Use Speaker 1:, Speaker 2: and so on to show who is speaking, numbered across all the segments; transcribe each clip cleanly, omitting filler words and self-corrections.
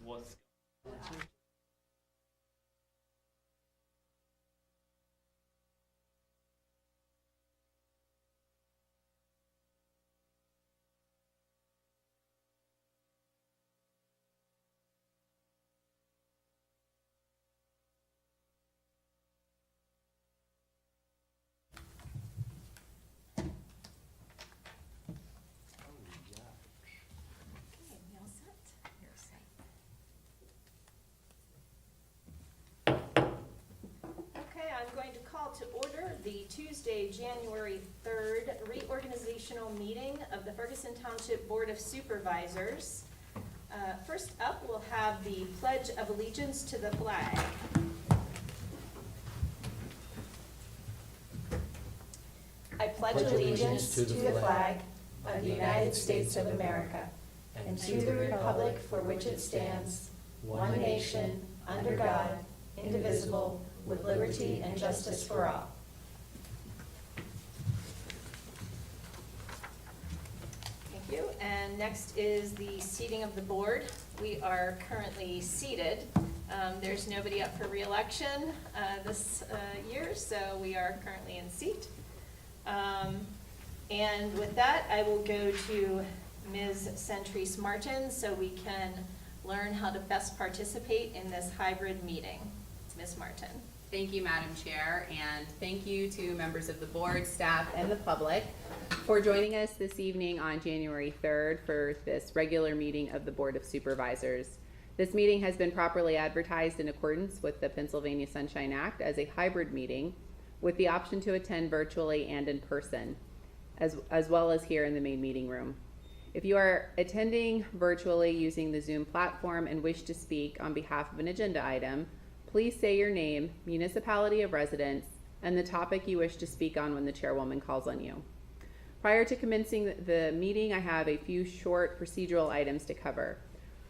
Speaker 1: What's
Speaker 2: I'm going to call to order the Tuesday, January 3rd reorganizational meeting of the Ferguson Township Board of Supervisors. First up, we'll have the Pledge of Allegiance to the flag. I pledge allegiance to the flag of the United States of America and to the republic for which it stands, one nation, under God, indivisible, with liberty and justice for all. Thank you. And next is the seating of the board. We are currently seated. There's nobody up for re-election this year, so we are currently in seat. And with that, I will go to Ms. Centrise Martin so we can learn how to best participate in this hybrid meeting. Ms. Martin.
Speaker 3: Thank you, Madam Chair, and thank you to members of the board, staff, and the public for joining us this evening on January 3rd for this regular meeting of the Board of Supervisors. This meeting has been properly advertised in accordance with the Pennsylvania Sunshine Act as a hybrid meeting with the option to attend virtually and in person, as well as here in the main meeting room. If you are attending virtually using the Zoom platform and wish to speak on behalf of an agenda item, please say your name, municipality of residence, and the topic you wish to speak on when the chairwoman calls on you. Prior to commencing the meeting, I have a few short procedural items to cover.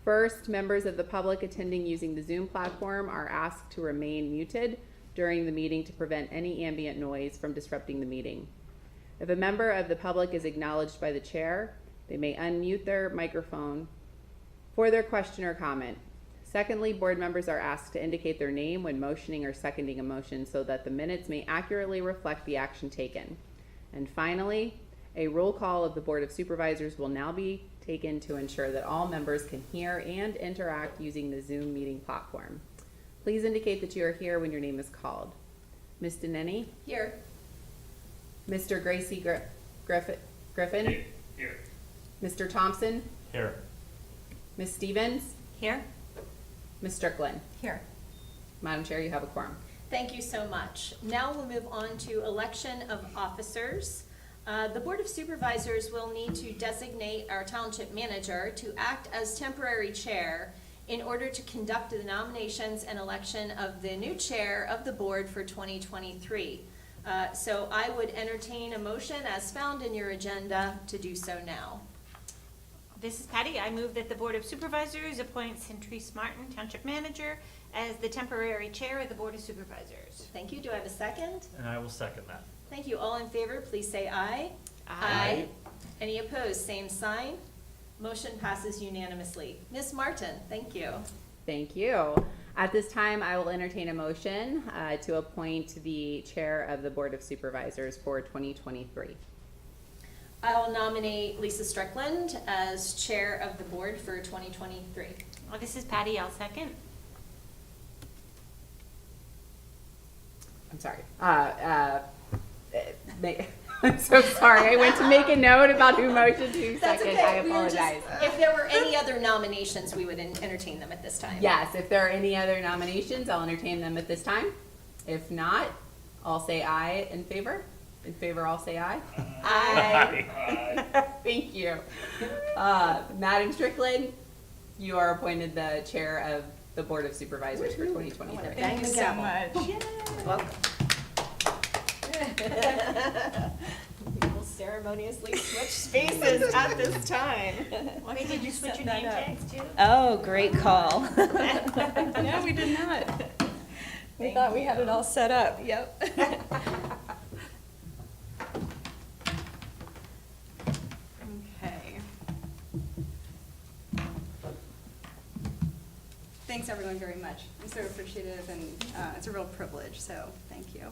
Speaker 3: First, members of the public attending using the Zoom platform are asked to remain muted during the meeting to prevent any ambient noise from disrupting the meeting. If a member of the public is acknowledged by the chair, they may unmute their microphone for their question or comment. Secondly, board members are asked to indicate their name when motioning or seconding a motion so that the minutes may accurately reflect the action taken. And finally, a roll call of the Board of Supervisors will now be taken to ensure that all members can hear and interact using the Zoom meeting platform. Please indicate that you are here when your name is called. Ms. Deneni?
Speaker 2: Here.
Speaker 3: Mr. Gracie Griffin?
Speaker 1: here?
Speaker 3: Mr. Thompson?
Speaker 1: Here.
Speaker 3: Ms. Stevens?
Speaker 2: Here.
Speaker 3: Ms. Strickland?
Speaker 2: Here.
Speaker 3: Madam Chair, you have a quorum.
Speaker 2: Thank you so much. Now we'll move on to election of officers. The Board of Supervisors will need to designate our township manager to act as temporary chair in order to conduct the nominations and election of the new chair of the board for 2023. So I would entertain a motion as found in your agenda to do so now.
Speaker 4: This is Patty. I move that the Board of Supervisors appoint Centrise Martin, Township Manager, as the temporary chair of the Board of Supervisors.
Speaker 2: Thank you. Do I have a second?
Speaker 1: And I will second that.
Speaker 2: Thank you. All in favor, please say aye.
Speaker 4: Aye.
Speaker 2: Any opposed, same sign. Motion passes unanimously. Ms. Martin, thank you.
Speaker 3: Thank you. At this time, I will entertain a motion to appoint the chair of the Board of Supervisors for 2023.
Speaker 2: I'll nominate Lisa Strickland as chair of the board for 2023.
Speaker 4: Well, this is Patty. I'll second.
Speaker 3: I'm sorry. I'm so sorry. I went to make a note about who motioned to
Speaker 2: That's
Speaker 3: second.
Speaker 2: okay.
Speaker 3: I
Speaker 2: We were just-
Speaker 3: apologize.
Speaker 2: If there were any other nominations, we would entertain them at this time.
Speaker 3: Yes, if there are any other nominations, I'll entertain them at this time. If not, I'll say aye in favor. In favor, I'll say aye.
Speaker 2: Aye.
Speaker 3: Thank you. Madam Strickland, you are appointed the chair of the Board of Supervisors for 2023.
Speaker 2: Thank you so much. Welcome. We'll ceremoniously switch spaces at this time.
Speaker 4: Wait, did you switch your name tags too?
Speaker 2: Oh, great call.
Speaker 5: No, we did not. We thought we had it all set up.
Speaker 2: Yep. Okay.
Speaker 5: everyone very much. I'm so appreciative, and it's a real privilege, so thank you.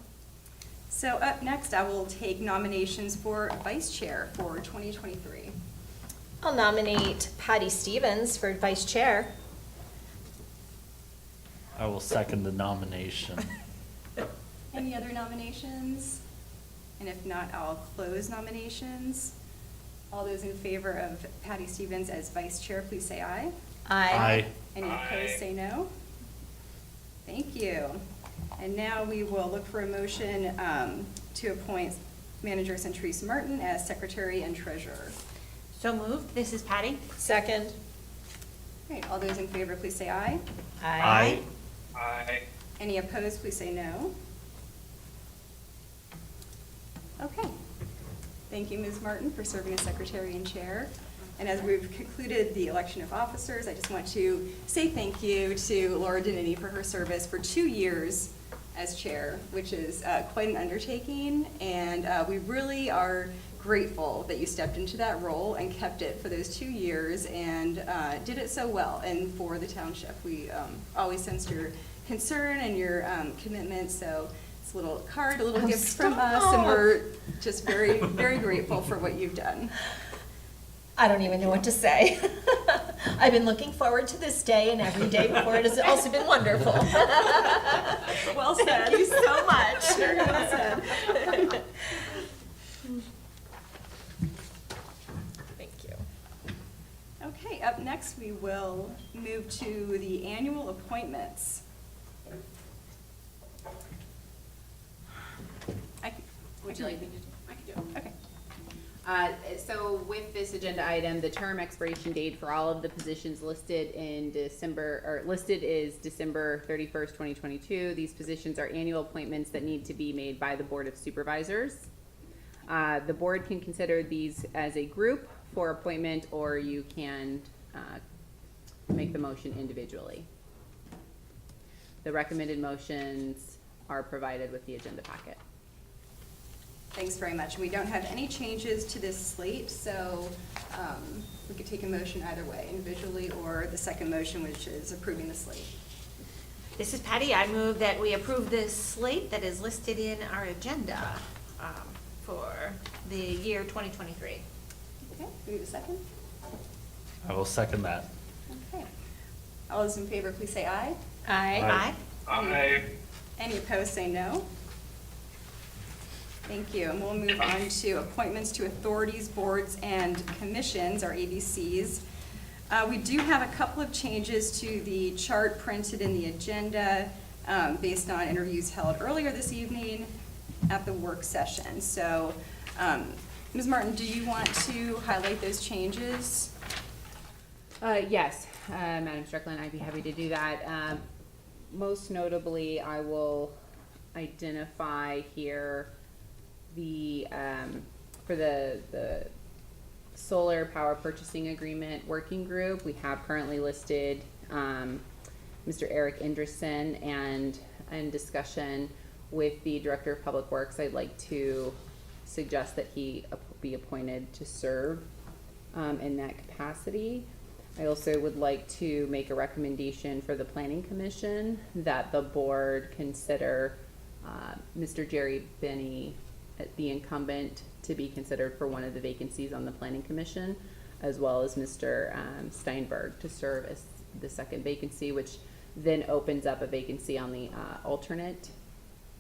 Speaker 5: So up next, I will take nominations for vice chair for 2023.
Speaker 2: I'll nominate Patty Stevens for vice chair.
Speaker 1: I will second the nomination.
Speaker 5: Any other nominations? And if not, I'll close nominations. All those in favor of Patty Stevens as vice chair, please say aye.
Speaker 1: Aye.
Speaker 5: Any opposed, say no. Thank you. And now we will look for a motion to appoint Manager Centrise Martin as secretary and treasurer.
Speaker 4: So moved. This is Patty.
Speaker 2: Second.
Speaker 5: All right, all those in favor, please say aye.
Speaker 1: Aye.
Speaker 6: Aye.
Speaker 5: Any opposed, please say no. Okay. Thank you, Ms. Martin, for serving as secretary and chair. And as we've concluded the election of officers, I just want to say thank you to Laura Danini for her service for 2 years as chair, which is quite an undertaking. And we really are grateful that you stepped into that role and kept it for those 2 years and did it so well and for the township. We always sensed your concern and your commitment, so it's a little card, a little gift from us, and we're just very, very grateful for what you've done.
Speaker 2: I don't even know what to say. I've been looking forward to this day, and every day before it has also been wonderful.
Speaker 5: Well said.
Speaker 2: Thank you so much.
Speaker 5: Very well said.
Speaker 2: Thank you.
Speaker 5: Okay, up next, we will move to the annual appointments.
Speaker 3: Would you like me to do? I can do it.
Speaker 5: Okay.
Speaker 3: So with this agenda item, the term expiration date for all of the positions listed in December, or listed is December 31st, 2022. These positions are annual appointments that need to be made by the Board of Supervisors. The board can consider these as a group for appointment, or you can make the motion individually. The recommended motions are provided with the agenda packet.
Speaker 5: Thanks very much. We don't have any changes to this slate, so we could take a motion either way, individually or the second motion, which is approving the slate.
Speaker 4: This is Patty. I move that we approve this slate that is listed in our agenda for the year 2023.
Speaker 5: Okay, we need a second?
Speaker 1: I will second that.
Speaker 5: Okay. All those in favor, please say aye.
Speaker 2: Aye.
Speaker 6: Aye.
Speaker 5: Any opposed, say no. Thank you. And we'll move on to appointments to authorities, boards, and commissions, our ABCs. We do have a couple of changes to the chart printed in the agenda based on interviews held earlier this evening at the work session. So, Ms. Martin, do you want to highlight those changes?
Speaker 3: Yes, Madam Strickland, I'd be happy to do that. Most notably, I will identify here the, for the solar power purchasing agreement working group. We have currently listed Mr. Eric Inderson, and in discussion with the Director of Public Works, I'd like to suggest that he be appointed to serve in that capacity. I also would like to make a recommendation for the Planning Commission that the board consider Mr. Jerry Benny, the incumbent, to be considered for one of the vacancies on the Planning Commission, as well as Mr. Steinberg to serve as the second vacancy, which then opens up a vacancy on the alternate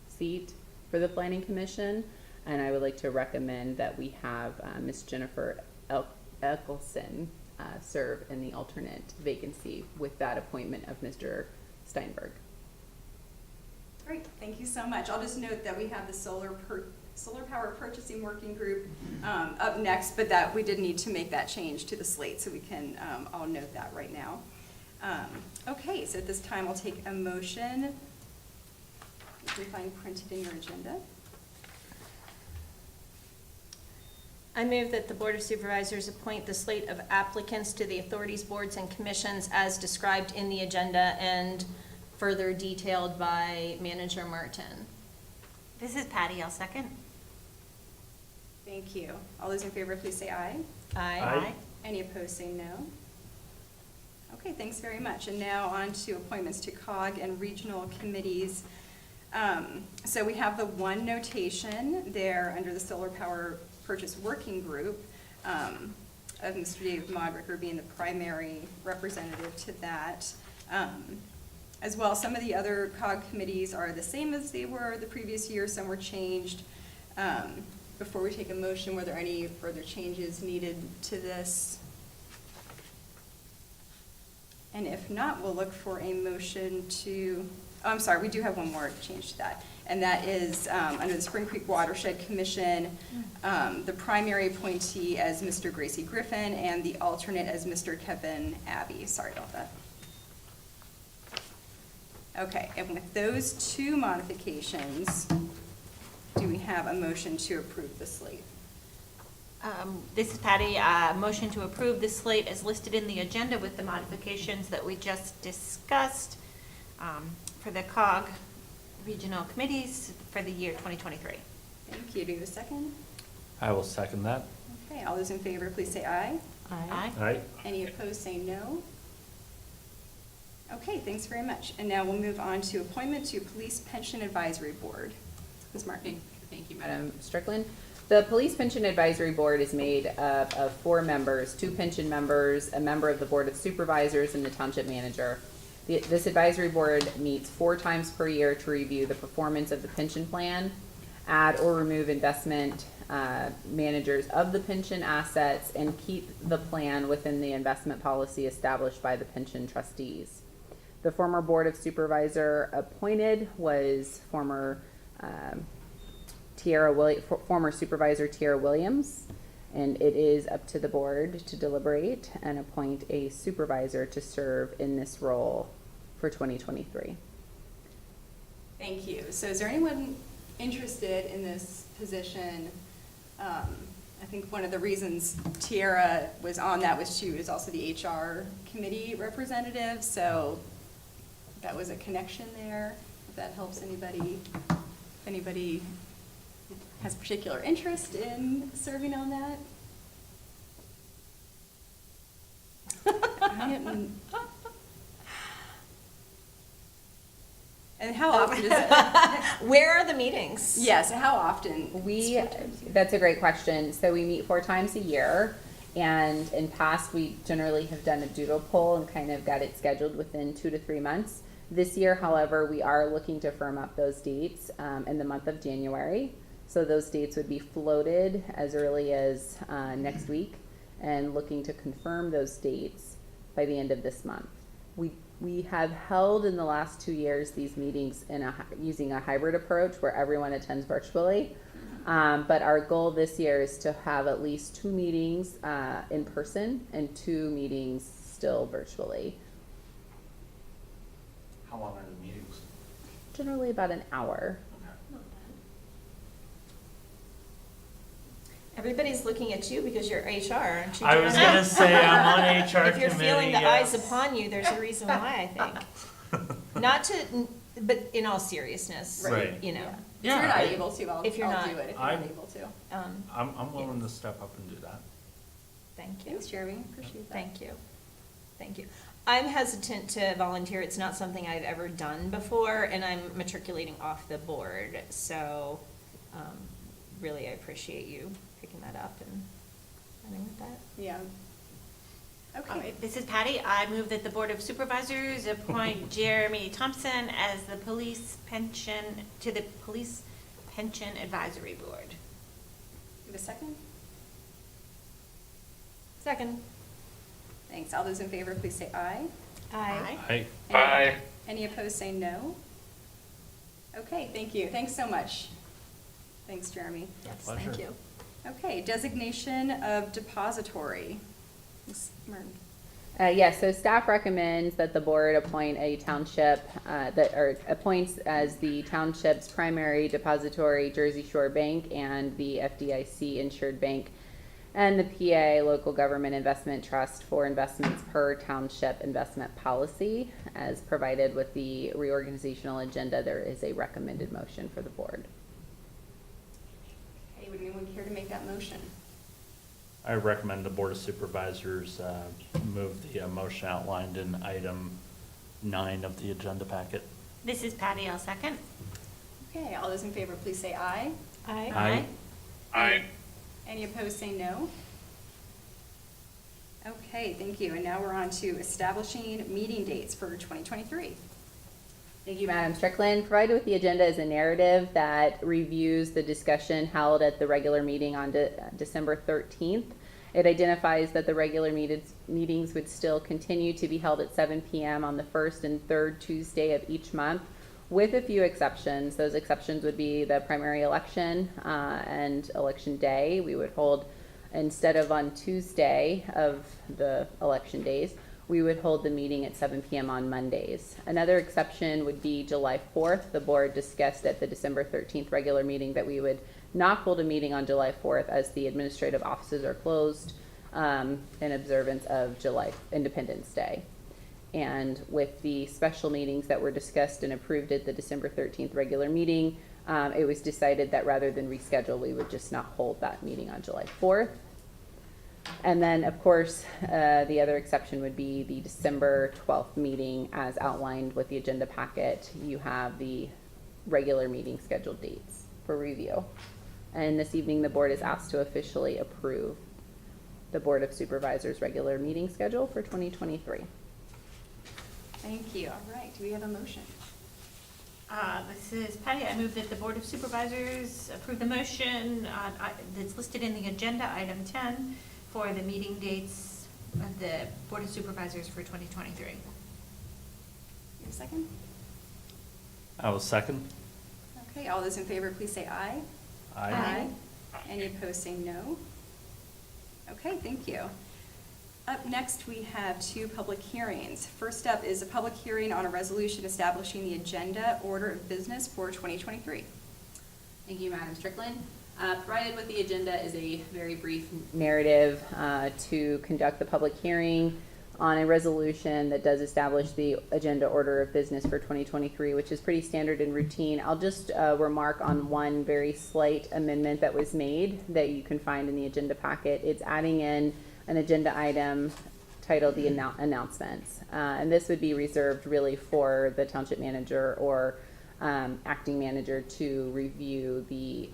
Speaker 3: seat for the Planning Commission. And I would like to recommend that we have Ms. Jennifer Eckelson serve in the alternate vacancy with that appointment of Mr. Steinberg.
Speaker 5: Great, thank you so much. I'll just note that we have the solar power purchasing working group up next, but that we did need to make that change to the slate, so we can all note that right now. Okay, so at this time I'll take a motion. You can find printed in your agenda.
Speaker 2: I move that the Board of Supervisors appoint the slate of applicants to the authorities, boards, and commissions as described in the agenda and further detailed by Manager Martin.
Speaker 4: This is Patty. I'll second.
Speaker 5: Thank you. All those in favor, please say aye.
Speaker 2: Aye.
Speaker 1: Aye.
Speaker 5: Any opposed, say no. Okay, thanks very much. And now on to appointments to COG and regional committees. So we have the one notation there under the Solar Power Purchase Working Group of Mr. Dave Modricker being the primary representative to that. As well, some of the other COG committees are the same as they were the previous year, some were changed. Before we take a motion, were there any further changes needed to this? And if not, we'll look for a motion to, oh, I'm sorry, we do have one more change to that. And that is under the Spring Creek Watershed Commission, the primary appointee as Mr. Gracie Griffin and the alternate as Mr. Kevin Abbey. Sorry about that. Okay, and with those two modifications, do we have a motion to approve the slate?
Speaker 4: This is Patty. Motion to approve the slate as listed in the agenda with the modifications that we just discussed for the COG regional committees for the year 2023.
Speaker 5: Thank you. Do you have a second?
Speaker 1: I will second that.
Speaker 5: Okay, all those in favor, please say aye.
Speaker 4: Aye.
Speaker 1: Aye.
Speaker 5: Any opposed, say no. Okay, thanks very much. And now we'll move on to appointment to Police Pension Advisory Board. Ms. Martin.
Speaker 3: Thank you, Madam Strickland. The Police Pension Advisory Board is made up of 4 members, 2 pension members, a member of the Board of Supervisors, and the Township Manager. This advisory board meets 4 times per year to review the performance of the pension plan, add or remove investment managers of the pension assets, and keep the plan within the investment policy established by the pension trustees. The former Board of Supervisor appointed was former Supervisor Tiara Williams, and it is up to the board to deliberate and appoint a supervisor to serve in this role for 2023.
Speaker 5: Thank you. So is there anyone interested in this position? I think one of the reasons Tiara was on that was she was also the HR committee representative, so that was a connection there. If that helps anybody, if anybody has particular interest in serving on that. And how often is it?
Speaker 2: Where are the meetings?
Speaker 5: Yes, how often?
Speaker 3: That's a great question. So we meet 4 times a year, and in past, we generally have done a doodle poll and kind of got it scheduled within 2 to 3 months. This year, however, we are looking to firm up those dates in the month of January. So those dates would be floated as early as next week, and looking to confirm those dates by the end of this month. We have held in the last 2 years these meetings using a hybrid approach where everyone attends virtually. But our goal this year is to have at least 2 meetings in person and 2 meetings still virtually.
Speaker 1: How long are the meetings?
Speaker 3: Generally about an hour.
Speaker 2: Everybody's looking at you because you're HR, aren't you?
Speaker 1: I was
Speaker 2: Jenna?
Speaker 1: gonna say, I'm on HR committee.
Speaker 2: If you're feeling the eyes
Speaker 1: yes.
Speaker 2: upon you, there's a reason why, I think. Not to, but in all seriousness,
Speaker 1: Right.
Speaker 2: you know.
Speaker 5: If you're not
Speaker 1: I-
Speaker 5: able to, I'll do it
Speaker 2: If you're not-
Speaker 5: if you're not
Speaker 1: I'm-
Speaker 5: able to.
Speaker 1: I'm willing to step up and do that.
Speaker 2: Thank you.
Speaker 5: Thanks, Jeremy. Appreciate that.
Speaker 2: Thank you. Thank you. I'm hesitant to volunteer. It's not something I've ever done before, and I'm matriculating off the board. So, really, I appreciate you picking that up and running with that.
Speaker 5: Yeah.
Speaker 4: All
Speaker 5: Okay.
Speaker 4: right, this is Patty. I move that the Board of Supervisors appoint Jeremy Thompson as the Police Pension Advisory Board.
Speaker 5: Give a second.
Speaker 2: Second.
Speaker 5: Thanks. All those in favor, please say aye.
Speaker 2: Aye.
Speaker 1: Aye.
Speaker 5: Any opposed, say no. Okay, thank you. Thanks so much. Thanks, Jeremy.
Speaker 2: Yes,
Speaker 1: Pleasure.
Speaker 2: thank you.
Speaker 5: Okay, designation of depository. Ms. Martin.
Speaker 3: Yes, so staff recommends that the board appoint a township, appoints as the township's primary depository Jersey Shore Bank and the FDIC insured bank and the PA Local Government Investment Trust for investments per township investment policy. As provided with the reorganizational agenda, there is a recommended motion for the board.
Speaker 5: Hey, would anyone care to make that motion?
Speaker 1: I recommend the Board of Supervisors move the motion outlined in item 9 of the agenda packet.
Speaker 4: This is Patty, I'll second.
Speaker 5: Okay, all those in favor, please say aye.
Speaker 1: Aye.
Speaker 6: Aye.
Speaker 5: Any opposed, say no. Okay, thank you. And now we're on to establishing meeting dates for 2023.
Speaker 3: Thank you, Madam Strickland. Provided with the agenda is a narrative that reviews the discussion held at the regular meeting on December 13th. It identifies that the regular meetings would still continue to be held at 7 p.m. on the first and third Tuesday of each month, with a few exceptions. Those exceptions would be the primary election and election day. We would hold, instead of on Tuesday of the election days, we would hold the meeting at 7 p.m. on Mondays. Another exception would be July 4th. The board discussed at the December 13th regular meeting that we would not hold a meeting on July 4th as the administrative offices are closed in observance of July Independence Day. And with the special meetings that were discussed and approved at the December 13th regular meeting, it was decided that rather than reschedule, we would just not hold that meeting on July 4th. And then, of course, the other exception would be the December 12th meeting as outlined with the agenda packet. You have the regular meeting scheduled dates for review. And this evening, the board is asked to officially approve the Board of Supervisors regular meeting schedule for 2023.
Speaker 5: Thank you. All right, do we have a motion?
Speaker 4: This is Patty. I move that the Board of Supervisors approve the motion that's listed in the agenda, item 10, for the meeting dates of the Board of Supervisors for 2023.
Speaker 5: You have a second?
Speaker 1: I will second.
Speaker 5: Okay, all those in favor, please say aye.
Speaker 1: Aye.
Speaker 5: Any opposed, say no. Okay, thank you. Up next, we have 2 public hearings. First up is a public hearing on a resolution establishing the agenda order of business for 2023.
Speaker 3: Thank you, Madam Strickland. Provided with the agenda is a very brief narrative to conduct the public hearing on a resolution that does establish the agenda order of business for 2023, which is pretty standard and routine. I'll just remark on one very slight amendment that was made that you can find in the agenda packet. It's adding in an agenda item titled the announcements. And this would be reserved really for the township manager or acting manager to review the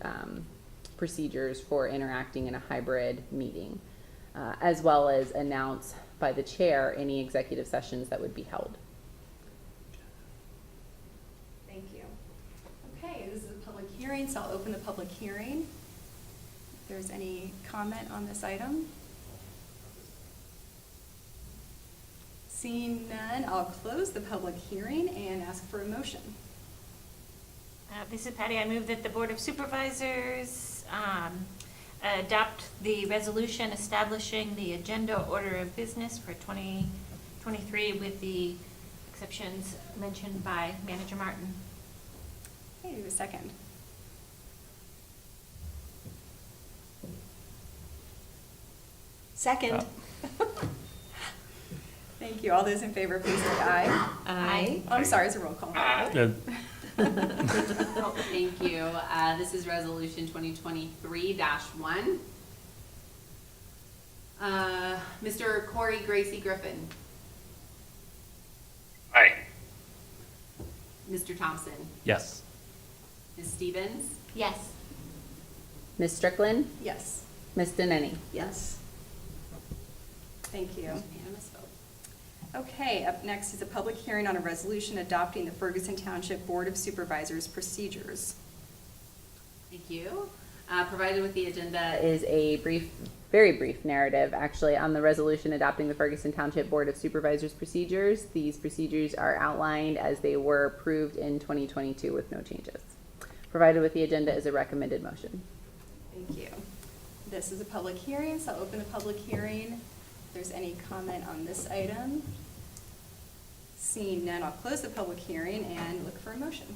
Speaker 3: procedures for interacting in a hybrid meeting, as well as announce by the chair any executive sessions that would be held.
Speaker 5: Thank you. Okay, this is a public hearing, so I'll open the public hearing. If there's any comment on this item. Seeing none, I'll close the public hearing and ask for a motion.
Speaker 4: This is Patty. I move that the Board of Supervisors adopt the resolution establishing the agenda order of business for 2023 with the exceptions mentioned by Manager Martin.
Speaker 5: Okay, do we have a second?
Speaker 2: Second.
Speaker 5: Thank you. All those in favor, please say aye.
Speaker 4: Aye.
Speaker 5: Oh, I'm sorry, it's a roll call.
Speaker 3: Thank you. This is resolution 2023-1. Mr. Corey Gracie Griffin.
Speaker 6: Aye.
Speaker 3: Mr. Thompson.
Speaker 1: Yes.
Speaker 3: Ms. Stevens.
Speaker 4: Yes.
Speaker 3: Ms. Strickland.
Speaker 5: Yes.
Speaker 3: Ms. Deneny.
Speaker 2: Yes.
Speaker 5: Thank you.
Speaker 3: Unanimous vote.
Speaker 5: Okay, up next is a public hearing on a resolution adopting the Ferguson Township Board of Supervisors procedures.
Speaker 3: Thank you. Provided with the agenda is a very brief narrative, actually, on the resolution adopting the Ferguson Township Board of Supervisors procedures. These procedures are outlined as they were approved in 2022 with no changes. Provided with the agenda is a recommended motion.
Speaker 5: Thank you. This is a public hearing, so I'll open the public hearing. If there's any comment on this item. Seeing none, I'll close the public hearing and look for a motion.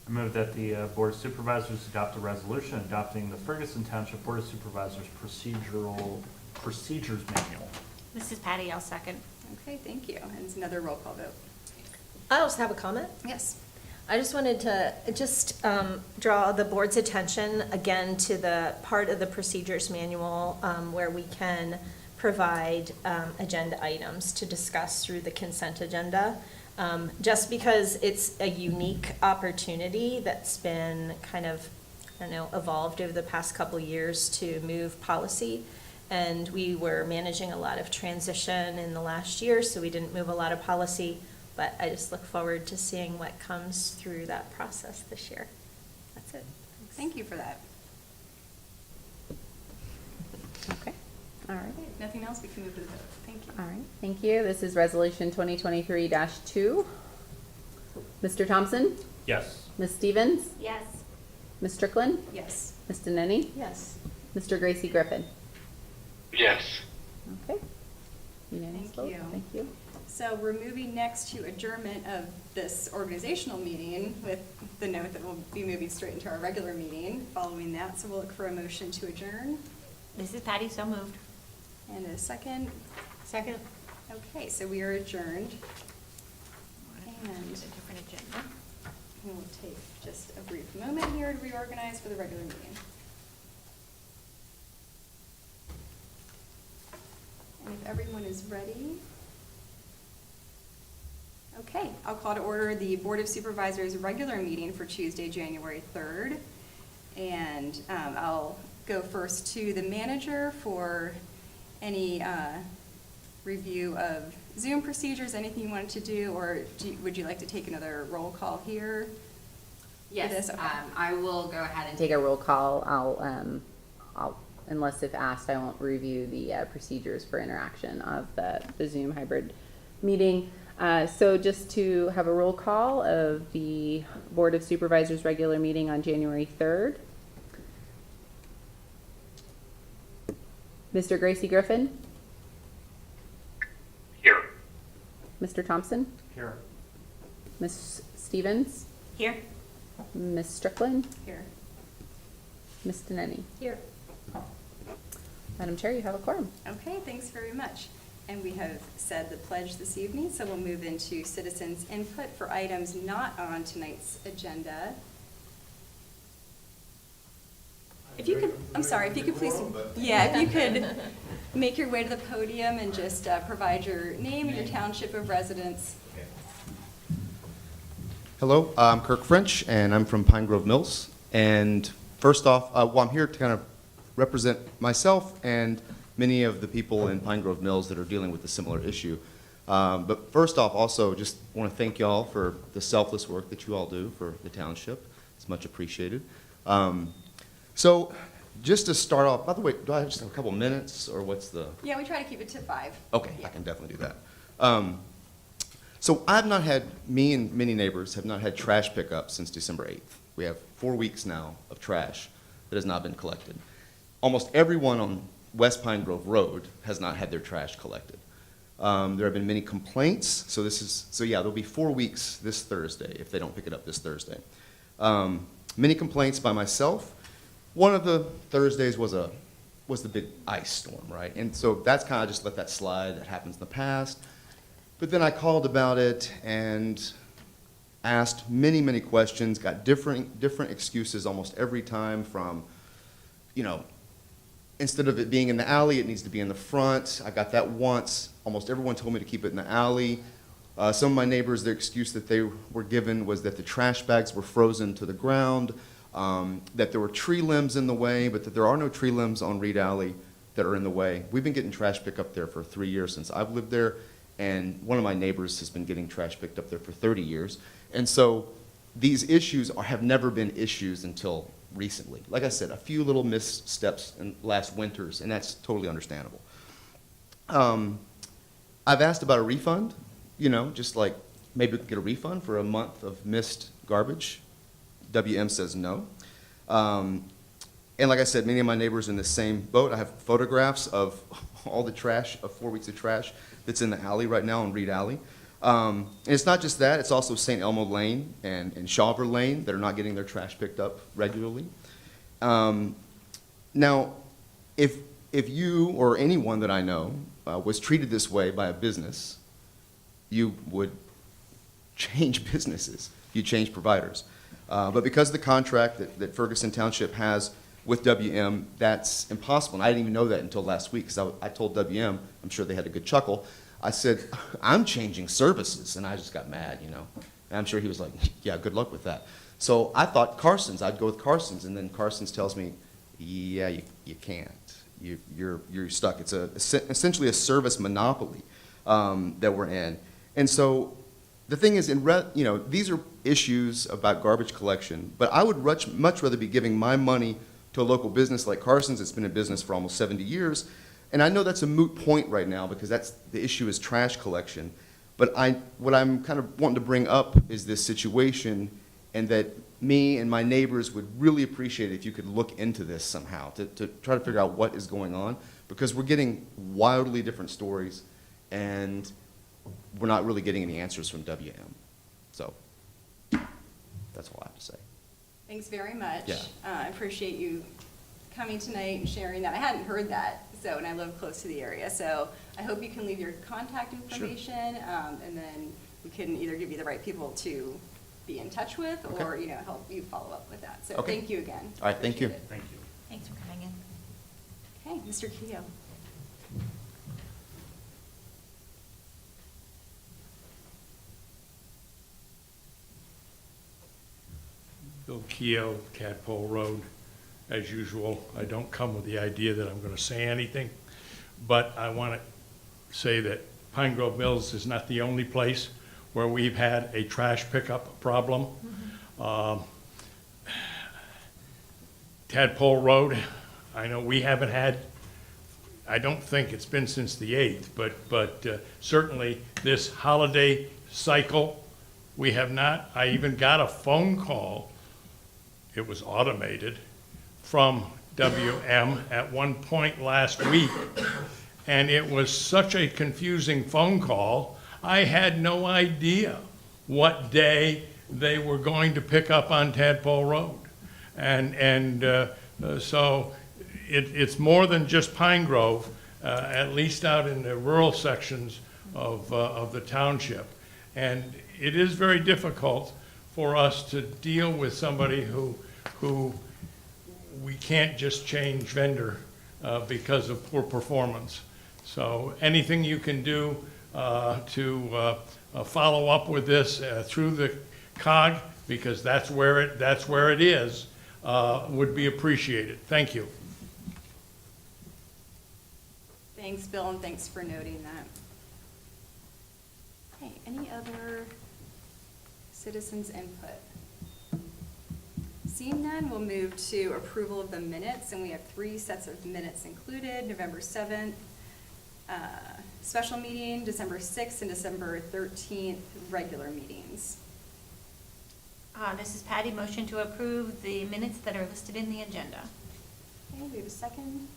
Speaker 1: I move that the Board of Supervisors adopt a resolution adopting the Ferguson Township Board of Supervisors procedures manual.
Speaker 4: This is Patty. I'll second.
Speaker 5: Okay, thank you. And it's another roll call vote.
Speaker 2: I also have a comment.
Speaker 5: Yes.
Speaker 2: I just wanted to draw the board's attention again to the part of the procedures manual where we can provide agenda items to discuss through the consent agenda. Just because it's a unique opportunity that's been kind of, I don't know, evolved over the past couple years to move policy. And we were managing a lot of transition in the last year, so we didn't move a lot of policy. But I just look forward to seeing what comes through that process this year. That's it.
Speaker 5: Thank you for that.
Speaker 3: Okay, all right.
Speaker 5: Nothing else, we can move to the vote. Thank you.
Speaker 3: All right, thank you. This is Resolution 2023-2. Mr. Thompson?
Speaker 1: Yes.
Speaker 3: Ms. Stevens?
Speaker 4: Yes.
Speaker 3: Ms. Strickland?
Speaker 5: Yes.
Speaker 3: Ms. Denetti?
Speaker 2: Yes.
Speaker 3: Mr. Gracie Griffin?
Speaker 6: Yes.
Speaker 3: Okay. Unanimous
Speaker 5: Thank
Speaker 3: vote.
Speaker 5: you.
Speaker 3: Thank you.
Speaker 5: So we're moving next to adjournment of this organizational meeting with the note that we'll be moving straight into our regular meeting following that. So we'll look for a motion to adjourn.
Speaker 4: This is Patty, so moved.
Speaker 5: And a second.
Speaker 2: Second.
Speaker 5: Okay, so we are adjourned. And
Speaker 4: A different agenda.
Speaker 5: we'll take just a brief moment here to reorganize for the regular meeting. And if everyone is ready. Okay, I'll call to order the Board of Supervisors regular meeting for Tuesday, January 3rd. And I'll go first to the manager for any review of Zoom procedures, anything you wanted to do, or would you like to take another roll call here?
Speaker 3: Yes,
Speaker 5: this? Okay.
Speaker 3: I will go ahead and take a roll call. I'll, unless if asked, I won't review the procedures for interaction of the Zoom hybrid meeting. So just to have a roll call of the Board of Supervisors regular meeting on January 3rd. Mr. Gracie Griffin?
Speaker 6: Here.
Speaker 3: Mr. Thompson?
Speaker 1: Here.
Speaker 3: Ms. Stevens?
Speaker 4: Here.
Speaker 3: Ms. Strickland?
Speaker 5: Here.
Speaker 3: Ms. Denetti?
Speaker 2: Here.
Speaker 3: Madam Chair, you have a quorum.
Speaker 5: Okay, thanks very much. And we have said the pledge this evening, so we'll move into citizens' input for items not on tonight's agenda. If you could, I'm sorry, if you could please, if you could make your way to the podium and just provide your name and your township of residence.
Speaker 7: Hello, I'm Kirk French, and I'm from Pine Grove Mills. And first off, I'm here to kind of represent myself and many of the people in Pine Grove Mills that are dealing with a similar issue. But first off, also just want to thank y'all for the selfless work that you all do for the township. It's much appreciated. So just to start off, by the way, do I have just a couple minutes, or what's the?
Speaker 5: Yeah, we try to keep it to 5.
Speaker 7: Okay,
Speaker 5: Yeah.
Speaker 7: I can definitely do that. So I've not had, me and many neighbors have not had trash pickup since December 8th. We have 4 weeks now of trash that has not been collected. Almost everyone on West Pine Grove Road has not had their trash collected. There have been many complaints, so there'll be 4 weeks this Thursday if they don't pick it up this Thursday. Many complaints by myself. One of the Thursdays was the big ice storm, right? And so that's kind of just let that slide. That happens in the past. But then I called about it and asked many, many questions, got different excuses almost every time from, instead of it being in the alley, it needs to be in the front. I got that once. Almost everyone told me to keep it in the alley. Some of my neighbors, their excuse that they were given was that the trash bags were frozen to the ground, that there were tree limbs in the way, but that there are no tree limbs on Reed Alley that are in the way. We've been getting trash picked up there for 3 years since I've lived there, and one of my neighbors has been getting trash picked up there for 30 years. And so these issues have never been issues until recently. Like I said, a few little missteps in last winters, and that's totally understandable. I've asked about a refund, just like maybe we could get a refund for a month of missed garbage. WM says no. And like I said, many of my neighbors are in the same boat. I have photographs of all the trash, of 4 weeks of trash that's in the alley right now on Reed Alley. And it's not just that, it's also St. Elmo Lane and Shawver Lane that are not getting their trash picked up regularly. Now, if you or anyone that I know was treated this way by a business, you would change businesses. you change providers. But because of the contract that Ferguson Township has with WM, that's impossible. And I didn't even know that until last week, because I told WM, I'm sure they had a good chuckle. I said, I'm changing services, and I just got mad, you know. And I'm sure he was like, yeah, good luck with that. So I thought Carson's, I'd go with Carson's, and then Carson's tells me, yeah, you can't. You're stuck. It's essentially a service monopoly that we're in. And so the thing is, these are issues about garbage collection, but I would much rather be giving my money to a local business like Carson's. It's been in business for almost 70 years. And I know that's a moot point right now because the issue is trash collection. But what I'm kind of wanting to bring up is this situation, and that me and my neighbors would really appreciate it if you could look into this somehow to try to figure out what is going on, because we're getting wildly different stories and we're not really getting any answers from WM. So that's all I have to say.
Speaker 5: Thanks very much.
Speaker 7: Yeah.
Speaker 5: I appreciate you coming tonight and sharing that. I hadn't heard that, and I live close to the area, so I hope you can leave your contact information, and then we can either give you the right people to be in touch with, or
Speaker 7: Okay.
Speaker 5: help you follow up with that. So
Speaker 7: Okay.
Speaker 5: thank you again.
Speaker 7: All right, thank you.
Speaker 5: Appreciate it.
Speaker 1: Thank you.
Speaker 4: Thanks for coming in.
Speaker 5: Okay, Mr. Keough.
Speaker 6: Bill Keough, Cadpole Road. As usual, I don't come with the idea that I'm going to say anything, but I want to say that Pine Grove Mills is not the only place where we've had a trash pickup problem. Tadpole Road, I know we haven't had, I don't think it's been since the 8th, but certainly this holiday cycle, we have not. I even got a phone call, it was automated, from WM at one point last week, and it was such a confusing phone call. I had no idea what day they were going to pick up on Tadpole Road. So it's more than just Pine Grove, at least out in the rural sections of the township. And it is very difficult for us to deal with somebody who we can't just change vendor because of poor performance. So anything you can do to follow up with this through the COG, because that's where it is, would be appreciated. Thank you.
Speaker 5: Thanks, Bill, and thanks for noting that. Okay, any other citizens' input? Seeing none, we'll move to approval of the minutes, and we have 3 sets of minutes included: November 7th, special meeting, December 6th, and December 13th, regular meetings.
Speaker 4: This is Patty. Motion to approve the minutes that are listed in the agenda.
Speaker 5: Okay, we have a second.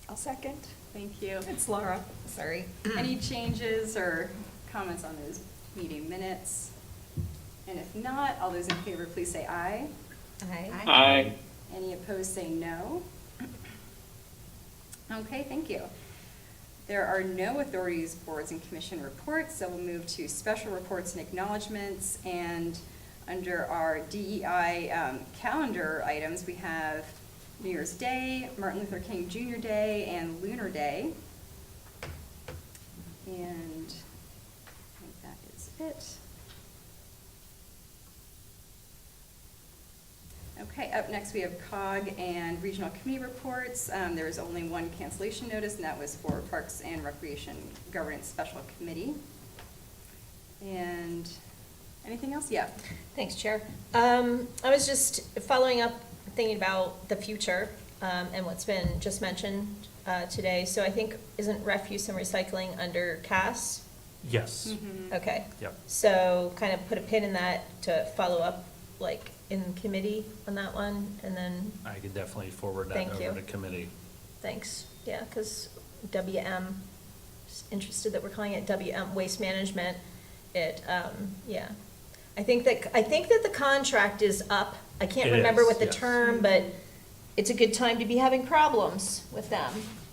Speaker 8: I'll second.
Speaker 5: Thank you.
Speaker 8: It's Laura, sorry.
Speaker 5: Any changes or comments on those meeting minutes? And if not, all those in favor, please say aye.
Speaker 8: Aye.
Speaker 5: Any opposed, say no. Okay, thank you. There are no authorities, boards, and commission reports, so we'll move to special reports and acknowledgements. And under our DEI calendar items, we have New Year's Day, Martin Luther King Jr. Day, and Lunar Day. And I think that is it. Okay, up next we have COG and regional committee reports. There is only one cancellation notice, and that was for Parks and Recreation Governance Special Committee. And anything else? Yeah.
Speaker 2: Thanks, Chair. I was just following up, thinking about the future and what's been just mentioned today. So I think, isn't refuse and recycling under CAS?
Speaker 1: Yes.
Speaker 2: Okay.
Speaker 1: Yep.
Speaker 2: So kind of put a pin in that to follow up, like, in committee on that one, and then,
Speaker 1: I could definitely forward that
Speaker 2: Thank
Speaker 1: over
Speaker 2: you.
Speaker 1: to committee.
Speaker 2: thanks. Yeah, because WM, just interested that we're calling it WM Waste Management. Yeah. I think that the contract is up. I can't
Speaker 1: It
Speaker 2: remember
Speaker 1: is,
Speaker 2: what the
Speaker 1: yes.
Speaker 2: term, but it's a good time to be having problems with them.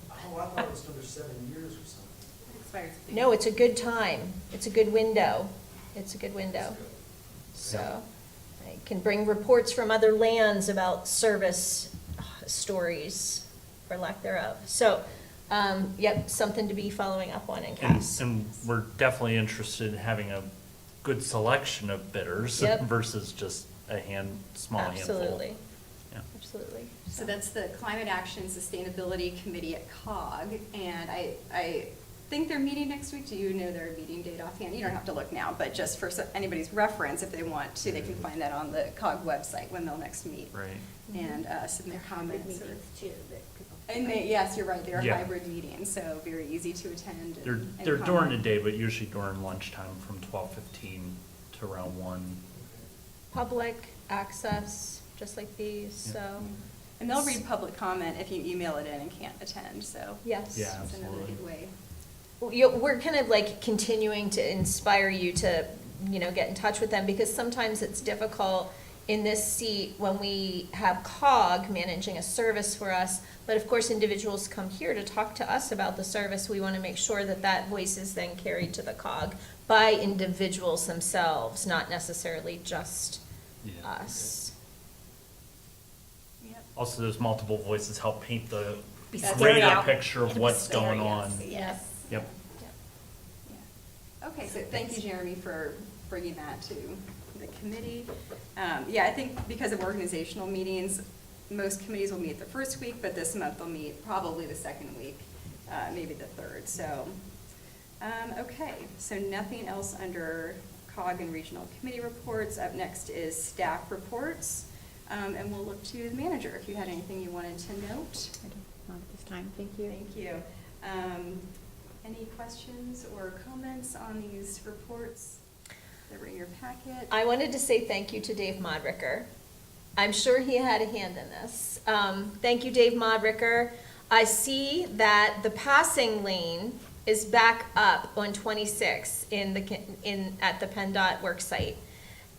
Speaker 9: Oh, I thought it was under 7 years or something.
Speaker 3: expires.
Speaker 2: No, it's a good time. It's a good window. It's a good window. So, I can bring reports from other lands about service stories, or lack thereof. So, yep, something to be following up on in
Speaker 1: And,
Speaker 2: Cass.
Speaker 1: and we're definitely interested in having a good selection of bidders
Speaker 2: Yep.
Speaker 1: versus just a small handful.
Speaker 2: Absolutely,
Speaker 1: Yeah.
Speaker 2: absolutely.
Speaker 5: So that's the Climate Action Sustainability Committee at COG, and I think they're meeting next week. Do you know their meeting date offhand? You don't have to look now, but just for anybody's reference, if they want to, they can find that on the COG website when they'll next meet.
Speaker 1: Right.
Speaker 5: And submit comments.
Speaker 4: too.
Speaker 5: And yes, you're right, they are
Speaker 1: Yeah.
Speaker 5: hybrid meetings, so very easy to attend.
Speaker 1: They're,
Speaker 5: and
Speaker 1: they're during
Speaker 5: comment.
Speaker 1: the day, but usually during lunchtime from 12:15 to around 1.
Speaker 2: Public access, just like these, so,
Speaker 5: And they'll read public comment if you email it in and can't attend, so.
Speaker 2: yes.
Speaker 1: Yeah.
Speaker 5: It's another
Speaker 1: Absolutely.
Speaker 5: good way.
Speaker 2: We're kind of like continuing to inspire you to, get in touch with them, because sometimes it's difficult in this seat when we have COG managing a service for us, but of course individuals come here to talk to us about the service. We want to make sure that that voice is then carried to the COG by individuals themselves, not necessarily just
Speaker 1: Yeah.
Speaker 2: us.
Speaker 5: Yep.
Speaker 1: Also, those multiple voices help paint the
Speaker 5: That's
Speaker 1: greater
Speaker 5: right.
Speaker 1: picture of what's going on.
Speaker 5: Yes.
Speaker 1: Yep.
Speaker 5: Yeah. Okay, so thank you, Jeremy, for bringing that to the committee. Yeah, I think because of organizational meetings, most committees will meet the first week, but this month they'll meet probably the second week, maybe the third, so. Okay, so nothing else under COG and regional committee reports. Up next is staff reports, and we'll look to the manager if you had anything you wanted to note.
Speaker 3: I don't, not at this time, thank you.
Speaker 5: Thank you. Any questions or comments on these reports that were in your packet?
Speaker 2: I wanted to say thank you to Dave Modricker. I'm sure he had a hand in this. Thank you, Dave Modricker. I see that the passing lane is back up on 26 at the PennDOT worksite.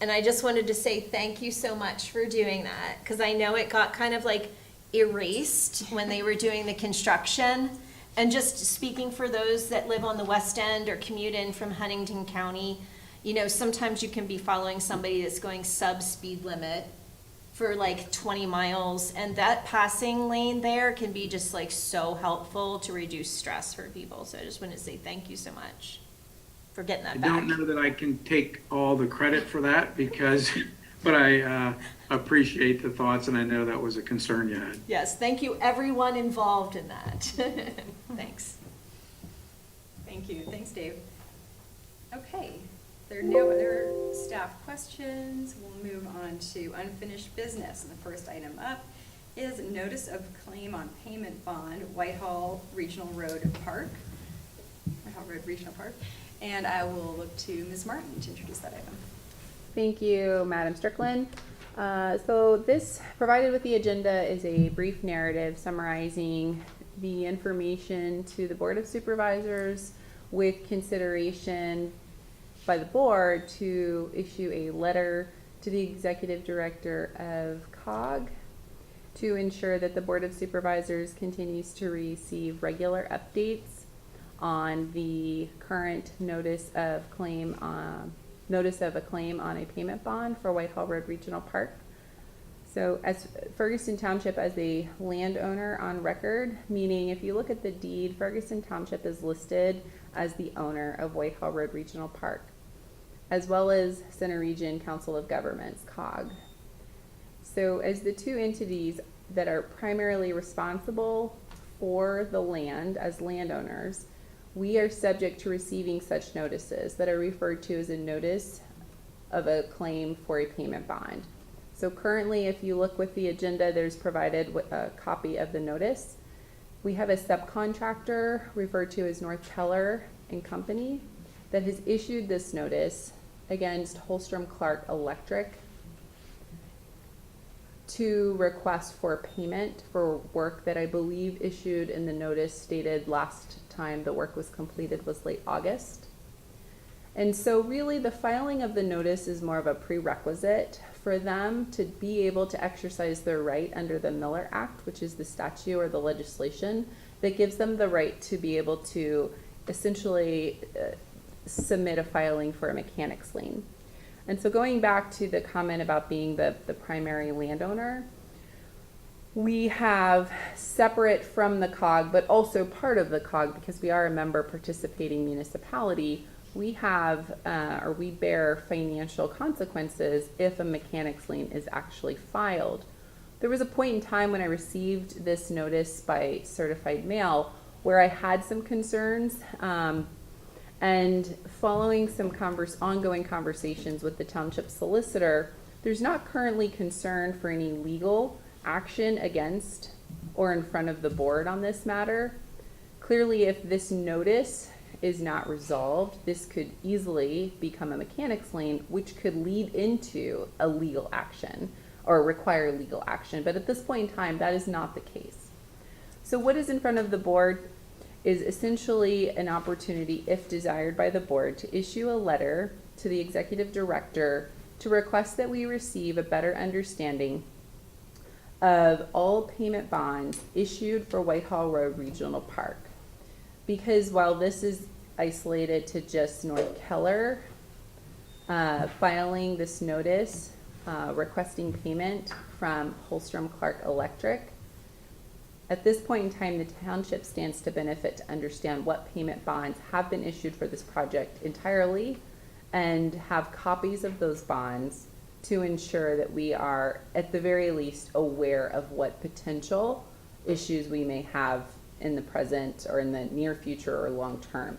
Speaker 2: And I just wanted to say thank you so much for doing that, because I know it got kind of like erased when they were doing the construction. And just speaking for those that live on the west end or commute in from Huntington County, sometimes you can be following somebody that's going sub-speed limit for like 20 miles, and that passing lane there can be just like so helpful to reduce stress for people. So I just want to say thank you so much for getting that
Speaker 9: I
Speaker 2: back.
Speaker 9: don't know that I can take all the credit for that but I appreciate the thoughts, and I know that was a concern you had.
Speaker 2: Yes, thank you everyone involved in that. Thanks.
Speaker 5: Thank you. Thanks, Dave. Okay, there are no other staff questions. We'll move on to unfinished business. And the first item up is notice of claim on payment bond, Whitehall Regional Road Park. Whitehall Road Regional Park. And I will look to Ms. Martin to introduce that item.
Speaker 3: Thank you, Madam Strickland. So this, provided with the agenda, is a brief narrative summarizing the information to the Board of Supervisors with consideration by the board to issue a letter to the Executive Director of COG to ensure that the Board of Supervisors continues to receive regular updates on the current notice of a claim on a payment bond for Whitehall Road Regional Park. So as Ferguson Township as a landowner on record, meaning if you look at the deed, Ferguson Township is listed as the owner of Whitehall Road Regional Park, as well as Center Region Council of Governments, COG. So as the two entities that are primarily responsible for the land as landowners, we are subject to receiving such notices that are referred to as a notice of a claim for a payment bond. So currently, if you look with the agenda, there's provided a copy of the notice. We have a subcontractor referred to as North Keller and Company that has issued this notice against Holstrom Clark Electric to request for payment for work that I believe issued in the notice stated last time the work was completed was late August. And so really the filing of the notice is more of a prerequisite for them to be able to exercise their right under the Miller Act, which is the statute or the legislation that gives them the right to be able to essentially submit a filing for a mechanics lien. And so going back to the comment about being the primary landowner, we have separate from the COG, but also part of the COG, because we are a member participating municipality, we have, or we bear financial consequences if a mechanics lien is actually filed. There was a point in time when I received this notice by certified mail where I had some concerns, and following some ongoing conversations with the township solicitor, there's not currently concern for any legal action against or in front of the board on this matter. Clearly, if this notice is not resolved, this could easily become a mechanics lien, which could lead into a legal action or require legal action. But at this point in time, that is not the case. So what is in front of the board is essentially an opportunity, if desired by the board, to issue a letter to the executive director to request that we receive a better understanding of all payment bonds issued for Whitehall Road Regional Park. Because while this is isolated to just North Keller, filing this notice requesting payment from Holstrom Clark Electric, at this point in time, the township stands to benefit to understand what payment bonds have been issued for this project entirely and have copies of those bonds to ensure that we are, at the very least, aware of what potential issues we may have in the present or in the near future or long term.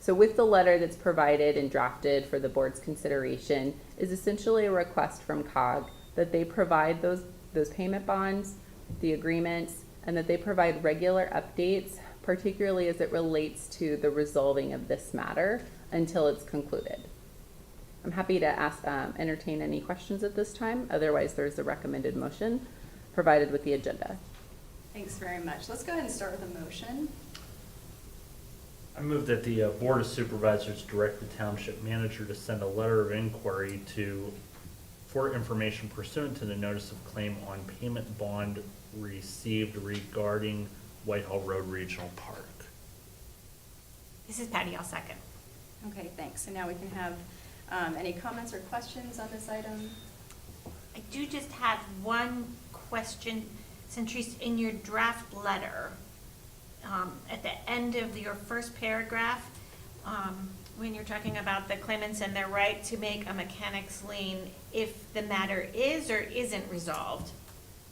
Speaker 3: So with the letter that's provided and drafted for the board's consideration is essentially a request from COG that they provide those payment bonds, the agreements, and that they provide regular updates, particularly as it relates to the resolving of this matter until it's concluded. I'm happy to entertain any questions at this time. Otherwise, there's a recommended motion provided with the agenda.
Speaker 5: Thanks very much. Let's go ahead and start with a motion.
Speaker 1: I move that the Board of Supervisors direct the township manager to send a letter of inquiry for information pursuant to the notice of claim on payment bond received regarding Whitehall Road Regional Park.
Speaker 4: This is Patty, I'll second.
Speaker 5: Okay, thanks. So now we can have any comments or questions on this item?
Speaker 4: I do just have one question. Centrise, in your draft letter, at the end of your first paragraph, when you're talking about the claimants and their right to make a mechanics lien if the matter is or isn't resolved.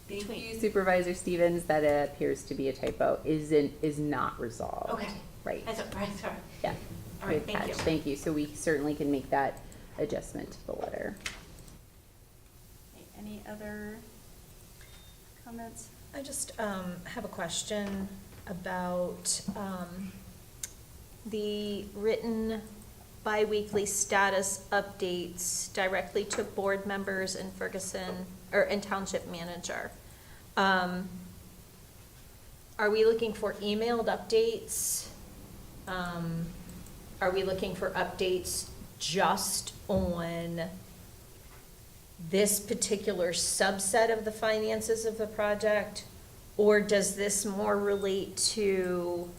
Speaker 3: Thank you, Supervisor Stevens. That appears to be a typo. Is not resolved.
Speaker 4: Okay.
Speaker 3: Right.
Speaker 4: That's right, sorry.
Speaker 3: Yeah.
Speaker 4: All right,
Speaker 3: Good
Speaker 4: thank
Speaker 3: catch.
Speaker 4: you.
Speaker 3: Thank you. So we certainly can make that adjustment to the letter.
Speaker 5: Any other comments?
Speaker 8: I just have a question about
Speaker 2: The written biweekly status updates directly to board members and and township manager. Are we looking for emailed updates? Are we looking for updates just on this particular subset of the finances of the project? Or does this more relate to,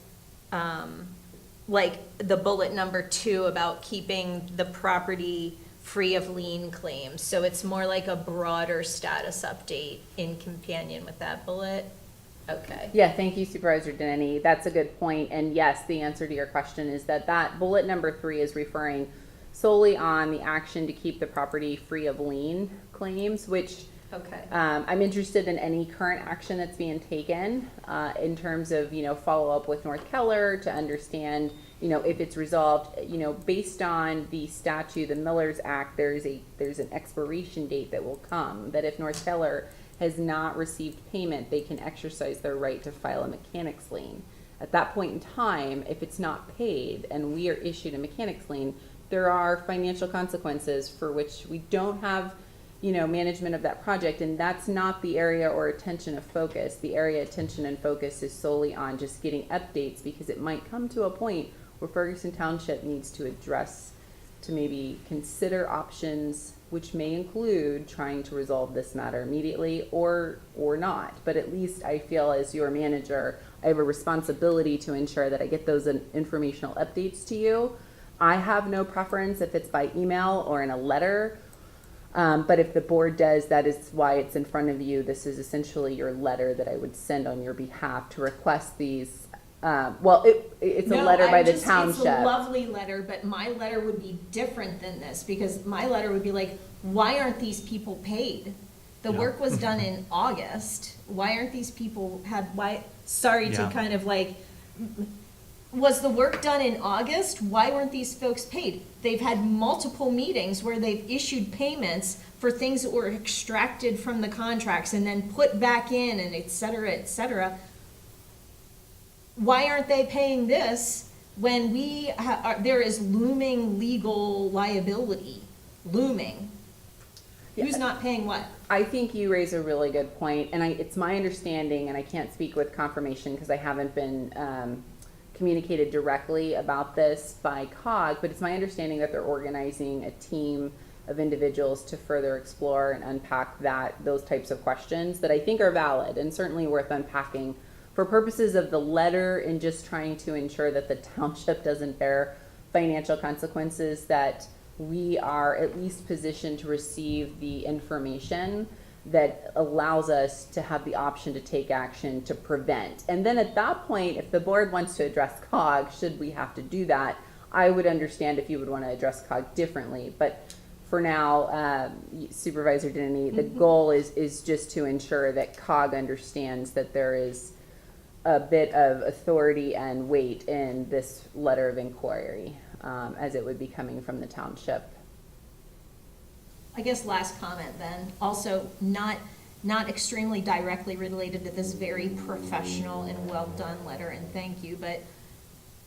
Speaker 2: like the bullet number 2 about keeping the property free of lien claims? So it's more like a broader status update in companion with that bullet? Okay.
Speaker 3: Yeah, thank you, Supervisor Denny. That's a good point. And yes, the answer to your question is that bullet number 3 is referring solely on the action to keep the property free of lien claims, which
Speaker 2: Okay.
Speaker 3: I'm interested in any current action that's being taken in terms of, follow up with North Keller to understand, if it's resolved, based on the statute, the Miller's Act, there's an expiration date that will come, that if North Keller has not received payment, they can exercise their right to file a mechanics lien. At that point in time, if it's not paid and we are issued a mechanics lien, there are financial consequences for which we don't have management of that project, and that's not the area or attention of focus. The area, attention, and focus is solely on just getting updates, because it might come to a point where Ferguson Township needs to maybe consider options, which may include trying to resolve this matter immediately or not. But at least I feel, as your manager, I have a responsibility to ensure that I get those informational updates to you. I have no preference if it's by email or in a letter. But if the board does, that is why it's in front of you. This is essentially your letter that I would send on your behalf to request these. It's a letter by the township.
Speaker 2: It's a lovely letter, but my letter would be different than this, because my letter would be like, why aren't these people paid? The work was done in August. Why aren't these people sorry to
Speaker 1: Yeah.
Speaker 2: kind of like, was the work done in August? Why weren't these folks paid? They've had multiple meetings where they've issued payments for things that were extracted from the contracts and then put back in, and et cetera, et cetera. Why aren't they paying this when there is looming legal liability? Looming. Who's not paying what?
Speaker 3: I think you raise a really good point, and it's my understanding, and I can't speak with confirmation because I haven't been communicated directly about this by COG, but it's my understanding that they're organizing a team of individuals to further explore and unpack those types of questions that I think are valid and certainly worth unpacking for purposes of the letter and just trying to ensure that the township doesn't bear financial consequences, that we are at least positioned to receive the information that allows us to have the option to take action to prevent. And then at that point, if the board wants to address COG, should we have to do that, I would understand if you would want to address COG differently. But for now, Supervisor Denny, the goal is just to ensure that COG understands that there is a bit of authority and weight in this letter of inquiry, as it would be coming from the township.
Speaker 2: I guess last comment then, also not extremely directly related to this very professional and well-done letter, and thank you, but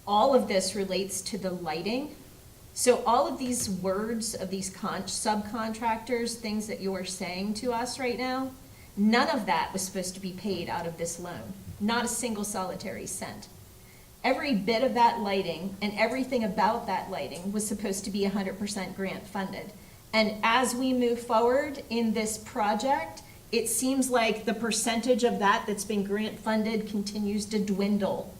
Speaker 2: all of this relates to the lighting. So all of these words of these subcontractors, things that you're saying to us right now, none of that was supposed to be paid out of this loan. Not a single solitary cent. Every bit of that lighting and everything about that lighting was supposed to be 100% grant funded. And as we move forward in this project, it seems like the percentage of that that's been grant funded continues to dwindle.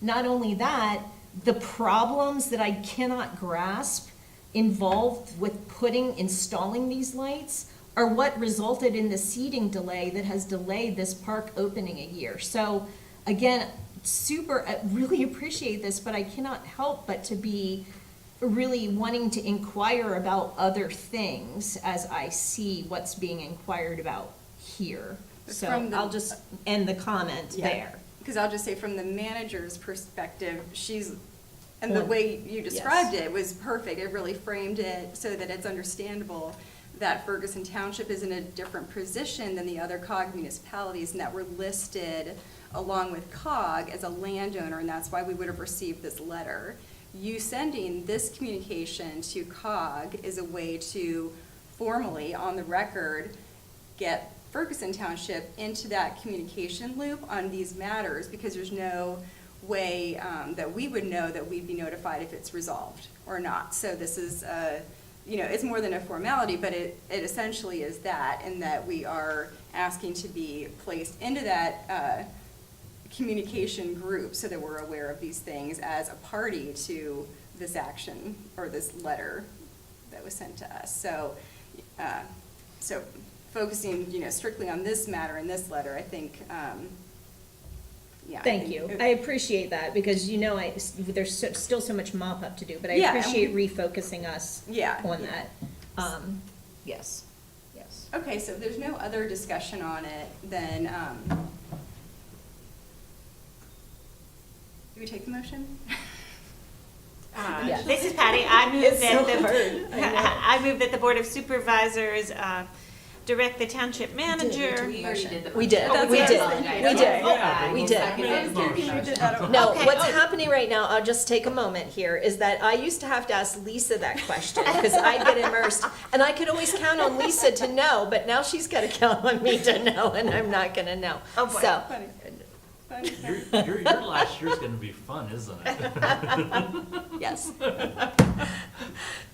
Speaker 2: Not only that, the problems that I cannot grasp involved with installing these lights are what resulted in the seeding delay that has delayed this park opening a year. So again, I really appreciate this, but I cannot help but to be really wanting to inquire about other things as I see what's being inquired about here. So I'll just end the comment there.
Speaker 5: Because I'll just say from the manager's perspective, the way you described it was perfect. It really framed it so that it's understandable that Ferguson Township is in a different position than the other COG municipalities, and that we're listed along with COG as a landowner, and that's why we would have received this letter. You sending this communication to COG is a way to formally, on the record, get Ferguson Township into that communication loop on these matters, because there's no way that we would know that we'd be notified if it's resolved or not. So this is, it's more than a formality, but it essentially is that, in that we are asking to be placed into that communication group so that we're aware of these things as a party to this action or this letter that was sent to us. So, focusing, strictly on this matter in this letter, I think,
Speaker 2: Thank you. I appreciate that, because there's still so much mop up to do, but I appreciate refocusing us on that. Yes.
Speaker 5: Okay, so if there's no other discussion on it, then, do we take the motion?
Speaker 3: Yes.
Speaker 4: This is Patty. I move that the Board of Supervisors direct the township manager.
Speaker 3: We already did the.
Speaker 2: We did.
Speaker 5: That's
Speaker 2: We
Speaker 5: what I
Speaker 2: did.
Speaker 5: was thinking.
Speaker 2: We did.
Speaker 3: Okay.
Speaker 2: We did. No,
Speaker 4: Okay.
Speaker 2: what's happening right now, I'll just take a moment here, is that I used to have to ask Lisa that question, because I'd get immersed, and I could always count on Lisa to know, but now she's gotta count on me to know, and I'm not gonna know.
Speaker 4: Oh, boy.
Speaker 2: So,
Speaker 5: Funny.
Speaker 1: Your last year's gonna be fun, isn't it?
Speaker 2: yes.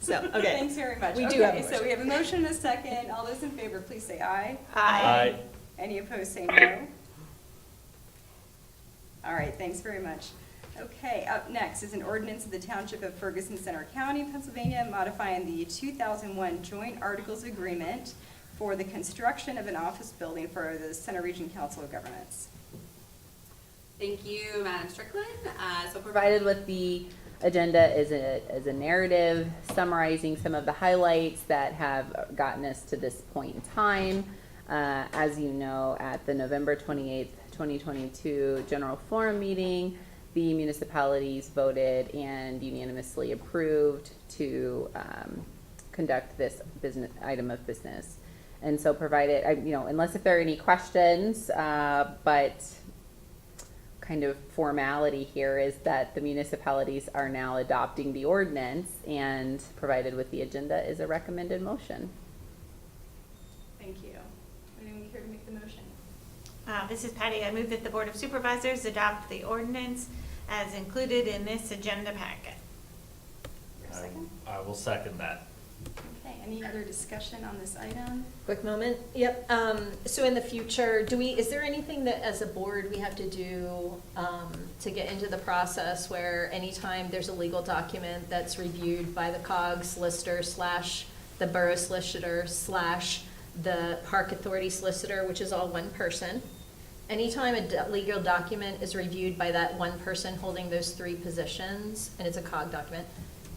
Speaker 2: So, okay.
Speaker 5: Thanks very much.
Speaker 2: We do have a
Speaker 5: So
Speaker 2: motion.
Speaker 5: we have a motion and a second. All those in favor, please say aye.
Speaker 2: Aye.
Speaker 5: Any opposed, say no. All right, thanks very much. Okay, up next is an ordinance of the Township of Ferguson Center County, Pennsylvania, modifying the 2001 Joint Articles Agreement for the construction of an office building for the Center Region Council of Governments.
Speaker 3: Thank you, Madam Strickland. So provided with the agenda is a narrative summarizing some of the highlights that have gotten us to this point in time. As you know, at the November 28th, 2022 General Forum meeting, the municipalities voted and unanimously approved to conduct this business item of business. And so provided, unless if there are any questions, but kind of formality here is that the municipalities are now adopting the ordinance, and provided with the agenda is a recommended motion.
Speaker 5: Thank you. Anyone care to make the motion?
Speaker 4: This is Patty. I move that the Board of Supervisors adopt the ordinance as included in this agenda packet.
Speaker 5: For a second?
Speaker 1: I will second that.
Speaker 5: Okay, any other discussion on this item?
Speaker 2: Quick moment. Yep. So in the future, is there anything that as a board we have to do to get into the process where anytime there's a legal document that's reviewed by the COG solicitor / the borough solicitor / the park authority solicitor, which is all one person, anytime a legal document is reviewed by that one person holding those three positions, and it's a COG document,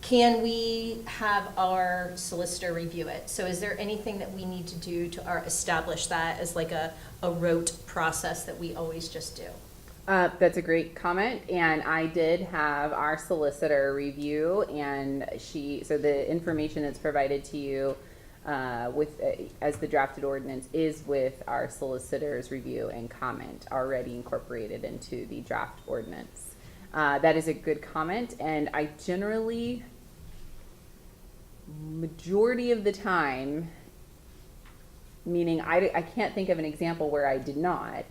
Speaker 2: can we have our solicitor review it? So is there anything that we need to do to establish that as like a rote process that we always just do?
Speaker 3: That's a great comment, and I did have our solicitor review, and so the information that's provided to you as the drafted ordinance is with our solicitor's review and comment already incorporated into the draft ordinance. That is a good comment, and I generally, majority of the time, meaning I can't think of an example where I did not,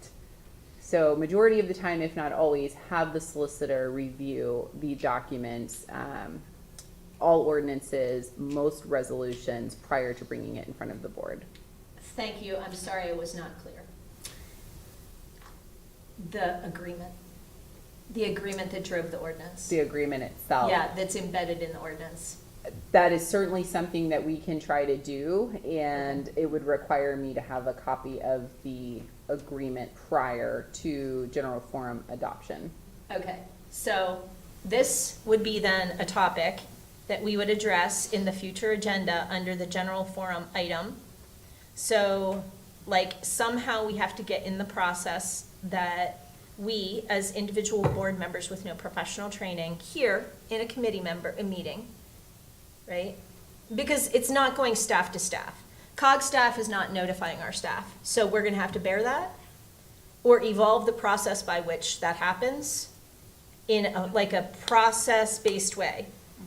Speaker 3: so majority of the time, if not always, have the solicitor review the documents, all ordinances, most resolutions prior to bringing it in front of the board.
Speaker 2: Thank you. I'm sorry I was not clear. The agreement that drove the ordinance.
Speaker 3: The agreement itself.
Speaker 2: Yeah, that's embedded in the ordinance.
Speaker 3: That is certainly something that we can try to do, and it would require me to have a copy of the agreement prior to general forum adoption.
Speaker 2: Okay, so this would be then a topic that we would address in the future agenda under the general forum item. So, somehow we have to get in the process that we, as individual board members with no professional training, here in a meeting, right? Because it's not going staff to staff. COG staff is not notifying our staff, so we're gonna have to bear that or evolve the process by which that happens in a process-based way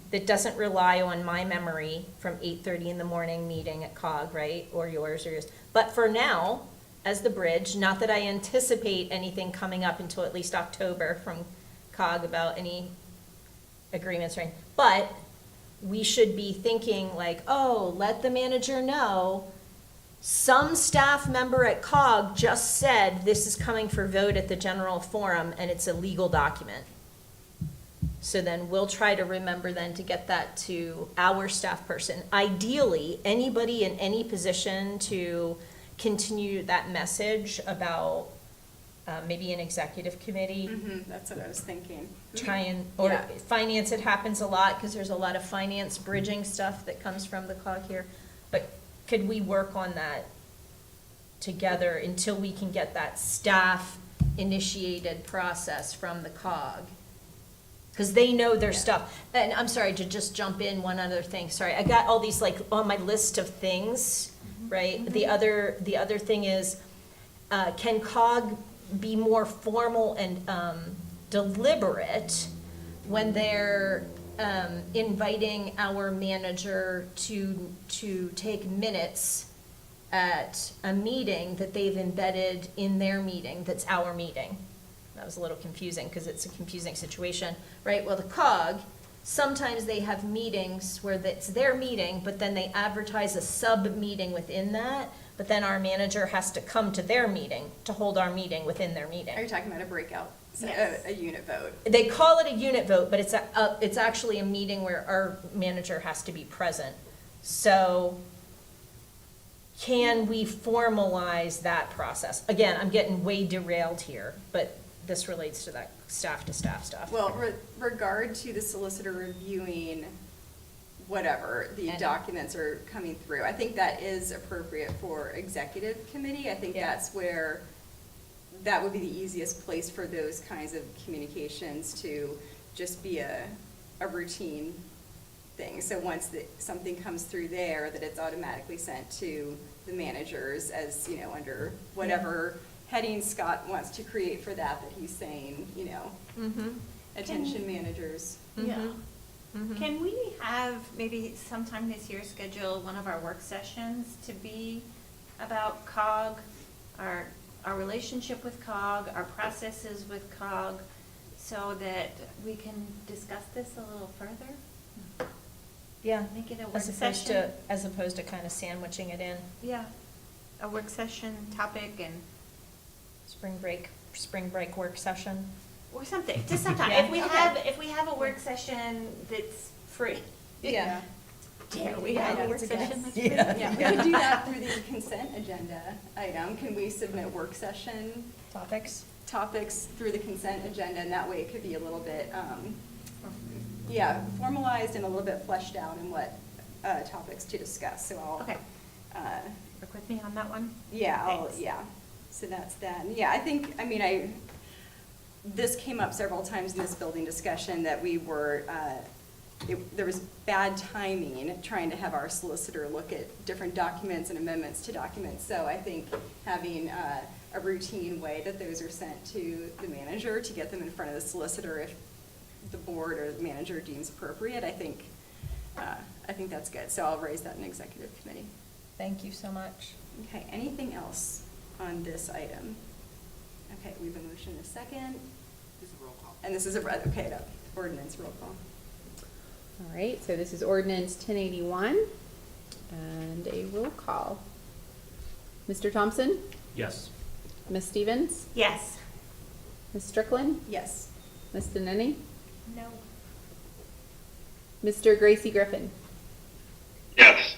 Speaker 2: that doesn't rely on my memory from 8:30 in the morning meeting at COG, right? Or yours. But for now, as the bridge, not that I anticipate anything coming up until at least October from COG about any agreements or anything, but we should be thinking let the manager know some staff member at COG just said this is coming for vote at the general forum and it's a legal document. So then we'll try to remember then to get that to our staff person. Ideally, anybody in any position to continue that message about maybe an executive committee.
Speaker 5: Mm-hmm, that's what I was thinking.
Speaker 2: Or finance, it happens a lot because there's a lot of finance bridging stuff that comes from the COG here. But could we work on that together until we can get that staff initiated process from the COG? Because they know their stuff. And I'm sorry to just jump in one other thing. Sorry, I got all these on my list of things, right? The other thing is, can COG be more formal and deliberate when they're inviting our manager to take minutes at a meeting that they've embedded in their meeting, that's our meeting? That was a little confusing because it's a confusing situation, right? Well, the COG
Speaker 8: sometimes they have meetings where it's their meeting, but then they advertise a sub-meeting within that, but then our manager has to come to their meeting to hold our meeting within their
Speaker 5: Are you
Speaker 8: meeting.
Speaker 5: talking about a breakout,
Speaker 2: Yes.
Speaker 5: a unit vote?
Speaker 8: They call it a unit vote, but it's actually a meeting where our manager has to be present. So can we formalize that process? Again, I'm getting way derailed here, but this relates to that staff-to-staff stuff.
Speaker 5: Well, regard to the solicitor reviewing whatever the
Speaker 8: And-
Speaker 5: documents are coming through, I think that is appropriate for executive committee. I think
Speaker 8: Yeah.
Speaker 5: that's where, that would be the easiest place for those kinds of communications to just be a routine thing. So once something comes through there, that it's automatically sent to the managers as, you know, under whatever heading Scott wants to create for that he's saying, you know,
Speaker 8: Mm-hmm.
Speaker 5: attention managers.
Speaker 4: Yeah.
Speaker 8: Mhm.
Speaker 4: Can we have maybe sometime this year schedule one of our work sessions to be about COG, our relationship with COG, our processes with COG, so that we can discuss this a little further?
Speaker 8: Yeah,
Speaker 4: Make it a work
Speaker 8: as opposed
Speaker 4: session?
Speaker 8: as opposed to kind of sandwiching it in,
Speaker 4: Yeah, a work session topic and,
Speaker 8: spring break work session.
Speaker 4: or something, just sometime.
Speaker 8: Yeah.
Speaker 4: If we have a work session that's free.
Speaker 5: Yeah.
Speaker 4: Dare we
Speaker 5: Yeah,
Speaker 4: have a
Speaker 5: that's
Speaker 4: work
Speaker 5: a
Speaker 4: session
Speaker 5: guess.
Speaker 4: that's free?
Speaker 5: Yeah, we could do that through the consent agenda item. Can we submit work session
Speaker 8: Topics?
Speaker 5: topics through the consent agenda? And that way it could be a little bit, formalized and a little bit fleshed out in what topics to discuss. So I'll.
Speaker 4: Okay.
Speaker 5: uh,
Speaker 4: Work with me on that one?
Speaker 5: Yeah,
Speaker 4: Thanks.
Speaker 5: so that's that. And yeah, I think, this came up several times in this building discussion that we were, there was bad timing trying to have our solicitor look at different documents and amendments to documents. So I think having a routine way that those are sent to the manager to get them in front of the solicitor if the board or the manager deems appropriate, I think that's good. So I'll raise that in executive committee.
Speaker 8: Thank you so much.
Speaker 5: Okay, anything else on this item? Okay, we have a motion and a second. And this is the ordinance roll call.
Speaker 3: All right, so this is ordinance 1081 and a roll call. Mr. Thompson?
Speaker 1: Yes.
Speaker 3: Ms. Stevens?
Speaker 4: Yes.
Speaker 3: Ms. Strickland?
Speaker 5: Yes.
Speaker 3: Ms. Denetti?
Speaker 4: No.
Speaker 3: Mr. Gracie Griffin?
Speaker 9: Yes.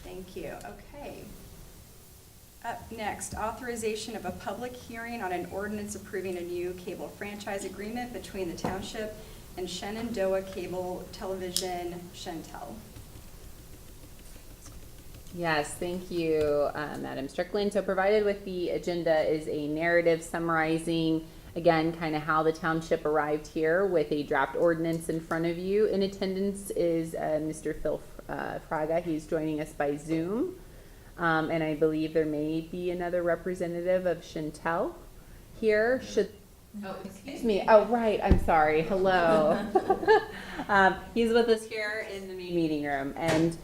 Speaker 5: Thank you, okay. Up next, authorization of a public hearing on an ordinance approving a new cable franchise agreement between the township and Shenandoah Cable Television, Shentel.
Speaker 3: Yes, thank you, Madam Strickland. So provided with the agenda is a narrative summarizing, again, kind of how the township arrived here with a draft ordinance in front of you. In attendance is Mr. Phil Fraga. He's joining us by Zoom. And I believe there may be another representative of Shentel here. Oh, excuse me. Oh, right. I'm sorry. Hello. He's with us here in the main meeting room. And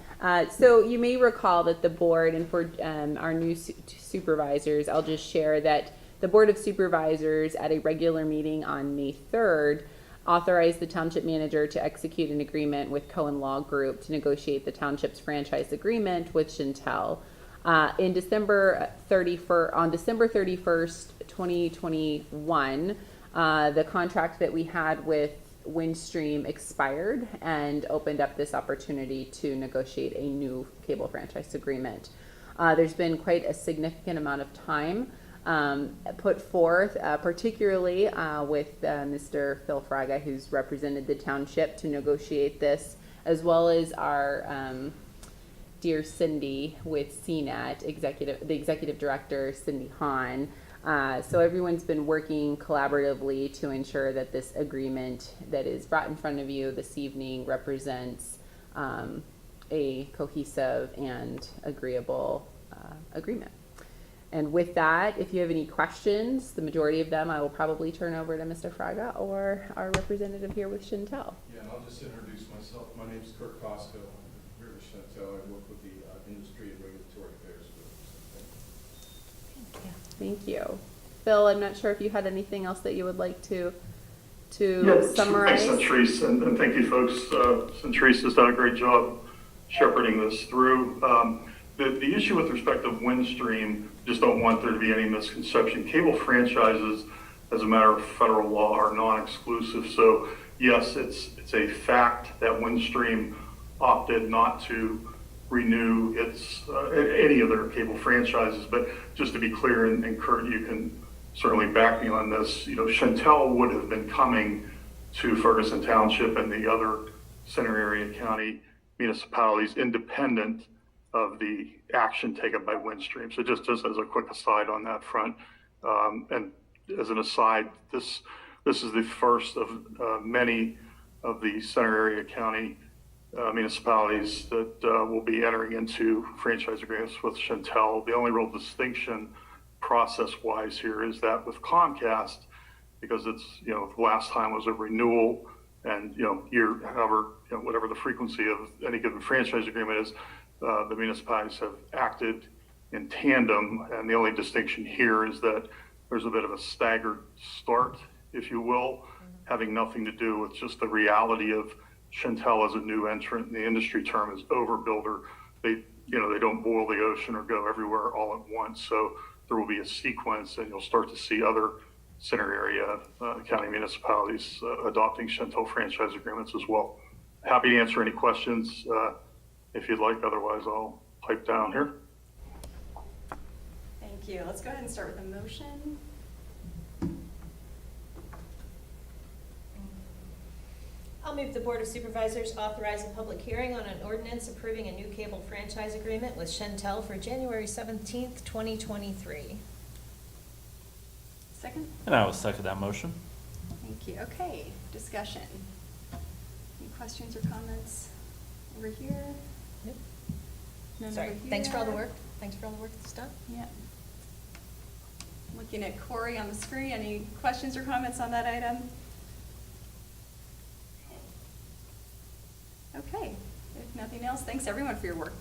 Speaker 3: so you may recall that the board, and for our new supervisors, I'll just share that the Board of Supervisors at a regular meeting on May 3rd authorized the township manager to execute an agreement with Cohen Law Group to negotiate the township's franchise agreement with Shentel. On December 31st, 2021, the contract that we had with Windstream expired and opened up this opportunity to negotiate a new cable franchise agreement. There's been quite a significant amount of time put forth, particularly with Mr. Phil Fraga, who's represented the township to negotiate this, as well as our dear Cindy with CNET, the executive director, Cindy Hahn. So everyone's been working collaboratively to ensure that this agreement that is brought in front of you this evening represents a cohesive and agreeable agreement. And with that, if you have any questions, the majority of them I will probably turn over to Mr. Fraga or our representative here with Shentel.
Speaker 10: Yeah, and I'll just introduce myself. My name's Kurt Costco. I'm here with Shentel. I work with the Industry and Regulatory Affairs Group.
Speaker 3: Thank you. Phil, I'm not sure if you had anything else that you would like to to summarize?
Speaker 11: Thanks, Centrise, and thank you, folks. Centrise has done a great job shepherding this through. The issue with respect to Windstream, just don't want there to be any misconception. Cable franchises, as a matter of federal law, are non-exclusive. So yes, it's a fact that Windstream opted not to renew its any of their cable franchises. But just to be clear, and Kurt, you can certainly back me on this, Chantel would have been coming to Ferguson Township and the other center area county municipalities independent of the action taken by Windstream. So just as a quick aside on that front, and as an aside, this is the first of many of the center area county municipalities that will be entering into franchise agreements with Chantel. The only real distinction process-wise here is that with Comcast, because it's, the last time was a renewal and, whatever the frequency of any given franchise agreement is, the municipalities have acted in tandem. And the only distinction here is that there's a bit of a staggered start, if you will, having nothing to do with just the reality of Chantel as a new entrant. The industry term is overbuilder. They don't boil the ocean or go everywhere all at once. So there will be a sequence, and you'll start to see other center area county municipalities adopting Chantel franchise agreements as well. Happy to answer any questions if you'd like. Otherwise, I'll pipe down here.
Speaker 5: Thank you. Let's go ahead and start with a motion.
Speaker 8: I'll move the Board of Supervisors authorize a public hearing on an ordinance approving a new cable franchise agreement with Chantel for January 17th, 2023.
Speaker 5: Second?
Speaker 1: And I will second that motion.
Speaker 5: Thank you. Okay, discussion. Any questions or comments over here?
Speaker 8: Nope.
Speaker 5: None
Speaker 8: Sorry,
Speaker 5: over
Speaker 8: thanks for all the
Speaker 5: here?
Speaker 8: work. Thanks for all the work that's done.
Speaker 5: Yeah. Looking at Corey on the screen, any questions or comments on that item? Okay, if nothing else, thanks everyone for your work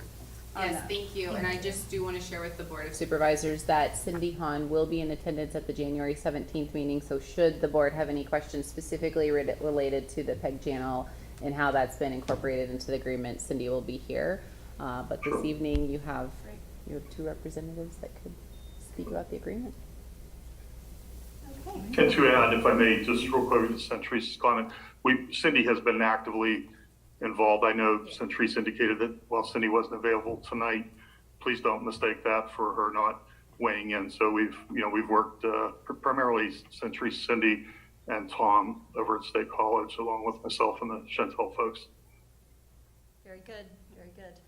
Speaker 5: on
Speaker 3: Yes,
Speaker 5: that.
Speaker 3: thank you. And I just do want to share with the Board of Supervisors that Cindy Hahn will be in attendance at the January 17th meeting. So should the board have any questions specifically related to the PEG channel and how that's been incorporated into the agreement, Cindy will be here. But this evening you have two representatives that could speak about the agreement.
Speaker 5: Okay.
Speaker 11: And to add, if I may, just real quick to Centrice's comment, Cindy has been actively involved. I know Centrise indicated that while Cindy wasn't available tonight, please don't mistake that for her not weighing in. So we've worked primarily Centrise, Cindy, and Tom over at State College, along with myself and the Chantel folks.
Speaker 8: Very good, very good.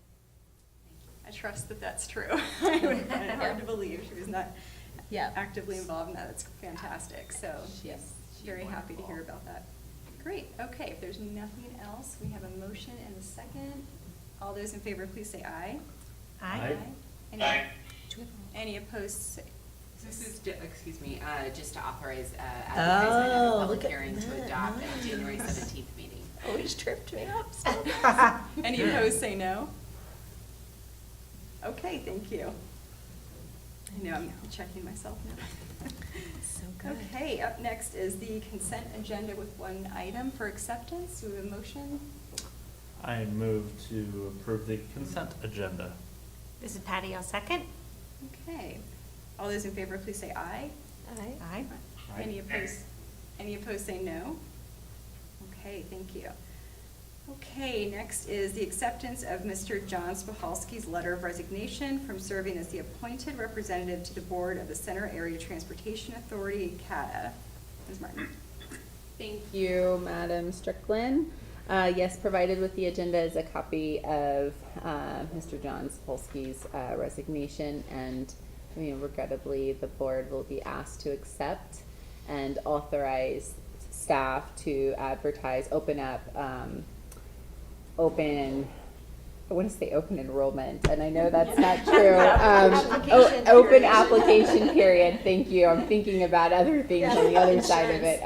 Speaker 5: I trust that that's true. I would find it hard to believe she was not actively involved in that. That's fantastic. So
Speaker 3: Yes.
Speaker 5: very happy to hear about that. Great. Okay, if there's nothing else, we have a motion and a second. All those in favor, please say aye.
Speaker 1: Aye.
Speaker 5: Any opposed? Say.
Speaker 3: This is, excuse me, just to authorize advertisement of a
Speaker 8: Oh,
Speaker 3: public
Speaker 8: look at
Speaker 3: hearing to
Speaker 8: that.
Speaker 3: adopt at the January 17th meeting.
Speaker 8: Oh, you just tripped me up.
Speaker 5: Any opposed, say no. Okay, thank you. I know, I'm checking myself now.
Speaker 8: So good.
Speaker 5: Okay, up next is the consent agenda with one item for acceptance. Do we have a motion?
Speaker 1: I move to approve the consent agenda.
Speaker 4: This is Patty, I'll second.
Speaker 5: Okay. All those in favor, please say aye.
Speaker 8: Aye.
Speaker 4: Aye.
Speaker 1: Aye.
Speaker 5: Any opposed, say no. Okay, thank you. Okay, next is the acceptance of Mr. John Spahalski's letter of resignation from serving as the appointed representative to the board of the Center Area Transportation Authority, CATA. Ms. Martin.
Speaker 3: Thank you, Madam Strickland. Yes, provided with the agenda is a copy of Mr. John Sapolsky's resignation, and regrettably, the board will be asked to accept and authorize staff to advertise, open enrollment, and I know that's not true. Open application period. Thank you. I'm thinking about other things on the other side of it.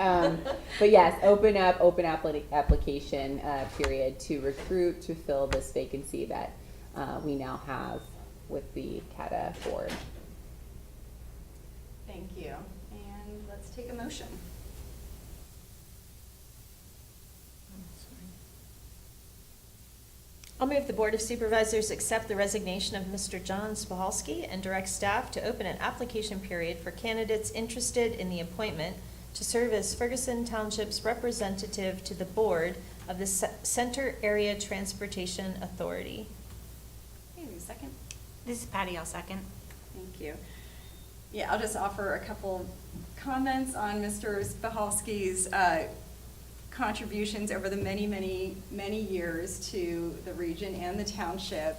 Speaker 3: But yes, open application period to recruit to fill this vacancy that we now have with the CATA board.
Speaker 5: Thank you. And let's take a motion.
Speaker 8: I'll move the Board of Supervisors accept the resignation of Mr. John Spahalski and direct staff to open an application period for candidates interested in the appointment to serve as Ferguson Township's representative to the board of the Center Area Transportation Authority.
Speaker 5: Okay, who's second?
Speaker 4: This is Patty, I'll second.
Speaker 5: Thank you. Yeah, I'll just offer a couple comments on Mr. Spahalski's contributions over the many years to the region and the township.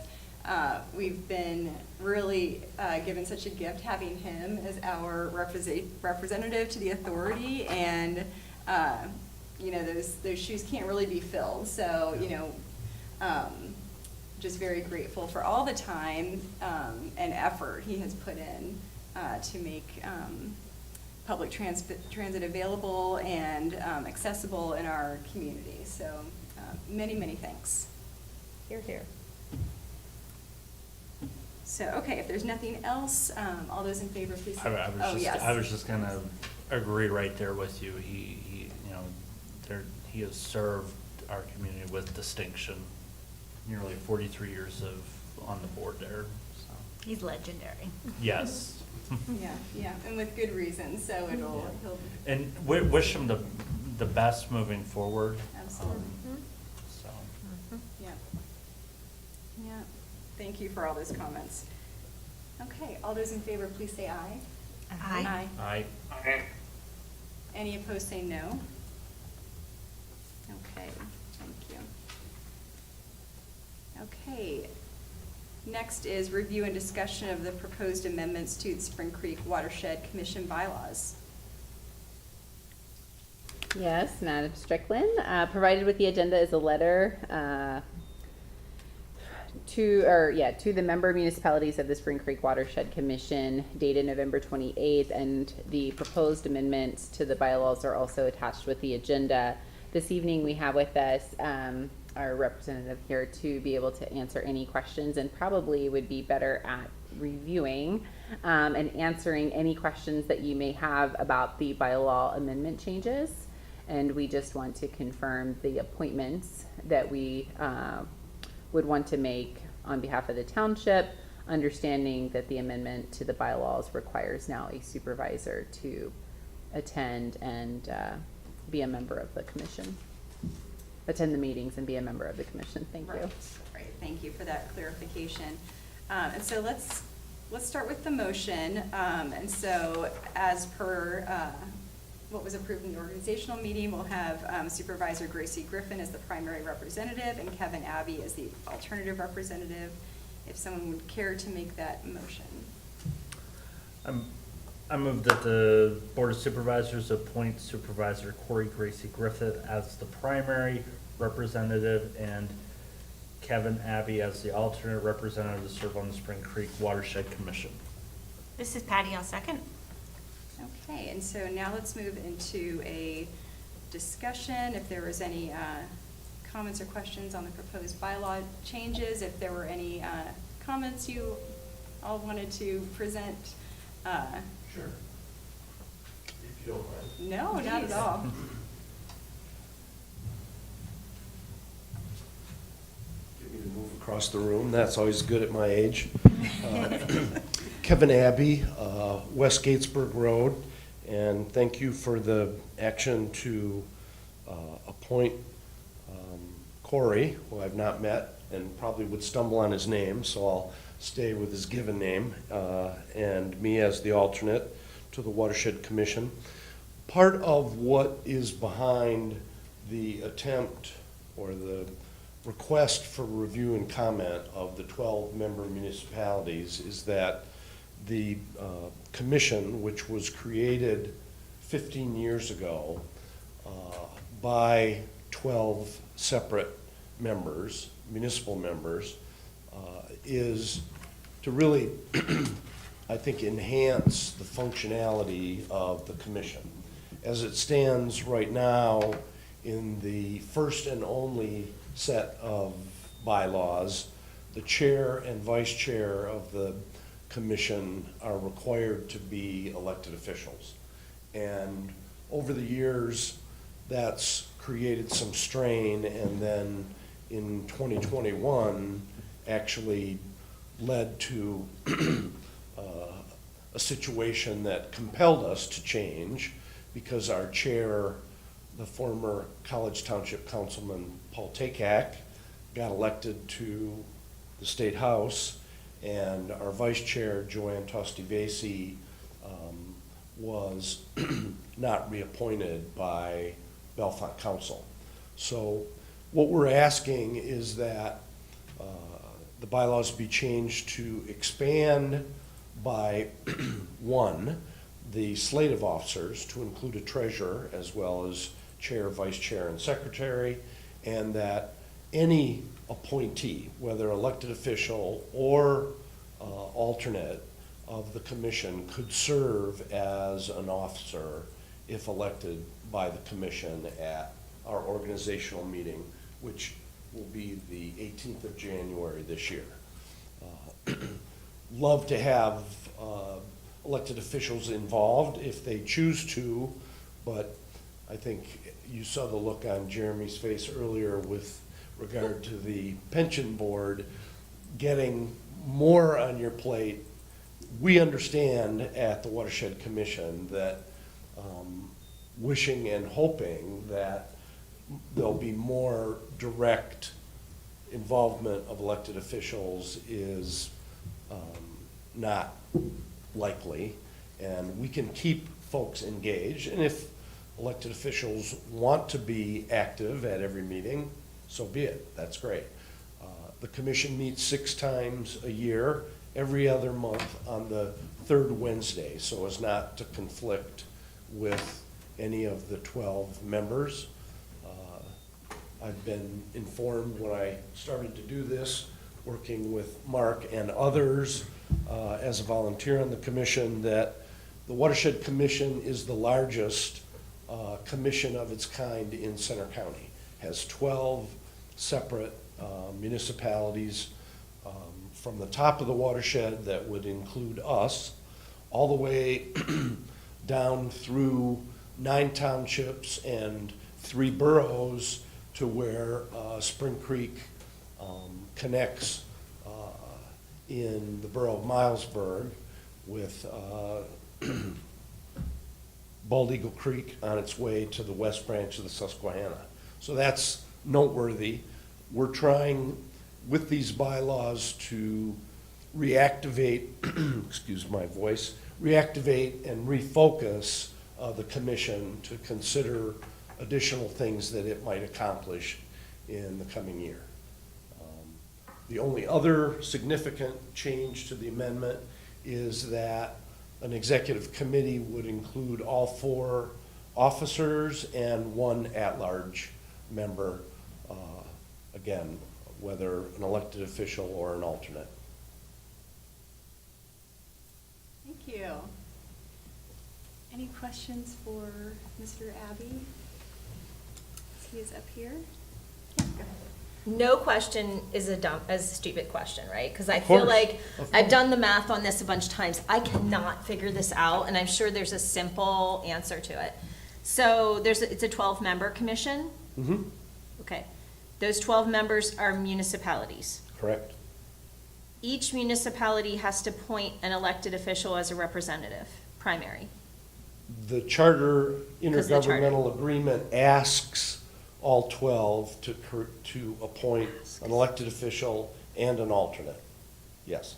Speaker 5: We've been really given such a gift having him as our representative to the authority, and you know, those shoes can't really be filled. So, you know, just very grateful for all the time and effort he has put in to make public transit available and accessible in our community. So many thanks.
Speaker 8: Here, here.
Speaker 5: So, okay, if there's nothing else, all those in favor, please say.
Speaker 1: I was just gonna agree right there with you. He you know, he has served our community with distinction, nearly 43 years on the board there, so.
Speaker 4: He's legendary.
Speaker 1: Yes.
Speaker 5: Yeah, and with good reason, so he'll.
Speaker 1: And wish him the best moving forward.
Speaker 5: Absolutely.
Speaker 1: So.
Speaker 5: Yeah. Yeah, thank you for all those comments. Okay, all those in favor, please say aye.
Speaker 4: Aye.
Speaker 1: Aye.
Speaker 5: Any opposed, say no. Okay, thank you. Okay, next is review and discussion of the proposed amendments to the Spring Creek Watershed Commission bylaws.
Speaker 3: Yes, Madam Strickland. Provided with the agenda is a letter to the member municipalities of the Spring Creek Watershed Commission dated November 28th, and the proposed amendments to the bylaws are also attached with the agenda. This evening we have with us our representative here to be able to answer any questions, and probably would be better at reviewing and answering any questions that you may have about the bylaw amendment changes. And we just want to confirm the appointments that we would want to make on behalf of the township, understanding that the amendment to the bylaws requires now a supervisor to attend and be a member of the commission. Attend the meetings and be a member of the commission. Thank you.
Speaker 5: Right, thank you for that clarification. And so let's start with the motion. And so as per what was approved in the organizational meeting, we'll have Supervisor Gracie Griffin as the primary representative and Kevin Abbey as the alternative representative. If someone would care to make that motion.
Speaker 1: I move that the Board of Supervisors appoint Supervisor Corey Gracie Griffith as the primary representative and Kevin Abbey as the alternate representative to serve on the Spring Creek Watershed Commission.
Speaker 4: This is Patty, I'll second.
Speaker 5: Okay, and so now let's move into a discussion. If there was any comments or questions on the proposed bylaw changes, if there were any comments you all wanted to present.
Speaker 10: Sure. If you don't mind.
Speaker 5: No, not at all.
Speaker 12: Get me to move across the room. That's always good at my age. Kevin Abbey, West Gatesburg Road, and thank you for the action to appoint Corey, who I've not met and probably would stumble on his name, so I'll stay with his given name, and me as the alternate to the Watershed Commission. Part of what is behind the attempt or the request for review and comment of the 12-member municipalities is that the commission, which was created 15 years ago by 12 separate members, municipal members, is to really, I think, enhance the functionality of the commission. As it stands right now, in the first and only set of bylaws, the chair and vice chair of the commission are required to be elected officials. And over the years, that's created some strain, and then in 2021 actually led to a situation that compelled us to change because our chair, the former College Township Councilman Paul Takak, got elected to the State House, and our vice chair, Joanne Tosti-Vasey, was not reappointed by Bellefonte Council. So what we're asking is that the bylaws be changed to expand by one, the slate of officers to include a treasurer as well as chair, vice chair, and secretary, and that any appointee, whether elected official or alternate of the commission, could serve as an officer if elected by the commission at our organizational meeting, which will be the 18th of January this year. Love to have elected officials involved if they choose to, but I think you saw the look on Jeremy's face earlier with regard to the pension board getting more on your plate. We understand at the Watershed Commission that wishing and hoping that there'll be more direct involvement of elected officials is not likely, and we can keep folks engaged. And if elected officials want to be active at every meeting, so be it. That's great. The commission meets 6 times a year, every other month on the 3rd Wednesday, so as not to conflict with any of the 12 members. I've been informed when I started to do this, working with Mark and others as a volunteer on the commission, that the Watershed Commission is the largest commission of its kind in Center County. Has 12 separate municipalities from the top of the watershed that would include us, all the way down through 9 townships and 3 boroughs to where Spring Creek connects in the borough of Milesburg with Bald Eagle Creek on its way to the west branch of the Susquehanna. So that's noteworthy. We're trying with these bylaws to reactivate, excuse my voice, reactivate and refocus the commission to consider additional things that it might accomplish in the coming year. The only other significant change to the amendment is that an executive committee would include all 4 officers and 1 at-large member, again, whether an elected official or an alternate.
Speaker 5: Thank you. Any questions for Mr. Abbey? He is up here. Yeah, go ahead.
Speaker 2: No question is a stupid question, right? Because I
Speaker 12: Of
Speaker 2: feel
Speaker 12: course,
Speaker 2: like
Speaker 12: of
Speaker 2: I've
Speaker 12: course.
Speaker 2: done the math on this a bunch of times. I cannot figure this out, and I'm sure there's a simple answer to it. So it's a 12-member commission?
Speaker 12: Mm-hmm.
Speaker 2: Okay. Those 12 members are municipalities.
Speaker 12: Correct.
Speaker 2: Each municipality has to appoint an elected official as a representative, primary.
Speaker 12: The charter
Speaker 2: Because the charter.
Speaker 12: intergovernmental agreement asks all 12 to appoint an elected official and an alternate. Yes.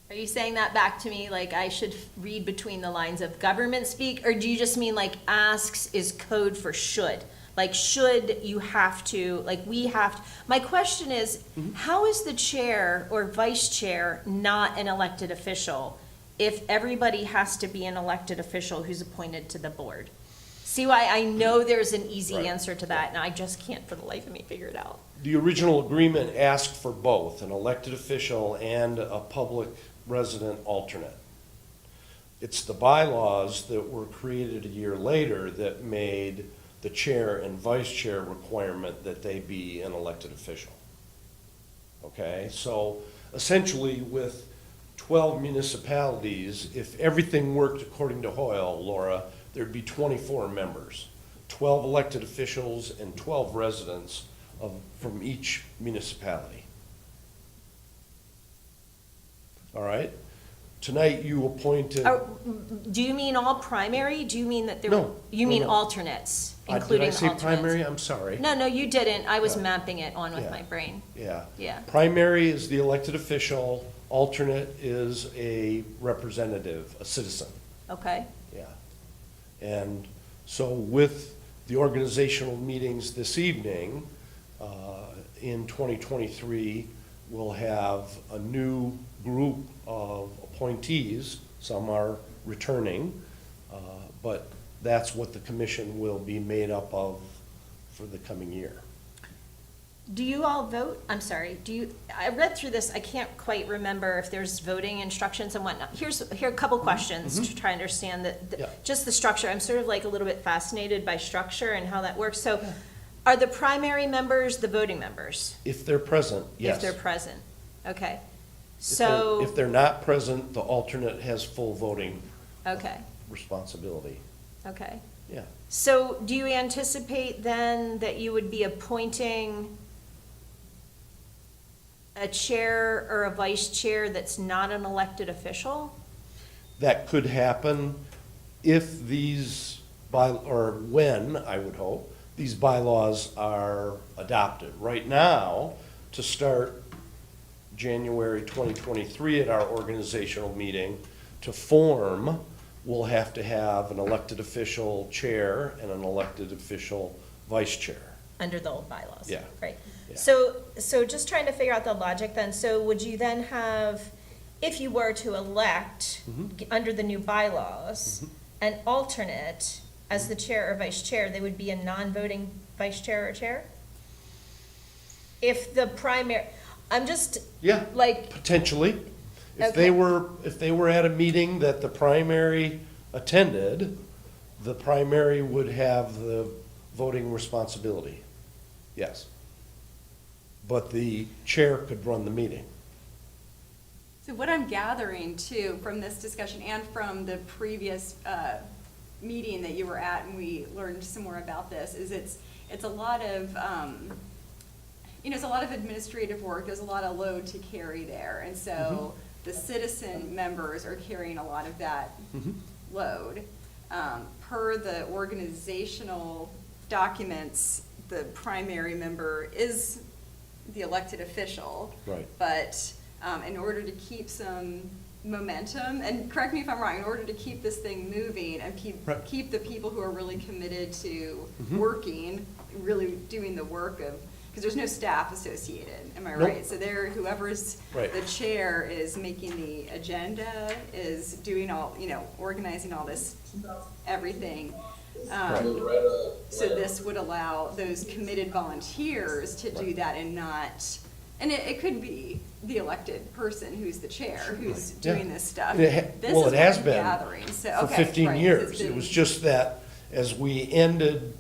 Speaker 2: Are you saying that back to me, like I should read between the lines of government speak, or do you just mean like asks is code for should? Like should you have to, like we have to, my question is, how is the chair or vice chair not an elected official if everybody has to be an elected official who's appointed to the board? See why I know there's an easy
Speaker 12: Right.
Speaker 2: answer to that, and I just can't for the life of me figure it out.
Speaker 12: The original agreement asked for both, an elected official and a public resident alternate. It's the bylaws that were created a year later that made the chair and vice chair requirement that they be an elected official. Okay, so essentially with 12 municipalities, if everything worked according to Hoyle, Laura, there'd be 24 members, 12 elected officials and 12 residents from each municipality. All right? Tonight, you appointed.
Speaker 8: Do you mean all primary? Do you mean that there?
Speaker 12: No,
Speaker 8: You
Speaker 12: no,
Speaker 8: mean
Speaker 12: no.
Speaker 8: alternates,
Speaker 12: Did
Speaker 8: including
Speaker 12: I say
Speaker 8: alternates?
Speaker 12: primary? I'm sorry.
Speaker 8: No, no, you didn't. I was
Speaker 12: Yeah.
Speaker 8: mapping it on with
Speaker 12: Yeah.
Speaker 8: my brain.
Speaker 12: Yeah.
Speaker 8: Yeah.
Speaker 12: Primary is the elected official, alternate is a representative, a citizen.
Speaker 8: Okay,
Speaker 12: Yeah. And so with the organizational meetings this evening, in 2023, we'll have a new group of appointees. Some are returning, but that's what the commission will be made up of for the coming year.
Speaker 8: do you all vote? I'm sorry, I read through this, I can't quite remember if there's voting instructions and whatnot. Here are a couple questions to try and understand
Speaker 12: Yeah.
Speaker 8: just the structure. I'm sort of like a little bit fascinated by structure and how that works. So are the primary members the voting members?
Speaker 12: If they're present, yes.
Speaker 8: If they're present, okay.
Speaker 12: If they're-
Speaker 8: So,
Speaker 12: If they're not present, the alternate has full voting
Speaker 8: okay,
Speaker 12: responsibility.
Speaker 8: okay.
Speaker 12: Yeah.
Speaker 8: So do you anticipate then that you would be appointing a chair or a vice chair that's not an elected official?
Speaker 12: That could happen if these or when, I would hope, these bylaws are adopted. Right now, to start January 2023 at our organizational meeting, to form, we'll have to have an elected official chair and an elected official vice chair.
Speaker 8: Under the old bylaws?
Speaker 12: Yeah.
Speaker 8: Right.
Speaker 12: Yeah.
Speaker 8: So just trying to figure out the logic then, so would you then have, if you were to elect, under the new bylaws, an alternate as the chair or vice chair, they would be a non-voting vice chair or chair? If the primary, I'm just,
Speaker 12: Yeah,
Speaker 8: like,
Speaker 12: potentially. If
Speaker 8: Okay.
Speaker 12: they were at a meeting that the primary attended, the primary would have the voting responsibility. Yes. But the chair could run the meeting.
Speaker 5: So what I'm gathering too from this discussion and from the previous meeting that you were at and we learned some more about this is it's a lot of, it's a lot of administrative work. There's a lot of load to carry there. And so the citizen members are carrying a lot of that load. Per the organizational documents, the primary member is the elected official.
Speaker 12: Right.
Speaker 5: But in order to keep some momentum, and correct me if I'm wrong, in order to keep this thing moving and
Speaker 12: Right.
Speaker 5: keep the people who are really committed to working, really doing the work of, because there's no staff associated, am I
Speaker 12: Nope.
Speaker 5: right? So whoever's
Speaker 12: Right.
Speaker 5: the chair is making the agenda, is doing all, organizing all this, everything. So this would allow those committed volunteers to do that and not, and it could be the elected person who's the chair, who's
Speaker 12: Yeah.
Speaker 5: doing this stuff.
Speaker 12: And it
Speaker 5: This
Speaker 12: well,
Speaker 5: is
Speaker 12: it has
Speaker 5: what I'm
Speaker 12: been
Speaker 5: gathering. So,
Speaker 12: for
Speaker 5: okay,
Speaker 12: 15
Speaker 5: right,
Speaker 12: years.
Speaker 5: it's
Speaker 12: It
Speaker 5: been-
Speaker 12: was just that as we ended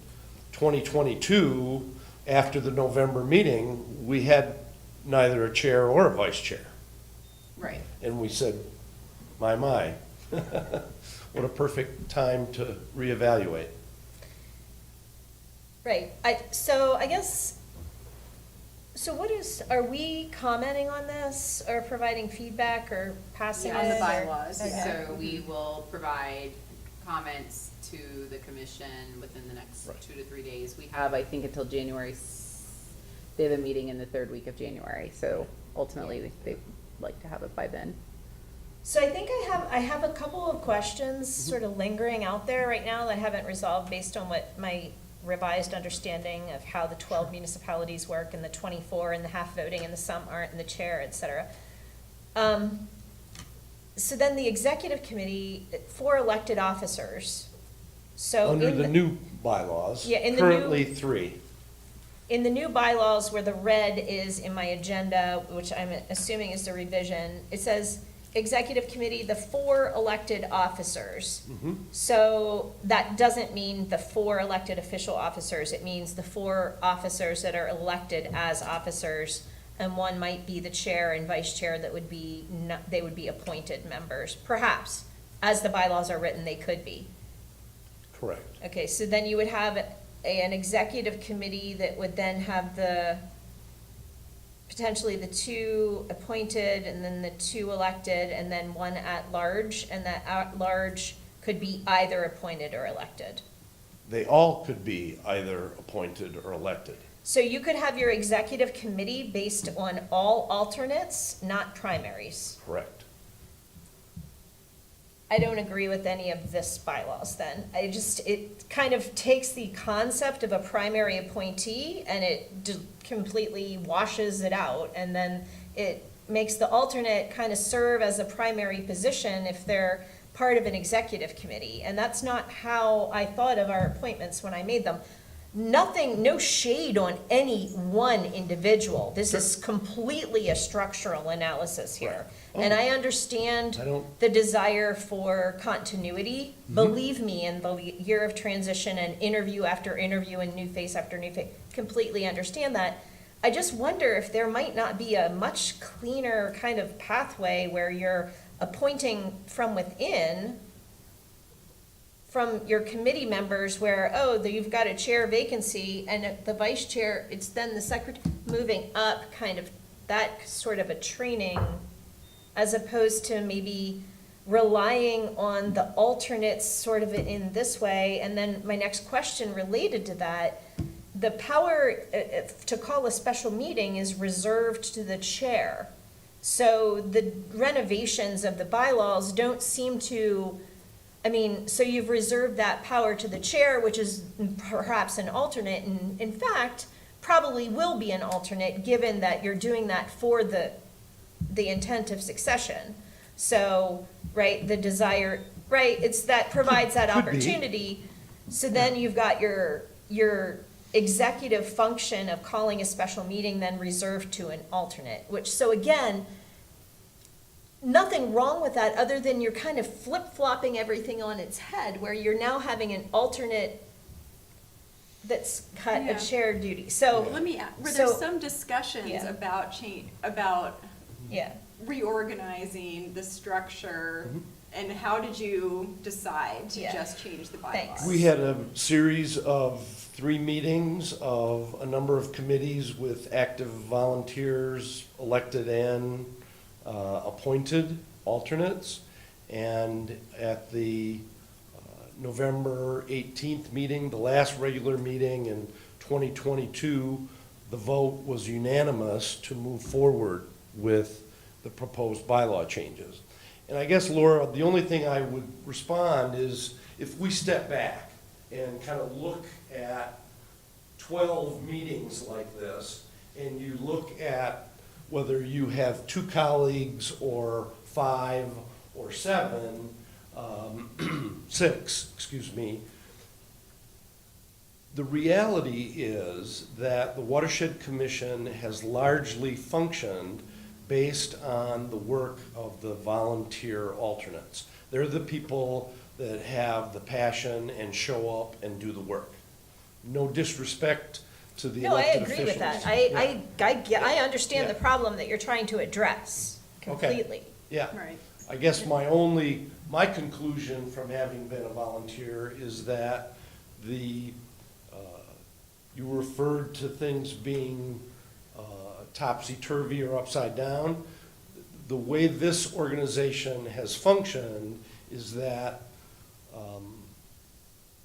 Speaker 12: 2022, after the November meeting, we had neither a chair or a vice chair.
Speaker 5: Right.
Speaker 12: And we said, my, what a perfect time to reevaluate.
Speaker 8: right, are we commenting on this or providing feedback or passing it?
Speaker 3: On the
Speaker 8: or-
Speaker 3: bylaws,
Speaker 8: Okay.
Speaker 3: so we will provide comments to the commission within the next
Speaker 12: Right.
Speaker 3: 2 to 3 days. We have, I think, until January, they have a meeting in the third week of January, so ultimately, they'd like to have it by then.
Speaker 8: So I think I have a couple of questions sort of lingering out there right now that I haven't resolved based on what my revised understanding of how the 12 municipalities work and the 24 and the half voting and the some aren't and the chair, et cetera. So then the executive committee, 4 elected officers. So
Speaker 12: Under
Speaker 8: in
Speaker 12: the new bylaws,
Speaker 8: Yeah, in the new-
Speaker 12: currently 3.
Speaker 8: In the new bylaws where the red is in my agenda, which I'm assuming is the revision, it says executive committee, the 4 elected officers. So that doesn't mean the 4 elected official officers, it means the 4 officers that are elected as officers, and one might be the chair and vice chair that would be, they would be appointed members, perhaps. As the bylaws are written, they could be.
Speaker 12: Correct.
Speaker 8: Okay, so then you would have an executive committee that would then have potentially the 2 appointed and then the 2 elected and then 1 at large, and that at large could be either appointed or elected.
Speaker 12: They all could be either appointed or elected.
Speaker 8: So you could have your executive committee based on all alternates, not primaries.
Speaker 12: Correct.
Speaker 8: I don't agree with any of this bylaws then. It kind of takes the concept of a primary appointee and it completely washes it out. And then it makes the alternate kind of serve as a primary position if they're part of an executive committee. And that's not how I thought of our appointments when I made them. Nothing, no shade on any one individual. This is completely a structural analysis here. And I understand
Speaker 12: I don't-
Speaker 8: the desire for continuity. Believe me, in the year of transition and interview after interview and new face after new face, completely understand that. I just wonder if there might not be a much cleaner kind of pathway where you're appointing from within, from your committee members where, you've got a chair vacancy and the vice chair, it's then the secretary, moving up, kind of that sort of a training, as opposed to maybe relying on the alternates sort of in this way. And then my next question related to that, the power to call a special meeting is reserved to the chair. So the renovations of the bylaws don't seem to, so you've reserved that power to the chair, which is perhaps an alternate, and in fact, probably will be an alternate, given that you're doing that for the intent of succession. So, right, the desire, right, it's that provides that
Speaker 12: Could be.
Speaker 8: opportunity. So then you've got your executive function of calling a special meeting then reserved to an alternate, which, so again, nothing wrong with that other than you're kind of flip-flopping everything on its head, where you're now having an alternate that's got
Speaker 5: Yeah.
Speaker 8: a chair duty. So,
Speaker 5: Let me, were there
Speaker 8: So-
Speaker 5: some discussions
Speaker 8: Yeah.
Speaker 5: about
Speaker 8: yeah.
Speaker 5: reorganizing the structure, and how did you decide to
Speaker 8: Yeah.
Speaker 5: just change the bylaws?
Speaker 8: Thanks.
Speaker 12: We had a series of 3 meetings of a number of committees with active volunteers, elected and appointed alternates. And at the November 18th meeting, the last regular meeting in 2022, the vote was unanimous to move forward with the proposed bylaw changes. And I guess, Laura, the only thing I would respond is if we step back and kind of look at 12 meetings like this, and you look at whether you have 2 colleagues or 5 or 7, 6, excuse me, the reality is that the Watershed Commission has largely functioned based on the work of the volunteer alternates. They're the people that have the passion and show up and do the work. No disrespect to the
Speaker 8: No, I
Speaker 12: elected
Speaker 8: agree
Speaker 12: officials.
Speaker 8: with that.
Speaker 12: Yeah.
Speaker 8: I understand
Speaker 12: Yeah.
Speaker 8: the problem that you're trying to address completely.
Speaker 12: Yeah.
Speaker 5: Right.
Speaker 12: I guess my conclusion from having been a volunteer is that you referred to things being topsy-turvy or upside down. The way this organization has functioned is that,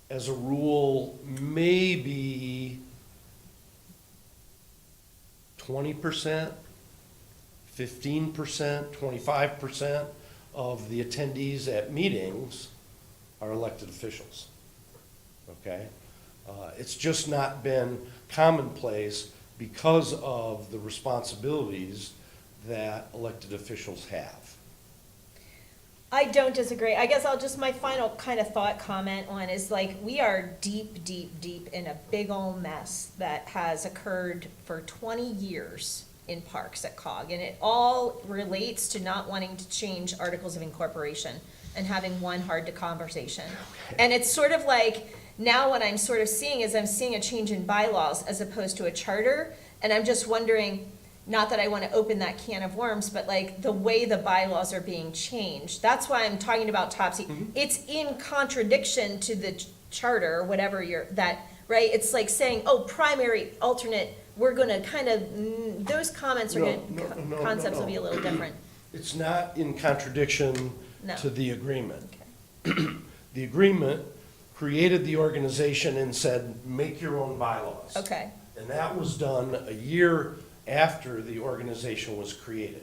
Speaker 12: as a rule, maybe 20%, 15%, 25% of the attendees at meetings are elected officials, okay? It's just not been commonplace because of the responsibilities that elected officials have.
Speaker 8: I don't disagree. I guess my final kind of thought comment on is like, we are deep, deep, deep in a big old mess that has occurred for 20 years in parks at COG. And it all relates to not wanting to change articles of incorporation and having one hard to conversation. And it's sort of like, now what I'm sort of seeing is I'm seeing a change in bylaws as opposed to a charter. And I'm just wondering, not that I want to open that can of worms, but like the way the bylaws are being changed. That's why I'm talking about Topsy. It's in contradiction to the charter, whatever that right? It's like saying, oh, primary, alternate, we're gonna kind of, those comments are
Speaker 12: No,
Speaker 8: gonna,
Speaker 12: no, no,
Speaker 8: concepts
Speaker 12: no,
Speaker 8: will be a
Speaker 12: no.
Speaker 8: little different.
Speaker 12: It's not in contradiction
Speaker 8: No.
Speaker 12: to the agreement.
Speaker 8: Okay.
Speaker 12: The agreement created the organization and said, make your own bylaws.
Speaker 8: Okay,
Speaker 12: And that was done a year after the organization was created.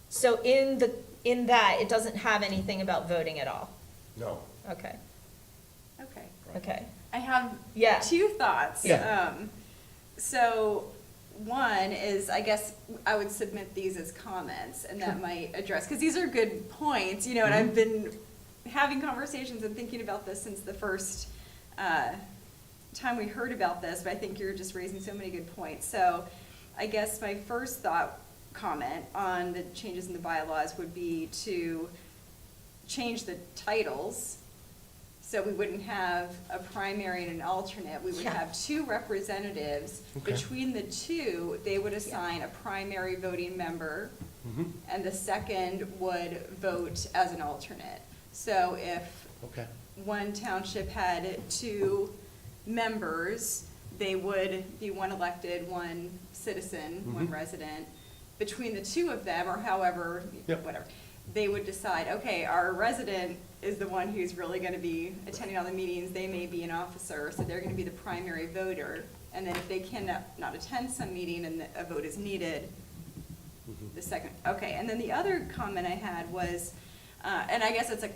Speaker 8: so in that, it doesn't have anything about voting at all?
Speaker 12: No.
Speaker 8: Okay,
Speaker 5: Okay.
Speaker 8: okay.
Speaker 5: I have
Speaker 8: Yeah.
Speaker 5: two thoughts.
Speaker 12: Yeah.
Speaker 5: So one is, I guess I would submit these as comments, and that might address, because these are good points, you know, and I've been having conversations and thinking about this since the first time we heard about this, but I think you're just raising so many good points. So I guess my first comment on the changes in the bylaws would be to change the titles. So we wouldn't have a primary and an alternate. We would
Speaker 8: Yeah.
Speaker 5: have two representatives.
Speaker 12: Okay.
Speaker 5: Between the two, they would assign a primary voting member,
Speaker 12: Mhm.
Speaker 5: and the second would vote as an alternate. So if
Speaker 12: Okay.
Speaker 5: one township had two members, they would be one elected, one citizen, one
Speaker 12: Mhm.
Speaker 5: resident. Between the two of them, or however,
Speaker 12: Yep.
Speaker 5: whatever, they would decide, okay, our resident is the one who's really gonna be attending all the meetings, they may be an officer, so they're gonna be the primary voter. And then if they cannot not attend some meeting and a vote is needed, the second, okay. And then the other comment I had was, and I guess it's a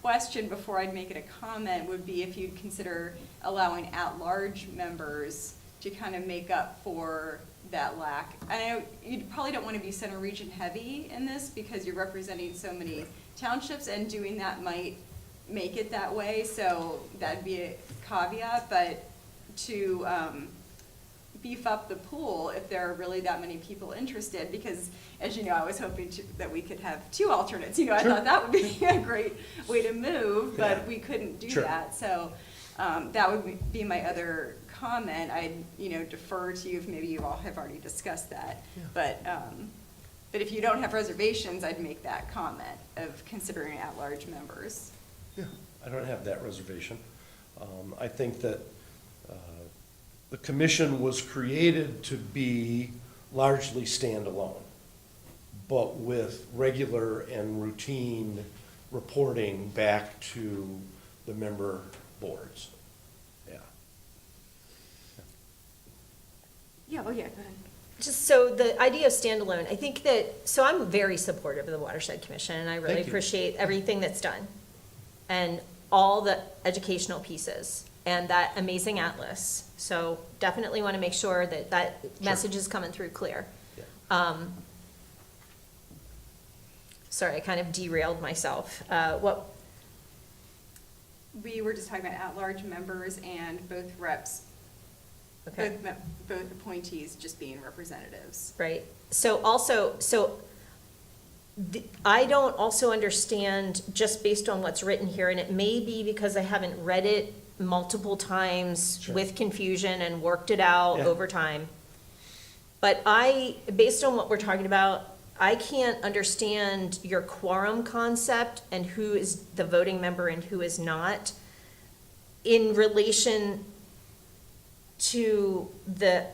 Speaker 5: question before I'd make it a comment, would be if you'd consider allowing at-large members to kind of make up for that lack. I know you probably don't want to be center region heavy in this because you're representing so many townships, and doing that might make it that way, so that'd be a caveat. But to beef up the pool if there are really that many people interested, because as you know, I was hoping that we could have two alternates. You know, I
Speaker 12: Sure.
Speaker 5: thought that would be a great way to move, but
Speaker 12: Yeah.
Speaker 5: we couldn't do
Speaker 12: Sure.
Speaker 5: that. So that would be my other comment. I'd, defer to you if maybe you all have already discussed that. But if you don't have reservations, I'd make that comment of considering at-large members.
Speaker 12: Yeah, I don't have that reservation. I think that the commission was created to be largely standalone, but with regular and routine reporting back to the member boards. Yeah.
Speaker 5: Yeah, oh yeah, go ahead.
Speaker 8: Just so the idea of standalone, I think that, so I'm very supportive of the Watershed Commission, and I really
Speaker 12: Thank you.
Speaker 8: appreciate everything that's done. And all the educational pieces, and that amazing atlas. So definitely want to make sure that that message is coming through clear.
Speaker 12: Yeah.
Speaker 8: Sorry, I kind of derailed myself.
Speaker 5: We were just talking about at-large members and both reps,
Speaker 8: Okay.
Speaker 5: both appointees just being representatives.
Speaker 8: Right, so also, I don't also understand, just based on what's written here, and it may be because I haven't read it multiple times
Speaker 12: Sure.
Speaker 8: with confusion and worked it out
Speaker 12: Yeah.
Speaker 8: over time. But based on what we're talking about, I can't understand your quorum concept and who is the voting member and who is not in relation to the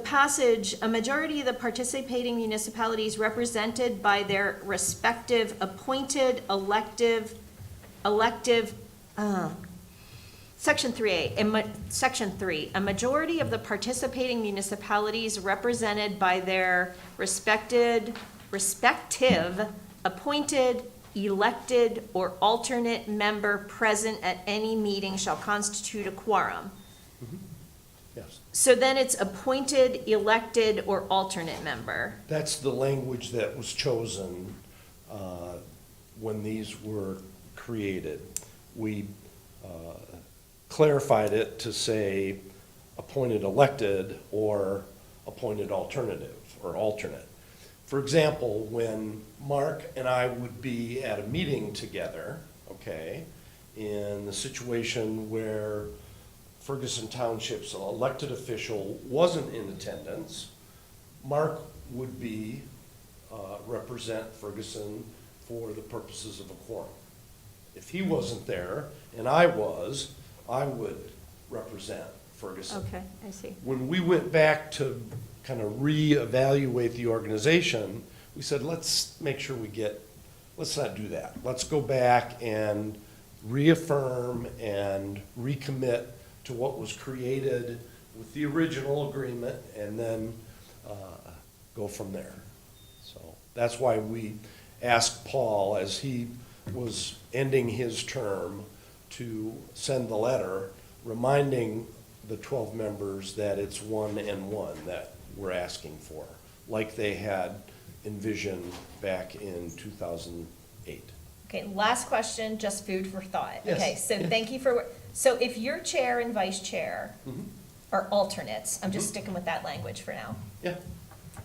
Speaker 8: passage, a majority of the participating municipalities represented by their respective appointed Section 3A, Section 3, a majority of the participating municipalities represented by their respective appointed, elected, or alternate member present at any meeting shall constitute a quorum.
Speaker 12: Yes.
Speaker 8: So then it's appointed, elected, or alternate member.
Speaker 12: That's the language that was chosen when these were created. We clarified it to say appointed elected or appointed alternative or alternate. For example, when Mark and I would be at a meeting together, okay, in the situation where Ferguson Township's elected official wasn't in attendance, Mark would represent Ferguson for the purposes of a quorum. If he wasn't there and I would represent Ferguson.
Speaker 8: Okay, I see.
Speaker 12: When we went back to kind of reevaluate the organization, we said, let's make sure let's not do that. Let's go back and reaffirm and recommit to what was created with the original agreement, and then go from there. So that's why we asked Paul, as he was ending his term, to send the letter reminding the 12 members that it's 1 and 1 that we're asking for, like they had envisioned back in 2008.
Speaker 8: Okay, last question, just food for thought.
Speaker 12: Yes.
Speaker 8: Okay, so thank you for, so if your chair and vice chair
Speaker 12: Mhm.
Speaker 8: are alternates, I'm just sticking with that language for now.
Speaker 12: Yeah,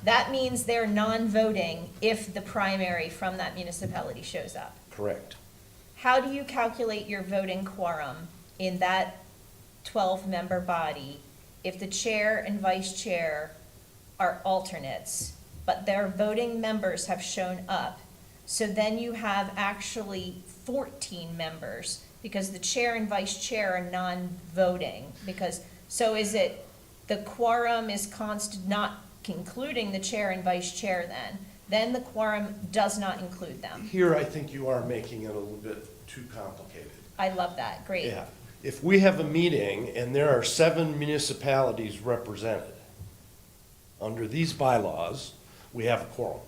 Speaker 8: That means they're non-voting if the primary from that municipality shows up.
Speaker 12: correct.
Speaker 8: How do you calculate your voting quorum in that 12-member body if the chair and vice chair are alternates, but their voting members have shown up? So then you have actually 14 members, because the chair and vice chair are non-voting, so is it, the quorum is not including the chair and vice chair then the quorum does not include them.
Speaker 12: Here, I think you are making it a little bit too complicated.
Speaker 8: I love that, great.
Speaker 12: Yeah, if we have a meeting and there are 7 municipalities represented, under these bylaws, we have a quorum.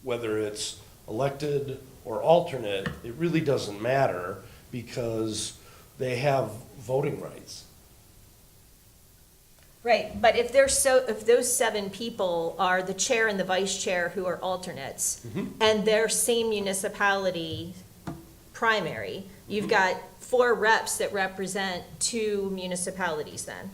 Speaker 12: Whether it's elected or alternate, it really doesn't matter, because they have voting rights.
Speaker 8: Right, but if those 7 people are the chair and the vice chair who are alternates, and their same municipality primary, you've got 4 reps that represent 2 municipalities then.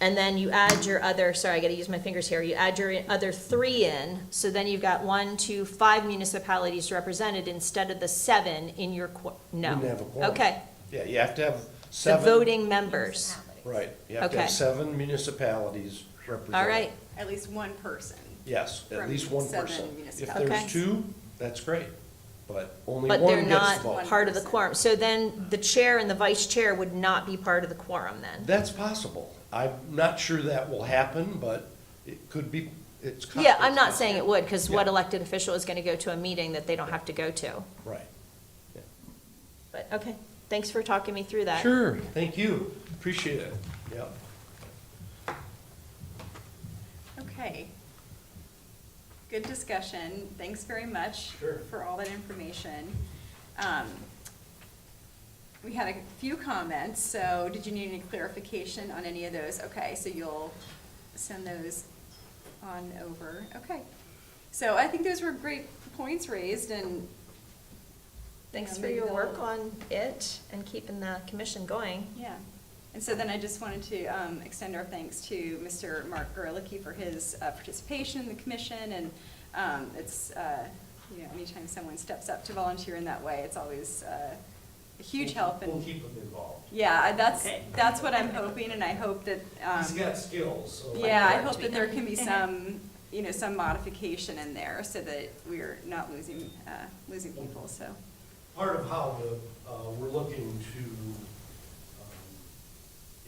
Speaker 8: And then you add your other, sorry, I gotta use my fingers here, you add your other 3 in, so then you've got 1, 2, 5 municipalities represented instead of the 7 in your, no.
Speaker 12: Wouldn't have a quorum.
Speaker 8: Okay,
Speaker 12: Yeah, you have to have
Speaker 8: the
Speaker 12: 7.
Speaker 8: voting members,
Speaker 12: Right, you have to
Speaker 8: Okay.
Speaker 12: have 7 municipalities represented.
Speaker 8: all right,
Speaker 5: At least one person.
Speaker 12: Yes, at
Speaker 5: From
Speaker 12: least one
Speaker 5: 7
Speaker 12: person. If
Speaker 5: municipalities.
Speaker 12: there's
Speaker 8: Okay.
Speaker 12: 2, that's great, but only
Speaker 8: but they're
Speaker 12: one gets
Speaker 8: not
Speaker 12: the vote.
Speaker 8: part of the
Speaker 5: person.
Speaker 8: quorum. So then the chair and the vice chair would not be part of the quorum then?
Speaker 12: That's possible. I'm not sure that will happen, but it could be, it's.
Speaker 8: Yeah, I'm not saying it would, because what
Speaker 12: Yeah.
Speaker 8: elected official is gonna go to a meeting that they don't have to go to?
Speaker 12: Right. Yeah.
Speaker 8: But, okay, thanks for talking me through that.
Speaker 12: Sure, thank you, appreciate it, yep.
Speaker 5: Okay. Good discussion. Thanks very much
Speaker 12: Sure.
Speaker 5: for all that information. We had a few comments, so did you need any clarification on any of those? Okay, so you'll send those on over. Okay. So I think those were great points raised, and
Speaker 8: Thanks for
Speaker 5: maybe
Speaker 8: your
Speaker 5: they'll-
Speaker 8: work on it and keeping the commission going.
Speaker 5: yeah. And so then I just wanted to extend our thanks to Mr. Mark Gerlicke for his participation in the commission, and it's, anytime someone steps up to volunteer in that way, it's always a huge help.
Speaker 12: We'll
Speaker 5: And
Speaker 12: keep him involved.
Speaker 5: yeah, that's what I'm hoping, and I hope that,
Speaker 12: He's got skills, so.
Speaker 5: yeah, I hope that there can be some, some modification in there so that we're not losing people, so.
Speaker 12: Part of how we're looking to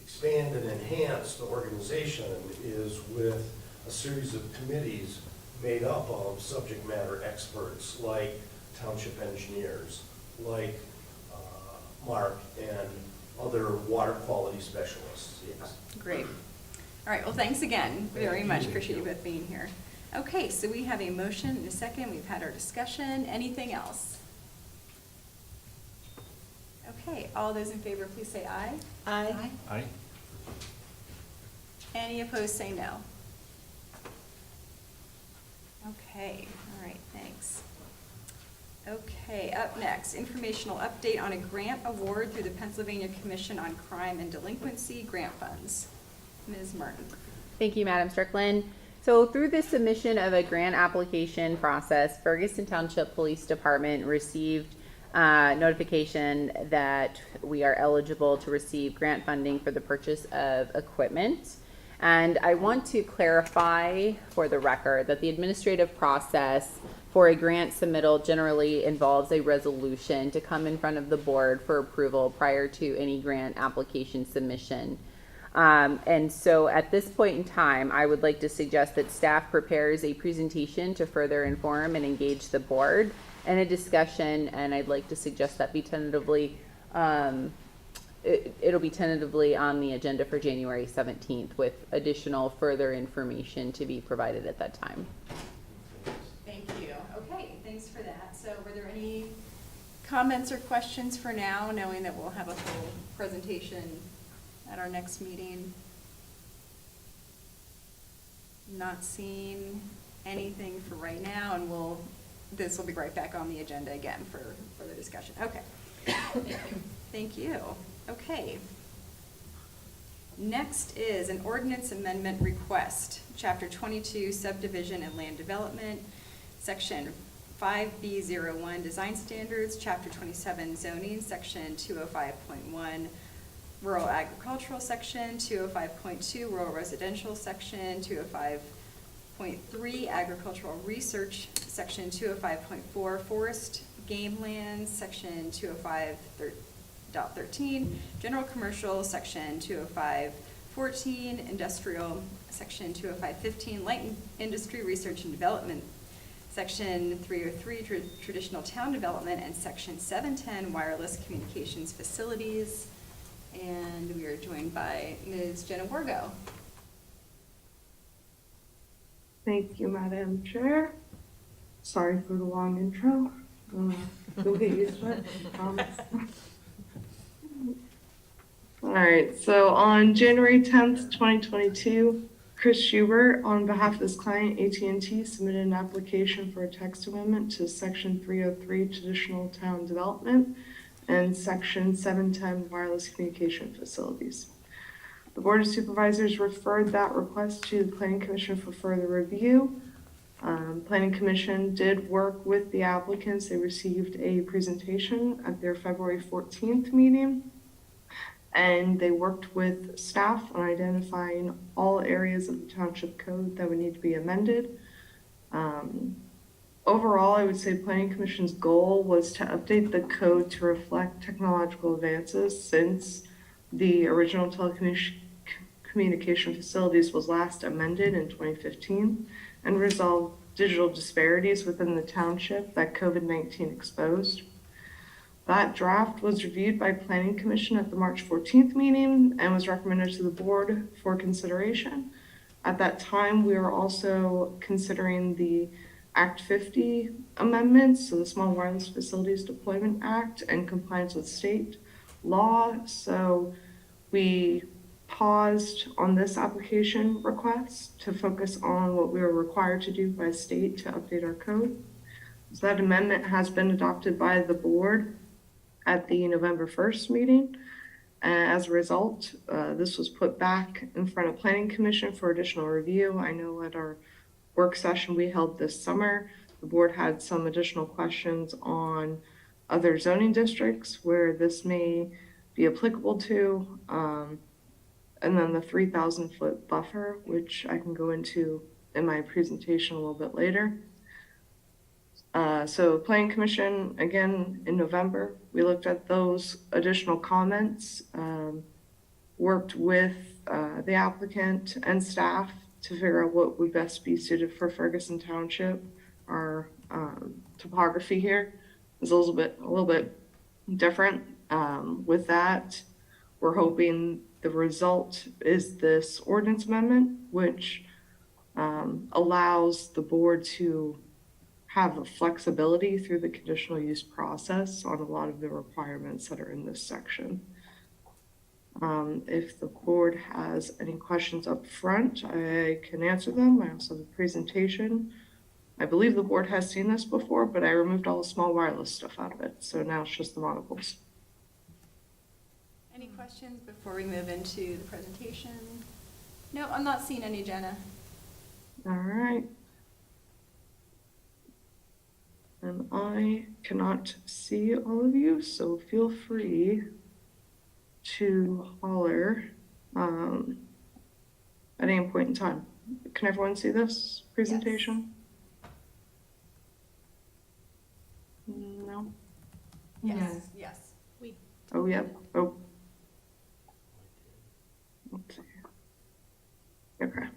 Speaker 12: expand and enhance the organization is with a series of committees made up of subject matter experts like township engineers, like Mark, and other water quality specialists. Yes.
Speaker 5: Great. All right, well, thanks again very much.
Speaker 12: you.
Speaker 5: Appreciate you both being here. Okay, so we have a motion and a second. We've had our discussion. Anything else? Okay, all those in favor, please say aye.
Speaker 8: Aye.
Speaker 1: Aye.
Speaker 5: Any opposed, say no. Okay, all right, thanks. Okay, up next, informational update on a grant award through the Pennsylvania Commission on Crime and Delinquency Grant Funds. Ms. Martin.
Speaker 3: Thank you, Madam Strickland. So through the submission of a grant application process, Ferguson Township Police Department received notification that we are eligible to receive grant funding for the purchase of equipment. And I want to clarify for the record that the administrative process for a grant submittal generally involves a resolution to come in front of the board for approval prior to any grant application submission. And so at this point in time, I would like to suggest that staff prepares a presentation to further inform and engage the board and a discussion, and I'd like to suggest that be tentatively, it'll be tentatively on the agenda for January 17th with additional further information to be provided at that time.
Speaker 5: Thank you. Okay, thanks for that. So were there any comments or questions for now, knowing that we'll have a full presentation at our next meeting? Not seeing anything for right now, and this will be right back on the agenda again for further discussion. Okay. Thank you. Okay. Next is an ordinance amendment request, Chapter 22 Subdivision and Land Development, Section 5B01 Design Standards, Chapter 27 Zoning, Section 205.1 Rural Agricultural, Section 205.2 Rural Residential, Section 205.3 Agricultural Research, Section 205.4 Forest Game Lands, Section 205.13 General Commercial, Section 205.14 Industrial, Section 205.15 Light Industry Research and Development, Section 303 Traditional Town Development, and Section 710 Wireless Communications Facilities. And we are joined by Ms. Jenna Wargo.
Speaker 13: Thank you, Madam Chair. Sorry for the long intro. You'll get used to it, I promise. All right, so on January 10th, 2022, Chris Schubert, on behalf of his client, AT&T, submitted an application for a text amendment to Section 303 Traditional Town Development and Section 710 Wireless Communication Facilities. The Board of Supervisors referred that request to the Planning Commission for further review. Planning Commission did work with the applicants. They received a presentation at their February 14th meeting, and they worked with staff on identifying all areas of the township code that would need to be amended. Overall, I would say Planning Commission's goal was to update the code to reflect technological advances since the original telecommunication facilities was last amended in 2015 and resolve digital disparities within the township that COVID-19 exposed. That draft was reviewed by Planning Commission at the March 14th meeting and was recommended to the board for consideration. At that time, we were also considering the Act 50 amendments, so the Small Wireless Facilities Deployment Act, and compliance with state law. So we paused on this application request to focus on what we were required to do by state to update our code. So that amendment has been adopted by the board at the November 1st meeting. As a result, this was put back in front of Planning Commission for additional review. I know at our work session we held this summer, the board had some additional questions on other zoning districts where this may be applicable to, and then the 3,000-foot buffer, which I can go into in my presentation a little bit later. So Planning Commission, again, in November, we looked at those additional comments, worked with the applicant and staff to figure out what would best be suited for Ferguson Township. Our topography here is a little bit different. With that, we're hoping the result is this ordinance amendment, which allows the board to have a flexibility through the conditional use process on a lot of the requirements that are in this section. If the board has any questions up front, I can answer them. I also have a presentation. I believe the board has seen this before, but I removed all the small wireless stuff out of it. So now it's just the monopoles.
Speaker 5: Any questions before we move into the presentation? No, I'm not seeing any, Jenna.
Speaker 13: All right. And I cannot see all of you, so feel free to holler at any point in time. Can everyone see this presentation? No?
Speaker 5: Yes, yes.
Speaker 13: Oh, yep. Oh. Let's see. Okay.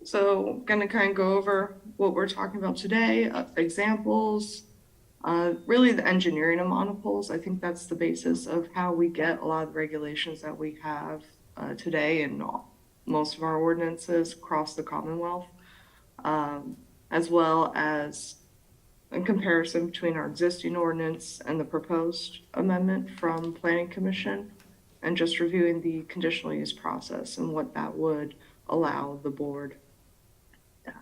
Speaker 13: So gonna kind of go over what we're talking about today, examples, really the engineering of monopoles. I think that's the basis of how we get a lot of the regulations that we have today in most of our ordinances across the Commonwealth, as well as in comparison between our existing ordinance and the proposed amendment from Planning Commission, and just reviewing the conditional use process and what that would allow the board to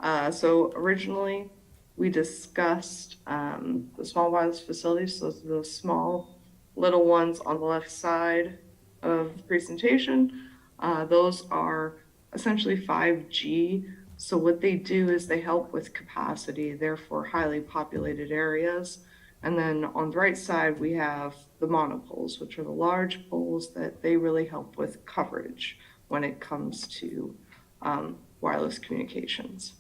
Speaker 13: have. So originally, we discussed the small wireless facilities, so the small little ones on the left side of the presentation. Those are essentially 5G. So what they do is they help with capacity, therefore highly populated areas. And then on the right side, we have the monopoles, which are the large poles that they really help with coverage when it comes to wireless communications.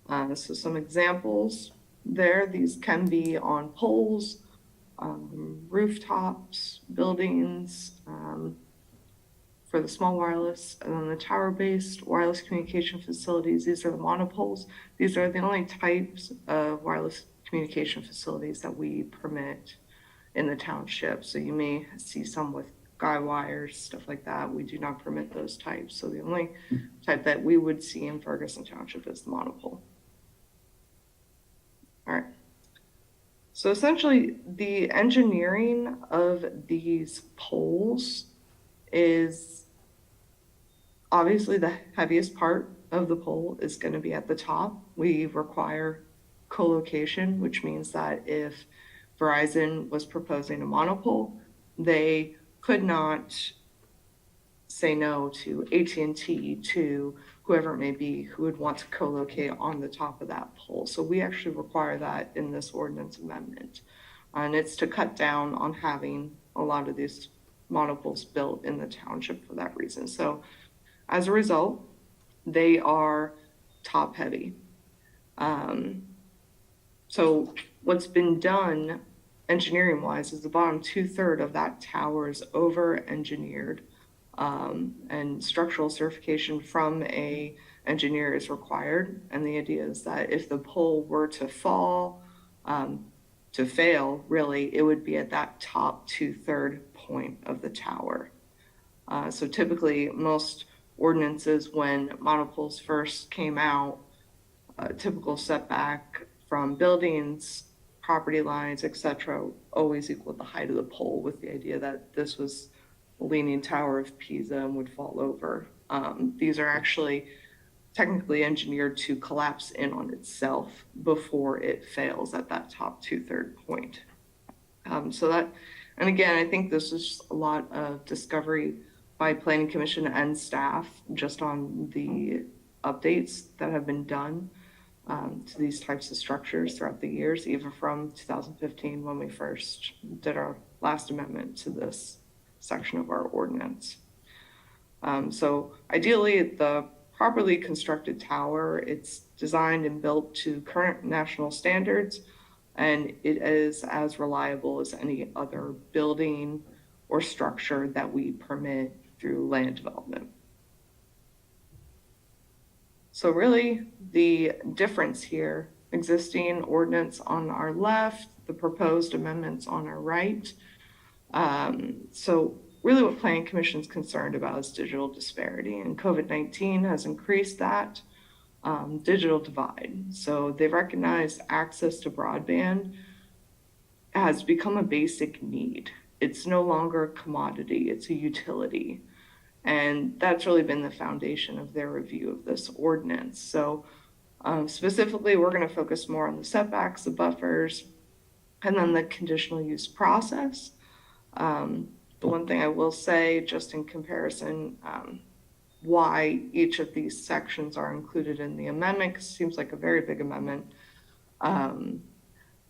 Speaker 13: So some examples there, these can be on poles, rooftops, buildings, for the small wireless, and then the tower-based wireless communication facilities. These are the monopoles. These are the only types of wireless communication facilities that we permit in the township. So you may see some with guy wires, stuff like that. We do not permit those types. So the only type that we would see in Ferguson Township is the monopole. All right. So essentially, the engineering of these poles is obviously the heaviest part of the pole is going to be at the top. We require co-location, which means that if Verizon was proposing a monopole, they could not say no to AT&T, to whoever it may be who would want to co-locate on the top of that pole. So we actually require that in this ordinance amendment. And it's to cut down on having a lot of these monopoles built in the township for that reason. So as a result, they are top heavy. So what's been done engineering wise is the bottom 2/3 of that tower is over engineered, and structural certification from a engineer is required. And the idea is that if the pole were to fall, to fail, really, it would be at that top 2/3 point of the tower. So typically most ordinances, when monopoles first came out, typical setback from buildings, property lines, etc., always equaled the height of the pole, with the idea that this was a leaning tower of Pisa and would fall over. These are actually technically engineered to collapse in on itself before it fails at that top 2/3 point. So that, and again, I think this is a lot of discovery by Planning Commission and staff just on the updates that have been done to these types of structures throughout the years, even from 2015 when we first did our last amendment to this section of our ordinance. So ideally, the properly constructed tower, it's designed and built to current national standards, and it is as reliable as any other building or structure that we permit through land development. So really, the difference here, existing ordinance on our left, the proposed amendments on our right. So really what Planning Commission is concerned about is digital disparity, and COVID-19 has increased that digital divide. So they recognize access to broadband has become a basic need. It's no longer a commodity, it's a utility. And that's really been the foundation of their review of this ordinance. So specifically, we're going to focus more on the setbacks, the buffers, and then the conditional use process. The one thing I will say, just in comparison, why each of these sections are included in the amendment, because it seems like a very big amendment,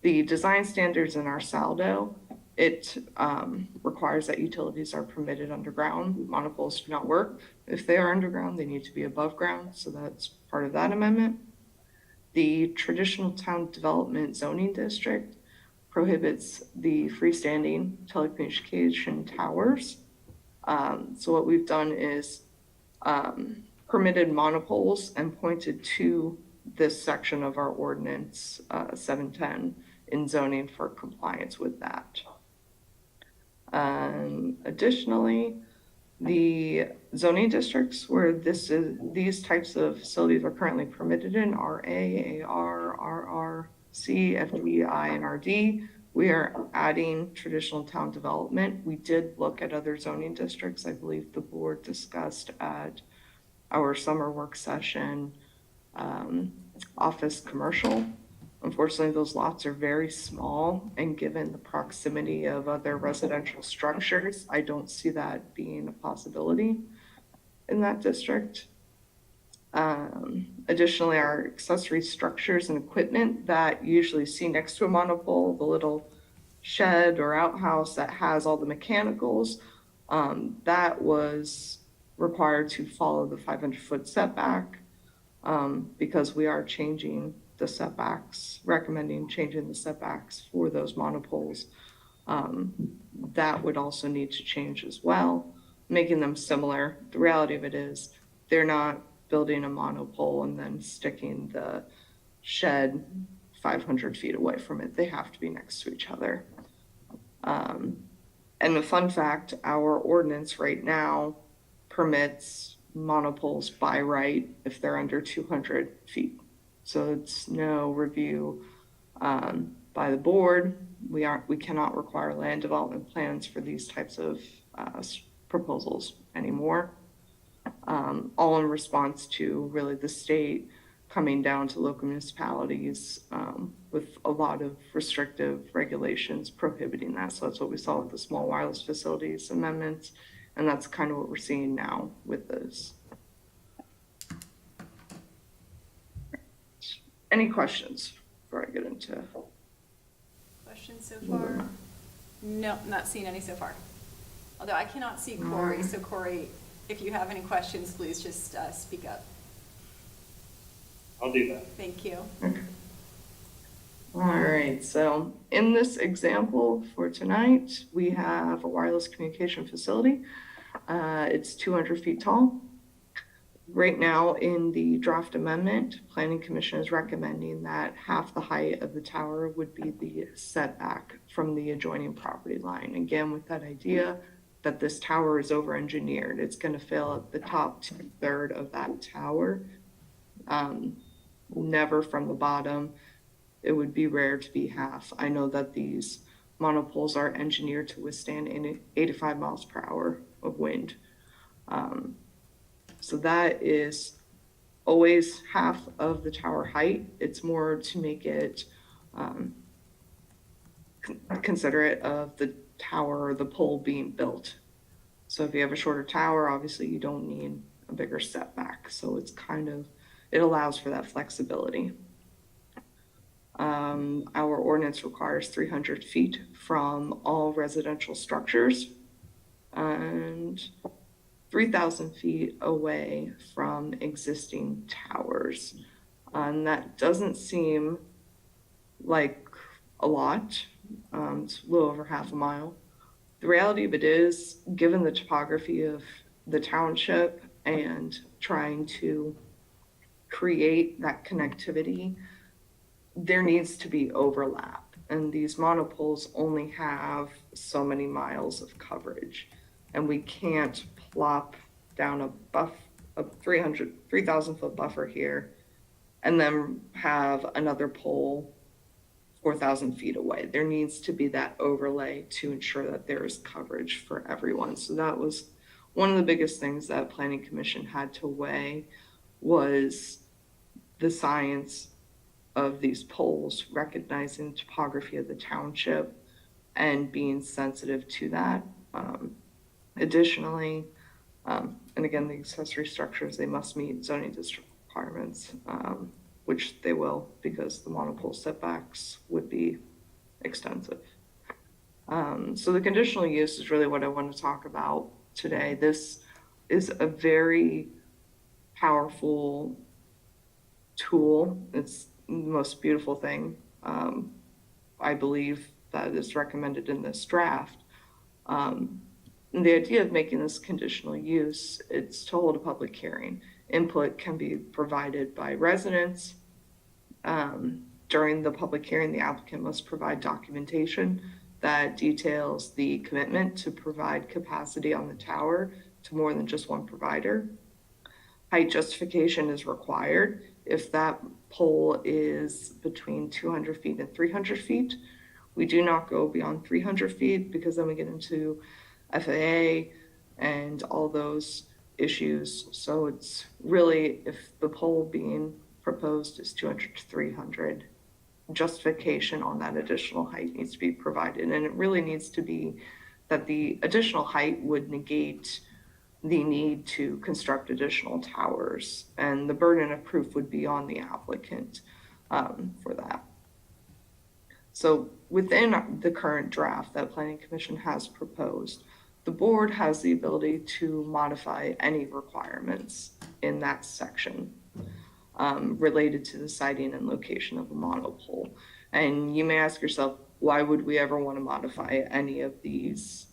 Speaker 13: The design standards in our saldo, it requires that utilities are permitted underground. Monopoles do not work. If they are underground, they need to be above ground, so that's part of that amendment. The traditional town development zoning district prohibits the freestanding telecommunication towers. So what we've done is permitted monopoles and pointed to this section of our ordinance 710 in zoning for compliance with that. Additionally, the zoning districts where these types of facilities are currently permitted in are A, AR, RR, C, FD, I, and RD. We are adding traditional town development. We did look at other zoning districts. I believe the board discussed at our summer work session, office commercial. Unfortunately, those lots are very small, and given the proximity of other residential structures, I don't see that being a possibility in that district. Additionally, our accessory structures and equipment that you usually see next to a monopole, the little shed or outhouse that has all the mechanicals, that was required to follow the 500-foot setback, because we are changing the setbacks, recommending changing the setbacks for those monopoles. That would also need to change as well, making them similar. The reality of it is they're not building a monopole and then sticking the shed 500 feet away from it. They have to be next to each other. And the fun fact, our ordinance right now permits monopoles by right if they're under 200 feet. So it's no review by the board. We cannot require land development plans for these types of proposals anymore. All in response to really the state coming down to local municipalities with a lot of restrictive regulations prohibiting that. So that's what we saw with the small wireless facilities amendments, and that's kind of what we're seeing now with this. Any questions before I get into?
Speaker 5: Questions so far? No, not seeing any so far. Although I cannot see Corey, so Corey, if you have any questions, please just speak up.
Speaker 10: I'll do that.
Speaker 5: Thank you.
Speaker 13: All right, so in this example for tonight, we have a wireless communication facility. It's 200 feet tall. Right now, in the draft amendment, Planning Commission is recommending that half the height of the tower would be the setback from the adjoining property line. Again, with that idea that this tower is over-engineered, it's going to fill up the top 2/3 of that tower, never from the bottom. It would be rare to be half. I know that these monopoles are engineered to withstand 85 miles per hour of wind. So that is always half of the tower height. It's more to make it considerate of the tower or the pole being built. So if you have a shorter tower, obviously you don't need a bigger setback. So it's it allows for that flexibility. Our ordinance requires 300 feet from all residential structures and 3,000 feet away from existing towers. And that doesn't seem like a lot. It's a little over half a mile. The reality of it is, given the topography of the township and trying to create that connectivity, there needs to be overlap. And these monopoles only have so many miles of coverage. And we can't plop down a 3,000 foot buffer here and then have another pole 4,000 feet away. There needs to be that overlay to ensure that there is coverage for everyone. So that was one of the biggest things that Planning Commission had to weigh, was the science of these poles, recognizing the topography of the township and being sensitive to that. Additionally, and again, the accessory structures, they must meet zoning district requirements, which they will, because the monopole setbacks would be extensive. So the conditional use is really what I want to talk about today. This is a very powerful tool. It's the most beautiful thing, I believe, that is recommended in this draft. And the idea of making this conditional use, it's to hold a public hearing. Input can be provided by residents. During the public hearing, the applicant must provide documentation that details the commitment to provide capacity on the tower to more than just one provider. Height justification is required if that pole is between 200 feet and 300 feet. We do not go beyond 300 feet because then we get into FAA and all those issues. So it's really, if the pole being proposed is 200 to 300, justification on that additional height needs to be provided. And it really needs to be that the additional height would negate the need to construct additional towers, and the burden of proof would be on the applicant for that. So within the current draft that Planning Commission has proposed, the board has the ability to modify any requirements in that section related to the siting and location of a monopole. And you may ask yourself, why would we ever want to modify any of these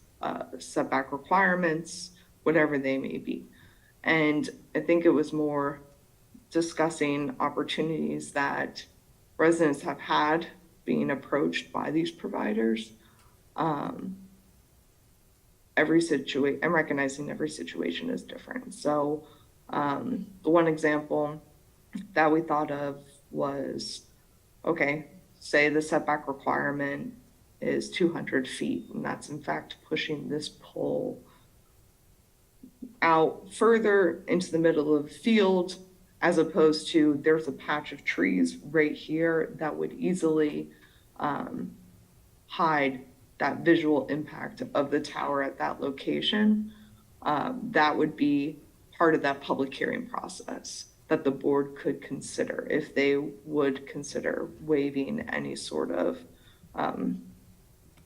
Speaker 13: setback requirements, whatever they may be? And I think it was more discussing opportunities that residents have had being approached by these providers. And recognizing every situation is different. So the one example that we thought of was, okay, say the setback requirement is 200 feet, and that's in fact pushing this pole out further into the middle of the field, as opposed to there's a patch of trees right here that would easily hide that visual impact of the tower at that location. That would be part of that public hearing process that the board could consider if they would consider waiving any sort of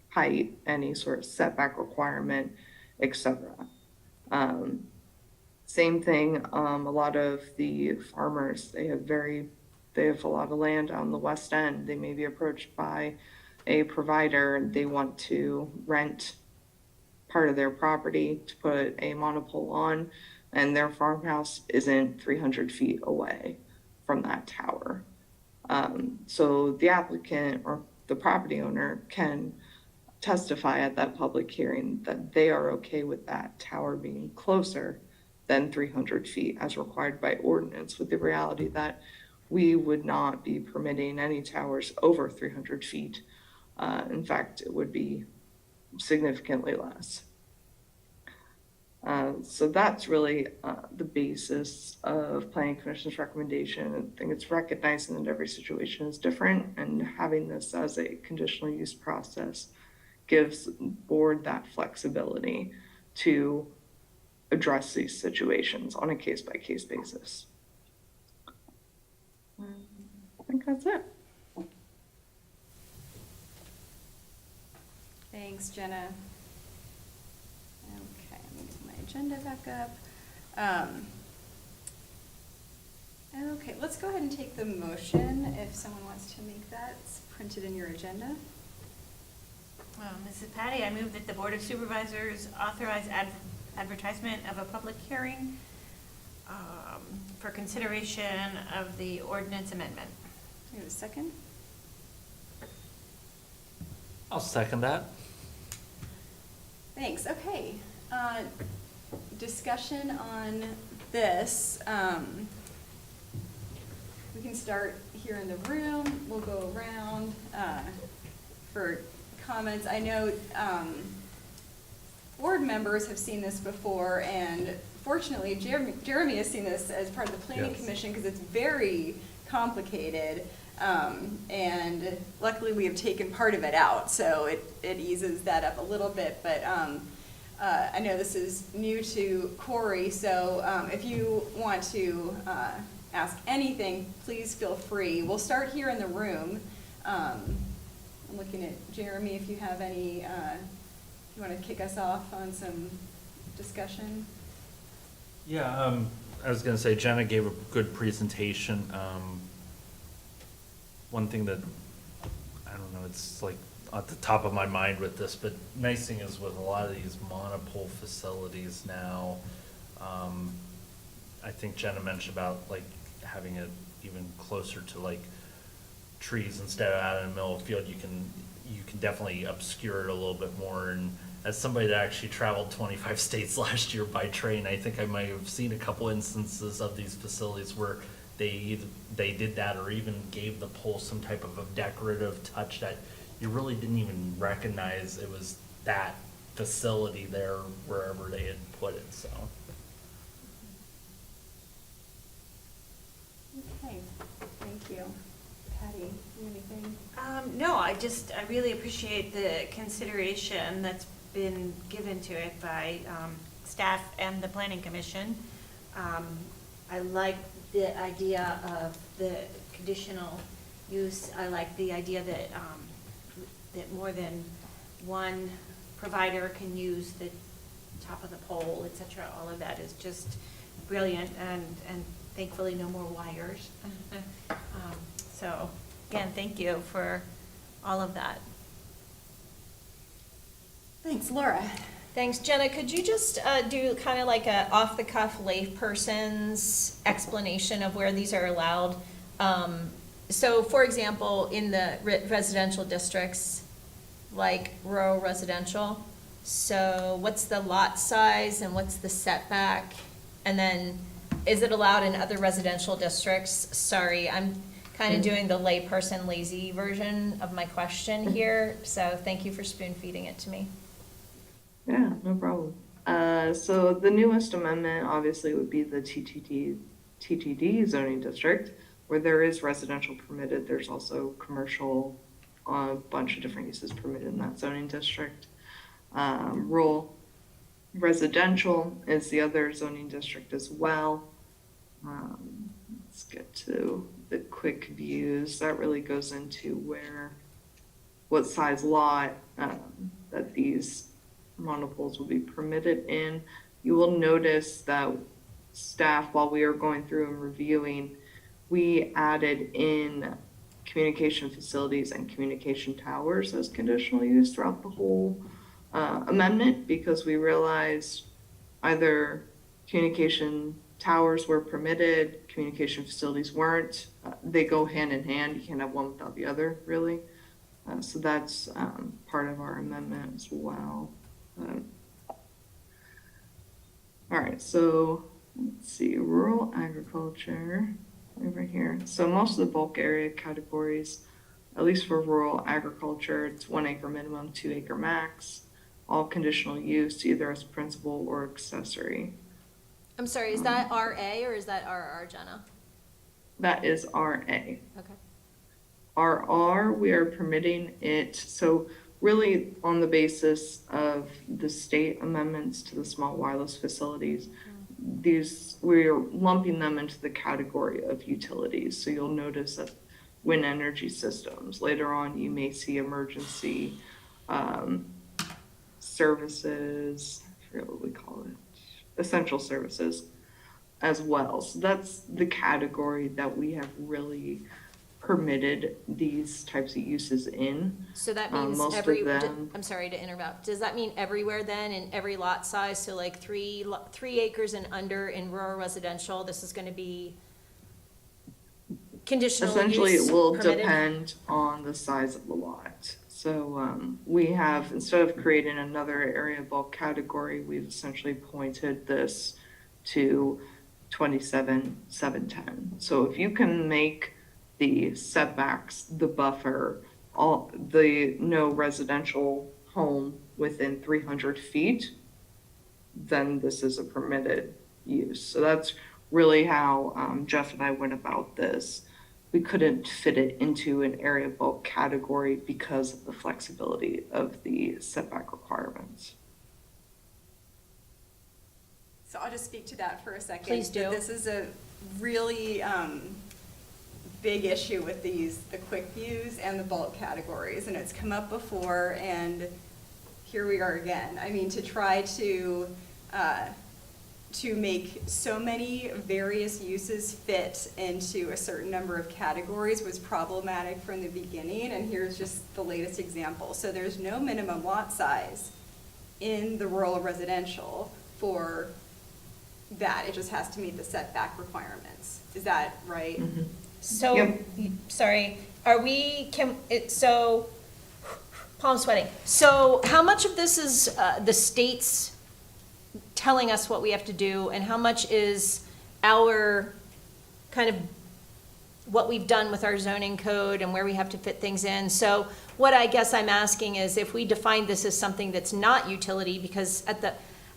Speaker 13: height, any sort of setback requirement, etc. Same thing, a lot of the farmers, they have a lot of land on the west end. They may be approached by a provider. They want to rent part of their property to put a monopole on, and their farmhouse isn't 300 feet away from that tower. So the applicant or the property owner can testify at that public hearing that they are okay with that tower being closer than 300 feet as required by ordinance, with the reality that we would not be permitting any towers over 300 feet. In fact, it would be significantly less. So that's really the basis of Planning Commission's recommendation. I think it's recognizing that every situation is different, and having this as a conditional use process gives the board that flexibility to address these situations on a case-by-case basis. I think that's it.
Speaker 5: Thanks, Jenna. Okay, let me get my agenda back up. Okay, let's go ahead and take the motion if someone wants to make that. It's printed in your agenda.
Speaker 4: Mrs. Patty, I move that the Board of Supervisors authorize advertisement of a public hearing for consideration of the ordinance amendment.
Speaker 5: You have a second?
Speaker 1: I'll second that.
Speaker 5: Thanks, okay. Discussion on this. We can start here in the room. We'll go around for comments. I know board members have seen this before, and fortunately Jeremy has seen this as part of the Planning Commission because it's very complicated. And luckily we have taken part of it out, so it eases that up a little bit. But I know this is new to Corey, so if you want to ask anything, please feel free. We'll start here in the room. I'm looking at Jeremy, if you have any, you want to kick us off on some discussion?
Speaker 1: Yeah, I was gonna say Jenna gave a good presentation. One thing that, I don't know, it's like at the top of my mind with this, but nice thing is with a lot of these monopole facilities now, I think Jenna mentioned about like having it even closer to like trees instead of out in the middle of the field. You can definitely obscure it a little bit more. And as somebody that actually traveled 25 states last year by train, I think I might have seen a couple instances of these facilities where they did that or even gave the pole some type of a decorative touch that you really didn't even recognize it was that facility there wherever they had put it, so.
Speaker 5: Okay, thank you. Patty, you anything?
Speaker 4: No, I really appreciate the consideration that's been given to it by staff and the planning commission. I like the idea of the conditional use. I like the idea that that more than one provider can use the top of the pole, et cetera. All of that is just brilliant, and thankfully no more wires. So again, thank you for all of that.
Speaker 5: Thanks, Laura.
Speaker 8: Thanks, Jenna. Could you just do kind of like a off-the-cuff layperson's explanation of where these are allowed? So, for example, in the residential districts, like rural residential, so what's the lot size and what's the setback? And then, is it allowed in other residential districts? Sorry, I'm kind of doing the layperson lazy version of my question here, so thank you for spoon feeding it to me.
Speaker 13: Yeah, no problem. So the newest amendment obviously would be the TTD zoning district, where there is residential permitted. There's also commercial, a bunch of different uses permitted in that zoning district. Rural residential is the other zoning district as well. Let's get to the quick views. That really goes into what size lot that these monopoles will be permitted in. You will notice that staff, while we are going through and reviewing, we added in communication facilities and communication towers as conditional use throughout the whole amendment, because we realized either communication towers were permitted, communication facilities weren't. They go hand in hand. You can't have one without the other, really. So that's part of our amendment as well. All right, so let's see, rural agriculture over here. So most of the bulk area categories, at least for rural agriculture, it's 1 acre minimum, 2 acre max, all conditional use, either as principal or accessory.
Speaker 8: I'm sorry, is that RA or is that RR, Jenna?
Speaker 13: That is RA.
Speaker 8: Okay.
Speaker 13: RR, we are permitting it, so really on the basis of the state amendments to the small wireless facilities, we're lumping them into the category of utilities. So you'll notice that wind energy systems, later on you may see emergency services, I forget what we call it, essential services as well. So that's the category that we have really permitted these types of uses in.
Speaker 8: So that means
Speaker 13: most
Speaker 8: every,
Speaker 13: of them,
Speaker 8: I'm sorry to interrupt, does that mean everywhere then, in every lot size, so like 3 acres and under in rural residential, this is gonna be conditional use
Speaker 13: essentially it will
Speaker 8: permitted?
Speaker 13: depend on the size of the lot. So we have, instead of creating another area bulk category, we've essentially pointed this to 27,710. So if you can make the setbacks, the buffer, all the no residential home within 300 feet, then this is a permitted use. So that's really how Jeff and I went about this. We couldn't fit it into an area bulk category because of the flexibility of the setback requirements.
Speaker 5: So I'll just speak to that for a second.
Speaker 8: Please do.
Speaker 5: This is a really big issue with these, the quick views and the bulk categories, and it's come up before, and here we are again. I mean, to try to make so many various uses fit into a certain number of categories was problematic from the beginning, and here's just the latest example. So there's no minimum lot size in the rural residential for that. It just has to meet the setback requirements. Is that right?
Speaker 8: So,
Speaker 13: Yep.
Speaker 8: sorry, so, palm sweating. So how much of this is the state's telling us what we have to do, and how much is our kind of what we've done with our zoning code and where we have to fit things in? So what I guess I'm asking is if we define this as something that's not utility, because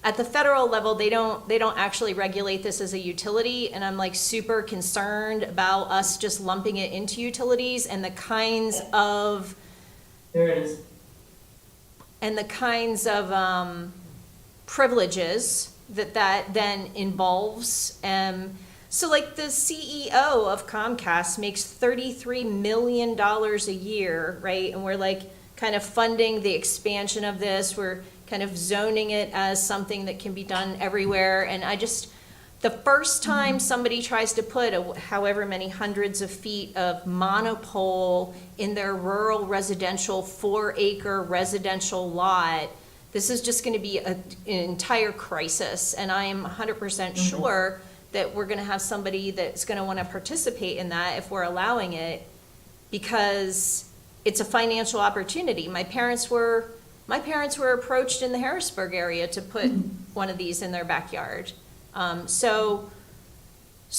Speaker 8: at the federal level, they don't actually regulate this as a utility, and I'm like super concerned about us just lumping it into utilities and the kinds of privileges that then involves. So like the CEO of Comcast makes $33 million a year, right? And we're like kind of funding the expansion of this. We're kind of zoning it as something that can be done everywhere. And the first time somebody tries to put however many hundreds of feet of monopole in their rural residential 4-acre residential lot, this is just going to be an entire crisis. And I am 100% sure that we're going to have somebody that's going to want to participate in that if we're allowing it, because it's a financial opportunity. My parents were approached in the Harrisburg area to put one of these in their backyard. So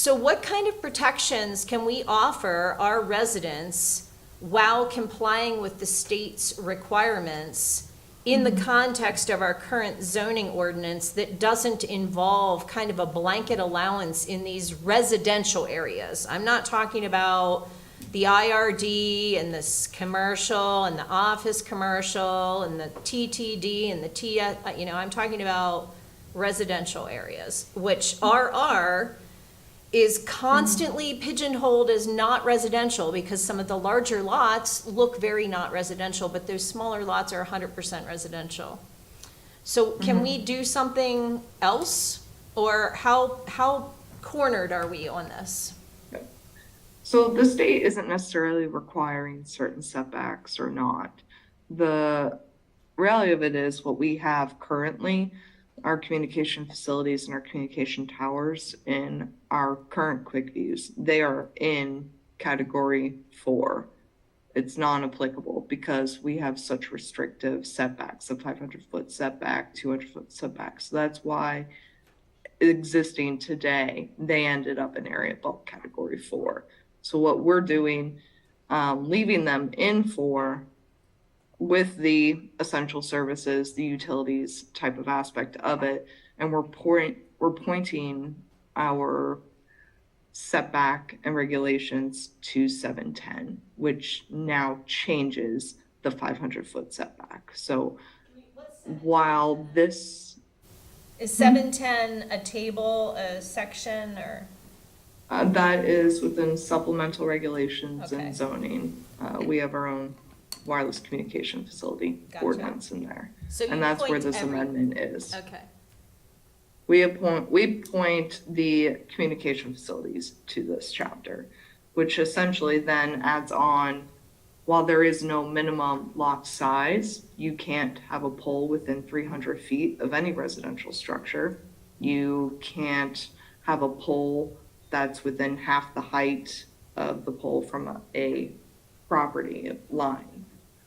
Speaker 8: what kind of protections can we offer our residents while complying with the state's requirements in the context of our current zoning ordinance that doesn't involve kind of a blanket allowance in these residential areas? I'm not talking about the IRD and this commercial and the office commercial and the TTD and the TS, I'm talking about residential areas, which RR is constantly pigeonholed as not residential because some of the larger lots look very not residential, but those smaller lots are 100% residential. So can we do something else, or how cornered are we on this?
Speaker 13: So the state isn't necessarily requiring certain setbacks or not. The reality of it is what we have currently, our communication facilities and our communication towers in our current quick views, they are in category 4. It's non-applicable because we have such restrictive setbacks, a 500-foot setback, 200-foot setback. So that's why existing today, they ended up in area bulk category 4. So what we're doing, leaving them in 4 with the essential services, the utilities type of aspect of it, and we're pointing our setback and regulations to 710, which now changes the 500-foot setback. So while this
Speaker 8: Is 710 a table, a section, or?
Speaker 13: that is within supplemental regulations
Speaker 8: Okay.
Speaker 13: and zoning. We have our own wireless communication facility
Speaker 8: Gotcha.
Speaker 13: ordinance in there.
Speaker 8: So you
Speaker 13: And that's where
Speaker 8: point
Speaker 13: this
Speaker 8: every-
Speaker 13: amendment is.
Speaker 8: Okay.
Speaker 13: We point the communication facilities to this chapter, which essentially then adds on, while there is no minimum lot size, you can't have a pole within 300 feet of any residential structure. You can't have a pole that's within half the height of the pole from a property line.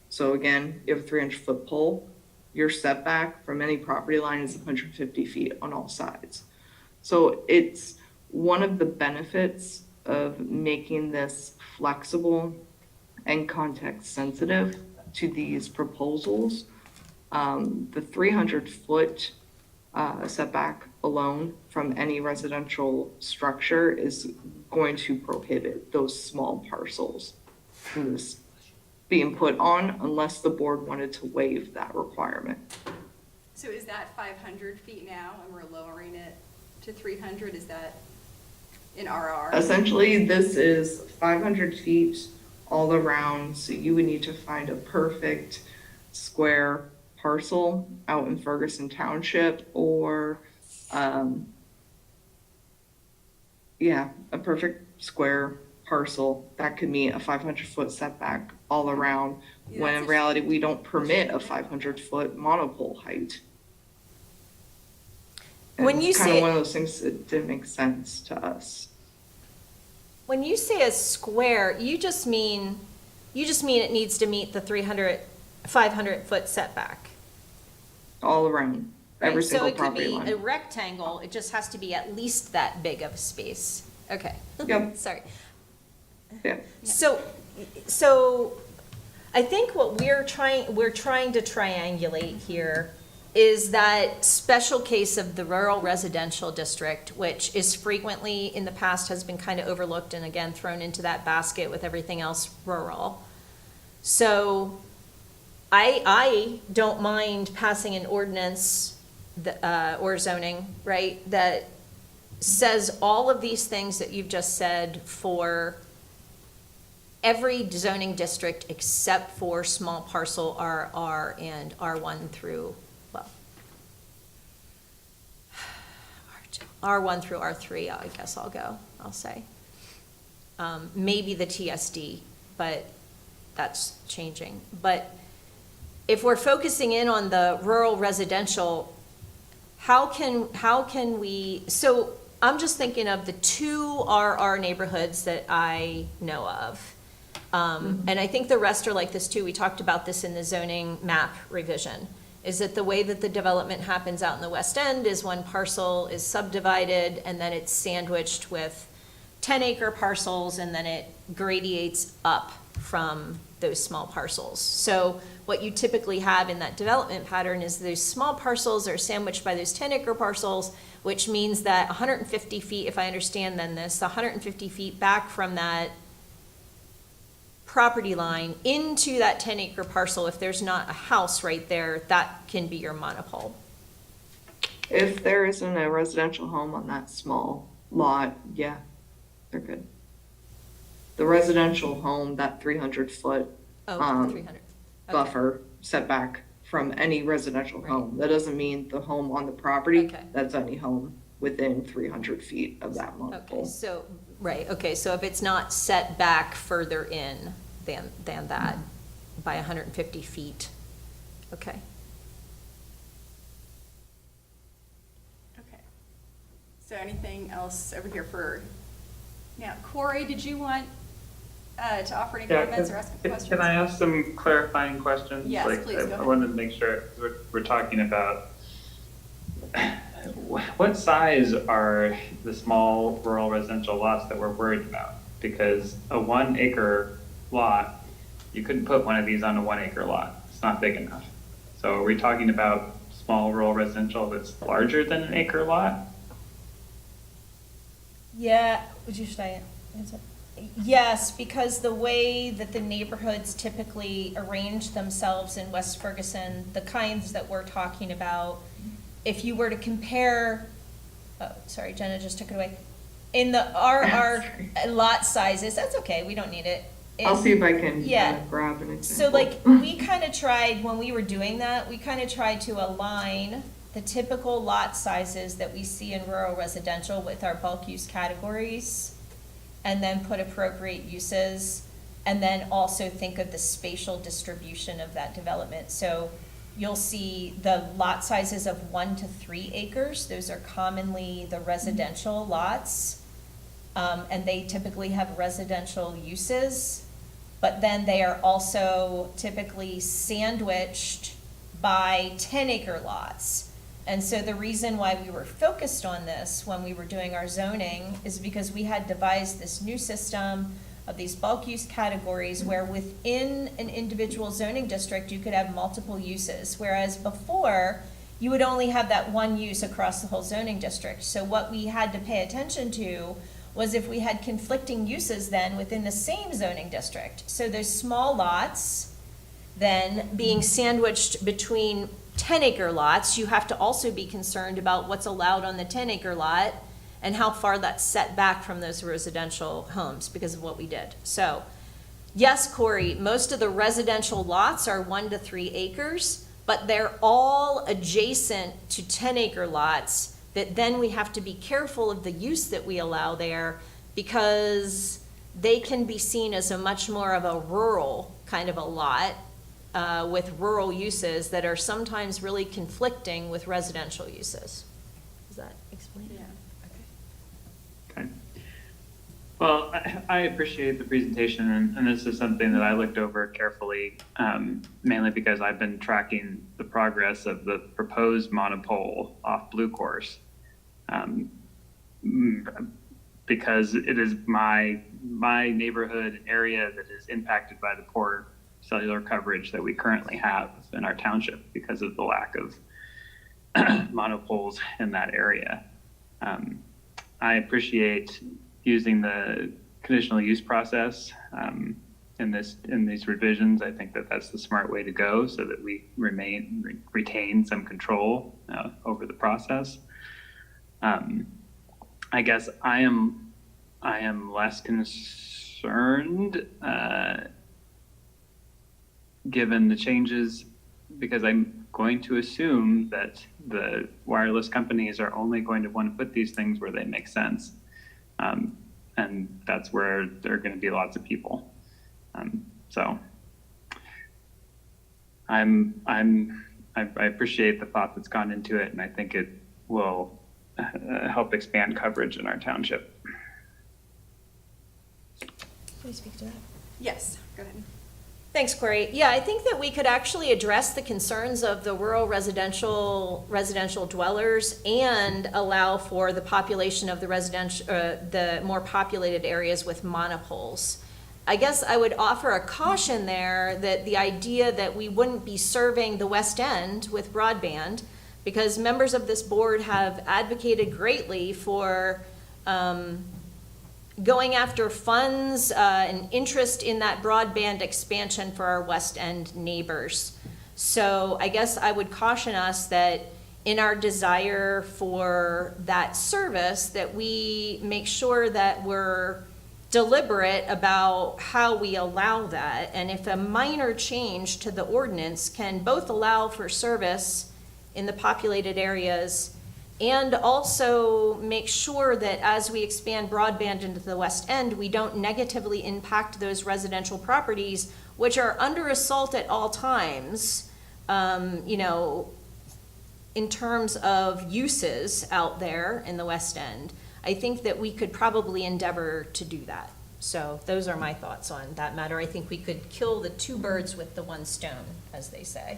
Speaker 13: So again, you have a 300-foot pole, your setback from any property line is 150 feet on all sides. So it's one of the benefits of making this flexible and context sensitive to these proposals. The 300-foot setback alone from any residential structure is going to prohibit those small parcels from this being put on unless the board wanted to waive that requirement.
Speaker 5: So is that 500 feet now, and we're lowering it to 300? Is that in RR?
Speaker 13: Essentially, this is 500 feet all around, so you would need to find a perfect square parcel out in Ferguson Township, or, a perfect square parcel that could meet a 500-foot setback all around,
Speaker 5: Yeah,
Speaker 13: when
Speaker 5: that's
Speaker 13: in reality, we don't permit a 500-foot monopole height. And
Speaker 8: When you
Speaker 13: it's kind
Speaker 8: say-
Speaker 13: of one of those things that didn't make sense to us.
Speaker 8: When you say a square, you just mean it needs to meet the 500-foot setback.
Speaker 13: All around, every
Speaker 8: Right?
Speaker 13: single
Speaker 8: So
Speaker 13: property
Speaker 8: it could be a
Speaker 13: line.
Speaker 8: rectangle, it just has to be at least that big of a space. Okay.
Speaker 13: Yep.
Speaker 8: Sorry.
Speaker 13: Yeah.
Speaker 8: So I think what we're trying to triangulate here is that special case of the rural residential district, which is frequently in the past has been kind of overlooked and again thrown into that basket with everything else rural. So I don't mind passing an ordinance or zoning, right, that says all of these things that you've just said for every zoning district except for small parcel RR and R1 through, well, R1 through R3, I guess I'll say. Maybe the TSD, but that's changing. But if we're focusing in on the rural residential, how can we, so I'm just thinking of the 2 RR neighborhoods that I know of. And I think the rest are like this too. We talked about this in the zoning map revision, is that the way that the development happens out in the West End is one parcel is subdivided and then it's sandwiched with 10-acre parcels and then it gradiates up from those small parcels. So what you typically have in that development pattern is those small parcels are sandwiched by those 10-acre parcels, which means that 150 feet, if I understand then this, 150 feet back from that property line into that 10-acre parcel, if there's not a house right there, that can be your monopole.
Speaker 13: If there isn't a residential home on that small lot, yeah, they're good. The residential home, that 300-foot
Speaker 8: Oh, 300. Okay.
Speaker 13: buffer setback from any residential home. That doesn't mean the home on the property.
Speaker 8: Okay.
Speaker 13: That's any home within 300 feet of that
Speaker 8: Okay,
Speaker 13: monopole.
Speaker 8: so, right, okay, so if it's not set back further in than that by 150 feet, okay.
Speaker 5: Okay. So anything else over here for, now, Corey, did you want to offer any comments or ask a question?
Speaker 14: Can I ask some clarifying questions?
Speaker 5: Yes,
Speaker 14: Like,
Speaker 5: please, go
Speaker 14: I
Speaker 5: ahead.
Speaker 14: wanted to make sure, we're talking about what size are the small rural residential lots that we're worried about? Because a 1 acre lot, you couldn't put one of these on a 1 acre lot. It's not big enough. So are we talking about small rural residential that's larger than an acre lot?
Speaker 8: Yeah, should I answer? Yes, because the way that the neighborhoods typically arrange themselves in West Ferguson, the kinds that we're talking about, if you were to compare, oh, sorry, Jenna just took it away. In the RR lot sizes, that's okay, we don't need it.
Speaker 13: I'll see if I can
Speaker 8: Yeah.
Speaker 13: grab an example.
Speaker 8: So like, we kind of tried, when we were doing that, we kind of tried to align the typical lot sizes that we see in rural residential with our bulk use categories, and then put appropriate uses, and then also think of the spatial distribution of that development. So you'll see the lot sizes of 1 to 3 acres, those are commonly the residential lots. And they typically have residential uses, but then they are also typically sandwiched by 10-acre lots. And so the reason why we were focused on this when we were doing our zoning is because we had devised this new system of these bulk use categories where within an individual zoning district, you could have multiple uses, whereas before, you would only have that one use across the whole zoning district. So what we had to pay attention to was if we had conflicting uses then within the same zoning district. So those small lots then being sandwiched between 10-acre lots, you have to also be concerned about what's allowed on the 10-acre lot
Speaker 2: and how far that's set back from those residential homes because of what we did. So, yes, Corey, most of the residential lots are 1 to 3 acres, but they're all adjacent to 10-acre lots that then we have to be careful of the use that we allow there because they can be seen as a much more of a rural kind of a lot with rural uses that are sometimes really conflicting with residential uses. Does that explain it?
Speaker 14: Okay. Well, I appreciate the presentation, and this is something that I looked over carefully, mainly because I've been tracking the progress of the proposed monopole off Blue Course, because it is my neighborhood area that is impacted by the poor cellular coverage that we currently have in our township because of the lack of monopoles in that area. I appreciate using the conditional use process in these revisions. I think that that's the smart way to go so that we retain some control over the process. I guess I am less concerned given the changes, because I'm going to assume that the wireless companies are only going to want to put these things where they make sense. And that's where there are going to be lots of people. So I appreciate the thought that's gone into it, and I think it will help expand coverage in our township.
Speaker 2: Can you speak to that?
Speaker 5: Yes, go ahead.
Speaker 2: Thanks, Corey. Yeah, I think that we could actually address the concerns of the rural residential dwellers and allow for the population of the the more populated areas with monopoles. I guess I would offer a caution there that the idea that we wouldn't be serving the West End with broadband, because members of this board have advocated greatly for going after funds and interest in that broadband expansion for our West End neighbors. So I guess I would caution us that in our desire for that service, that we make sure that we're deliberate about how we allow that. And if a minor change to the ordinance can both allow for service in the populated areas and also make sure that as we expand broadband into the West End, we don't negatively impact those residential properties, which are under assault at all times, in terms of uses out there in the West End. I think that we could probably endeavor to do that. So those are my thoughts on that matter. I think we could kill the two birds with the one stone, as they say.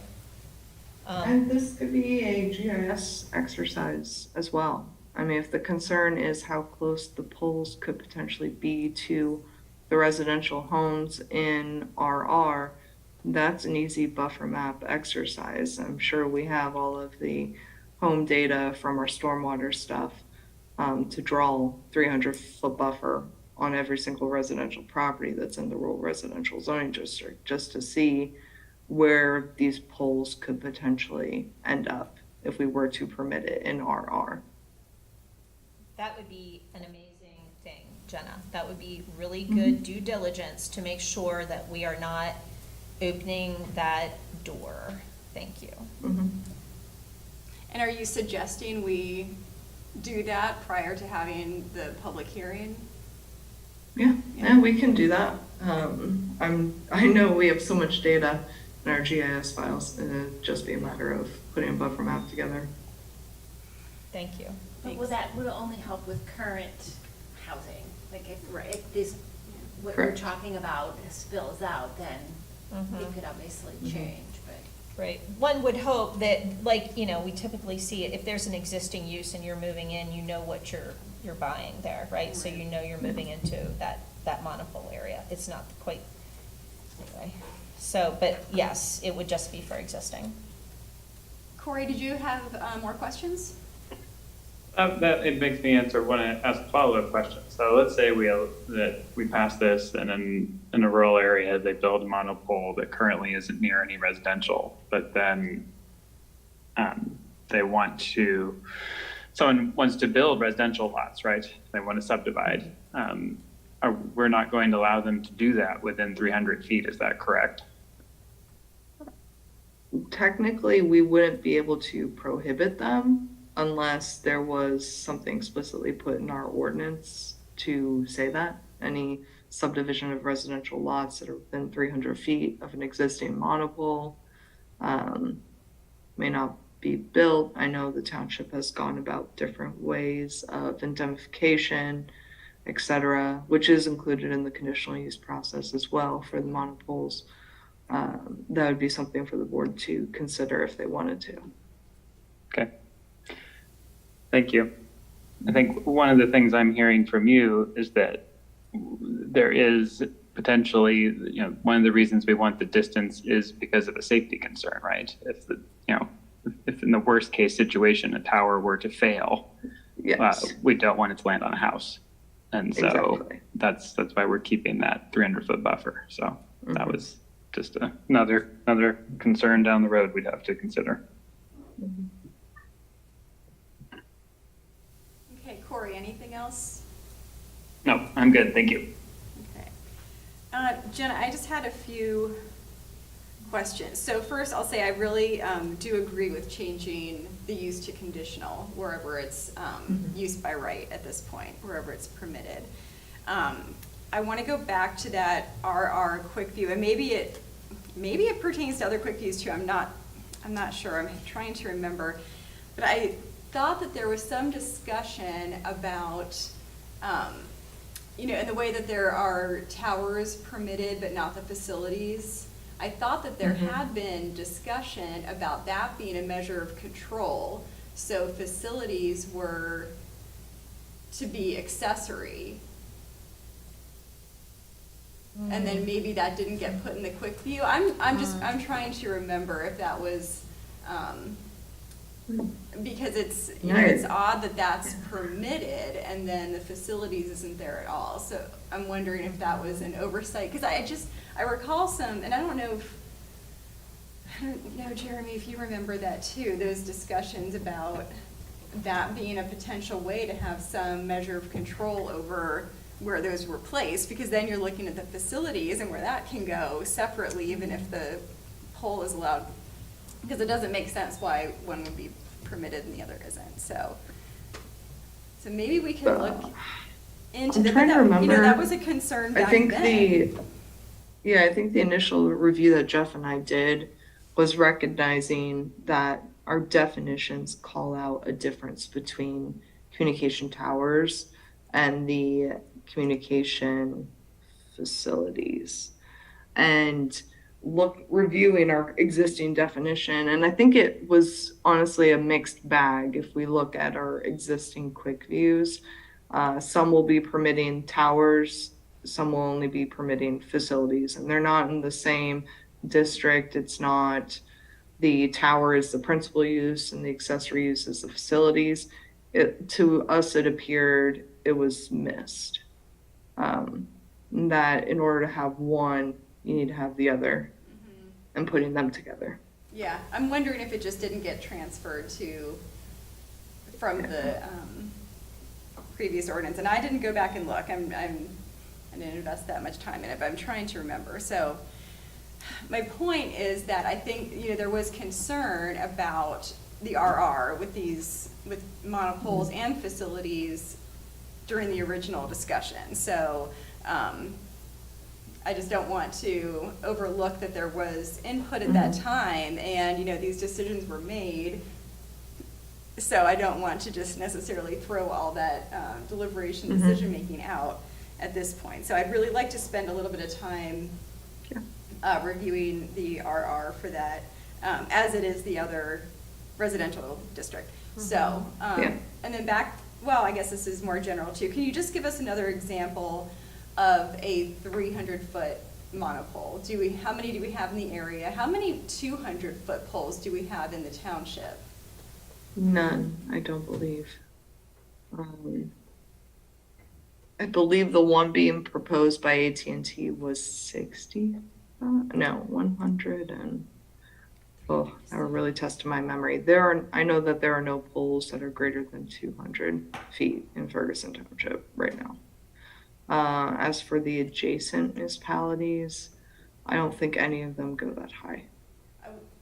Speaker 13: And this could be a GIS exercise as well. I mean, if the concern is how close the poles could potentially be to the residential homes in RR, that's an easy buffer map exercise. I'm sure we have all of the home data from our stormwater stuff to draw 300-foot buffer on every single residential property that's in the rural residential zoning district, just to see where these poles could potentially end up if we were to permit it in RR.
Speaker 2: That would be an amazing thing, Jenna. That would be really good due diligence to make sure that we are not opening that door. Thank you.
Speaker 13: Mm-hmm.
Speaker 5: And are you suggesting we do that prior to having the public hearing?
Speaker 13: Yeah, we can do that. I know we have so much data in our GIS files, and it'd just be a matter of putting a buffer map together.
Speaker 2: Thank you.
Speaker 4: But will that would only help with current housing? Like if this, what
Speaker 13: Correct.
Speaker 4: we're talking about spills out, then it could obviously change, but.
Speaker 2: Right. One would hope that, we typically see it, if there's an existing use and you're moving in, you know what you're buying there, right? So you know you're moving into that monopole area. It's not quite, anyway. So, but yes, it would just be for existing.
Speaker 5: Corey, did you have more questions?
Speaker 14: That it makes me want to ask a follow-up question. So let's say we pass this, and in a rural area they build a monopole that currently isn't near any residential, but then they want to someone wants to build residential lots, right? They want to subdivide. We're not going to allow them to do that within 300 feet, is that correct?
Speaker 13: Technically, we wouldn't be able to prohibit them unless there was something explicitly put in our ordinance to say that. Any subdivision of residential lots that are within 300 feet of an existing monopole may not be built. I know the township has gone about different ways of indemnification, etc., which is included in the conditional use process as well for the monopoles. That would be something for the board to consider if they wanted to.
Speaker 14: Okay. Thank you. I think one of the things I'm hearing from you is that there is potentially, you know, one of the reasons we want the distance is because of a safety concern, right? If the, you know, if in the worst case situation, a tower were to fail,
Speaker 13: Yes.
Speaker 14: we don't want it to land on a house. And so
Speaker 13: Exactly.
Speaker 14: that's why we're keeping that 300-foot buffer. So that was just another concern down the road we'd have to consider.
Speaker 5: Okay, Corey, anything else?
Speaker 14: No, I'm good. Thank you.
Speaker 5: Okay. Jenna, I just had a few questions. So first, I'll say I really do agree with changing the use to conditional wherever it's use by right at this point, wherever it's permitted. I want to go back to that RR quick view, and maybe it pertains to other quick views too. I'm not sure. I'm trying to remember, but I thought that there was some discussion about you know, in the way that there are towers permitted but not the facilities. I thought that there had been discussion about that being a measure of control, so facilities were to be accessory. And then maybe that didn't get put in the quick view. I'm trying to remember if that was, because it's, you know, it's odd that that's permitted and then the facilities isn't there at all. So I'm wondering if that was an oversight, because I recall some, and I don't know, Jeremy, if you remember that too, those discussions about that being a potential way to have some measure of control over where those were placed, because then you're looking at the facilities and where that can go separately, even if the pole is allowed, because it doesn't make sense why one would be permitted and the other isn't. So maybe we can look into that.
Speaker 13: Trying to remember.
Speaker 5: You know, that was a concern back then.
Speaker 13: I think the initial review that Jeff and I did was recognizing that our definitions call out a difference between communication towers and the communication facilities, and reviewing our existing definition. And I think it was honestly a mixed bag. If we look at our existing quick views, some will be permitting towers, some will only be permitting facilities, and they're not in the same district. It's not the tower is the principal use and the accessory use is the facilities. To us, it appeared it was missed. That in order to have one, you need to have the other, and putting them together.
Speaker 5: Yeah, I'm wondering if it just didn't get transferred from the previous ordinance. And I didn't go back and look. I didn't invest that much time in it, but I'm trying to remember. So my point is that I think, you know, there was concern about the RR with monopoles and facilities during the original discussion. So I just don't want to overlook that there was input at that time, and, you know, these decisions were made. So I don't want to just necessarily throw all that deliberation, decision-making out at this point. So I'd really like to spend a little bit of time reviewing the RR for that, as it is the other residential district. So, and then I guess this is more general too. Can you just give us another example of a 300-foot monopole? How many do we have in the area? How many 200-foot poles do we have in the township?
Speaker 13: None, I don't believe. I believe the one being proposed by AT&T was 60. No, 100 and Oh, that would really test my memory. I know that there are no poles that are greater than 200 feet in Ferguson Township right now. As for the adjacent municipalities, I don't think any of them go that high.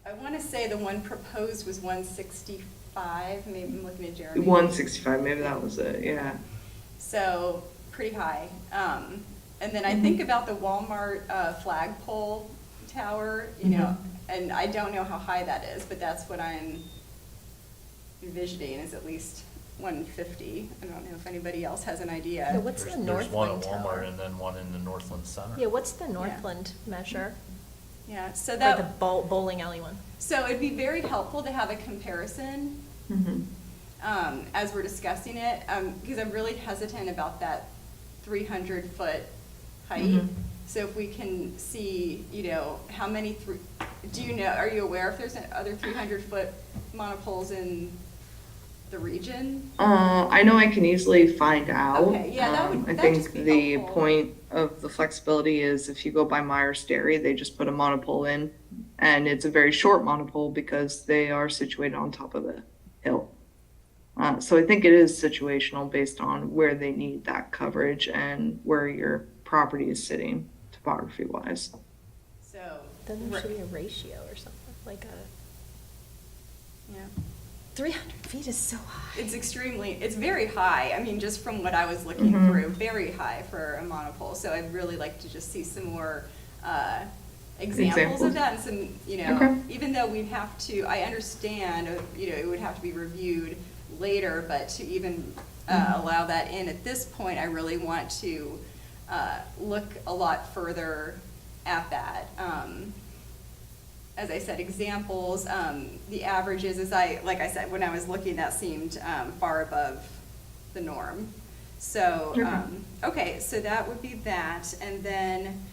Speaker 5: I want to say the one proposed was 165, maybe I'm looking at Jeremy.
Speaker 13: 165, maybe that was it, yeah.
Speaker 5: So, pretty high. And then I think about the Walmart flagpole tower, you know, and I don't know how high that is, but that's what I'm envisioning is at least 150. I don't know if anybody else has an idea.
Speaker 8: Yeah, what's the
Speaker 1: There's one at
Speaker 8: Northland
Speaker 1: Walmart
Speaker 8: Tower?
Speaker 1: and then one in the Northland Center.
Speaker 8: Yeah, what's the Northland measure?
Speaker 5: Yeah, so
Speaker 8: Or
Speaker 5: that.
Speaker 8: the bowling alley one?
Speaker 5: So it'd be very helpful to have a comparison as we're discussing it, because I'm really hesitant about that 300-foot height. So if we can see, you know, how many, are you aware if there's other 300-foot monopoles in the region?
Speaker 13: I know I can easily find out.
Speaker 5: Okay, yeah,
Speaker 13: I
Speaker 5: that'd
Speaker 13: think
Speaker 5: just be
Speaker 13: the
Speaker 5: helpful.
Speaker 13: point of the flexibility is if you go by Myers Dairy, they just put a monopole in, and it's a very short monopole because they are situated on top of a hill. So I think it is situational based on where they need that coverage and where your property is sitting topography-wise.
Speaker 5: So.
Speaker 8: Then there should be a ratio or something, like
Speaker 5: Yeah.
Speaker 8: 300 feet is so high.
Speaker 5: It's very high. I mean, just from what I was looking through, very high for a monopole. So I'd really like to just see some more examples of that and some, you know, even though we'd have to, I understand, you know, it would have to be reviewed later, but to even allow that in at this point, I really want to look a lot further at that. As I said, examples, the averages, like I said, when I was looking, that seemed far above the norm. So, okay, so that would be that. And then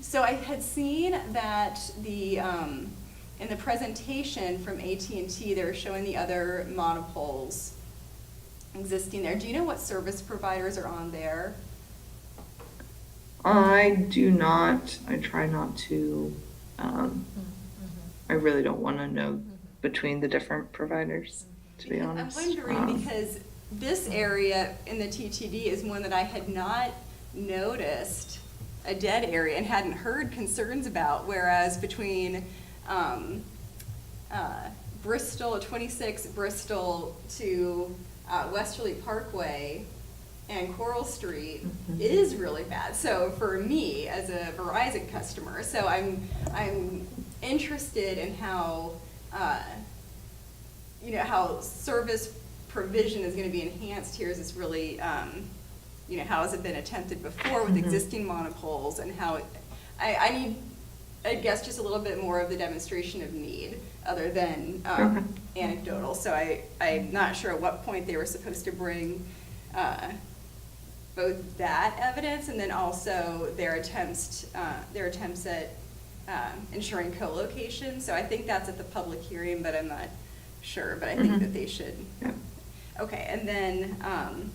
Speaker 5: so I had seen that in the presentation from AT&T, they were showing the other monopoles existing there. Do you know what service providers are on there?
Speaker 13: I do not. I try not to. I really don't want to know between the different providers, to be honest.
Speaker 5: I'm wondering because this area in the TTD is one that I had not noticed a dead area and hadn't heard concerns about, whereas between Bristol, 26 Bristol to Westerly Parkway and Coral Street is really bad. So for me as a Verizon customer, so I'm interested in how you know, how service provision is going to be enhanced here. Is this really you know, how has it been attempted before with existing monopoles, and how I need, I guess, just a little bit more of the demonstration of need other than anecdotal. So I'm not sure at what point they were supposed to bring both that evidence and then also their attempts at ensuring co-location. So I think that's at the public hearing, but I'm not sure. But I think that they should. Okay, and then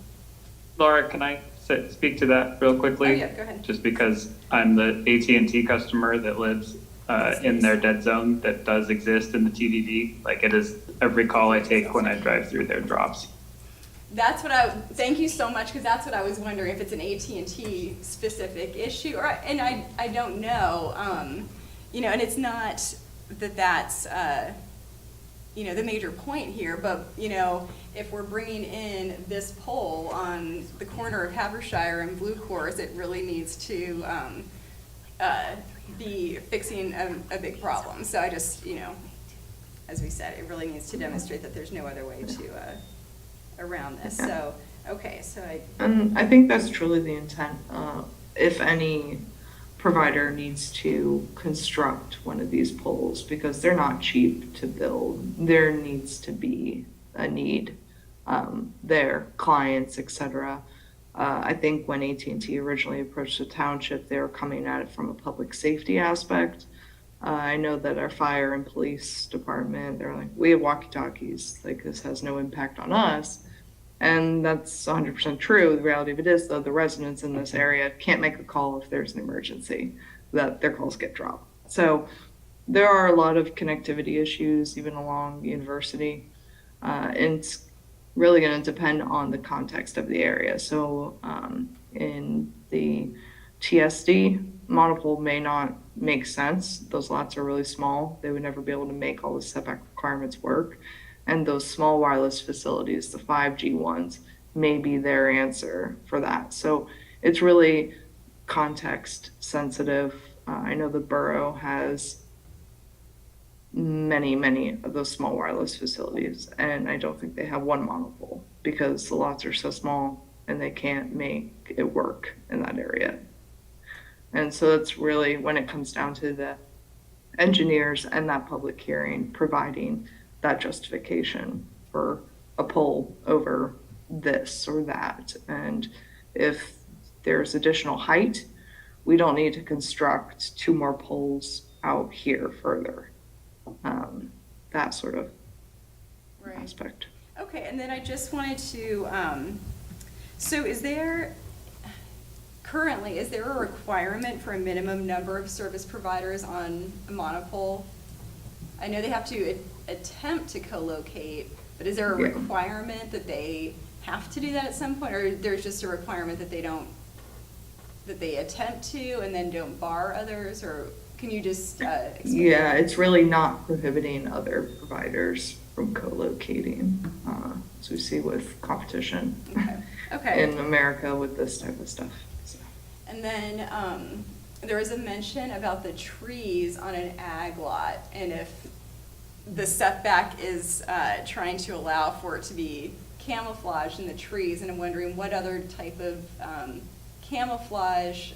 Speaker 14: Laura, can I speak to that real quickly?
Speaker 5: Oh, yeah, go ahead.
Speaker 14: Just because I'm the AT&T customer that lives in their dead zone that does exist in the TDD. Like, it is every call I take when I drive through there drops.
Speaker 5: That's what thank you so much, because that's what I was wondering, if it's an AT&T specific issue, and I don't know, you know, and it's not that's, you know, the major point here, but, you know, if we're bringing in this pole on the corner of Havershire and Blue Course, it really needs to be fixing a big problem. So I just, you know, as we said, it really needs to demonstrate that there's no other way to around this. So, okay, so
Speaker 13: And I think that's truly the intent. If any provider needs to construct one of these poles, because they're not cheap to build, there needs to be a need. Their clients, etc. I think when AT&T originally approached the township, they were coming at it from a public safety aspect. I know that our fire and police department, they're like, we have walkie-talkies, like this has no impact on us. And that's 100% true. The reality of it is, though, the residents in this area can't make a call if there's an emergency, that their calls get dropped. So there are a lot of connectivity issues, even along University. And it's really going to depend on the context of the area. So in the TSD, monopole may not make sense. Those lots are really small. They would never be able to make all the setback requirements work. And those small wireless facilities, the 5G ones, may be their answer for that. So it's really context sensitive. I know the borough has many of those small wireless facilities, and I don't think they have one monopole because the lots are so small and they can't make it work in that area. And so it's really when it comes down to the engineers and that public hearing providing that justification for a pole over this or that. And if there's additional height, we don't need to construct 2 more poles out here further. That sort of aspect.
Speaker 5: Okay, and then I just wanted to, so is there a requirement for a minimum number of service providers on a monopole? I know they have to attempt to co-locate, but is there a requirement that they have to do that at some point, or there's just a requirement that they attempt to and then don't bar others, or can you just explain?
Speaker 13: Yeah, it's really not prohibiting other providers from co-locating, as we see with competition
Speaker 5: Okay.
Speaker 13: in America with this type of stuff. So.
Speaker 5: And then there was a mention about the trees on an ag lot, and if the setback is trying to allow for it to be camouflaged in the trees, and I'm wondering what other type of camouflage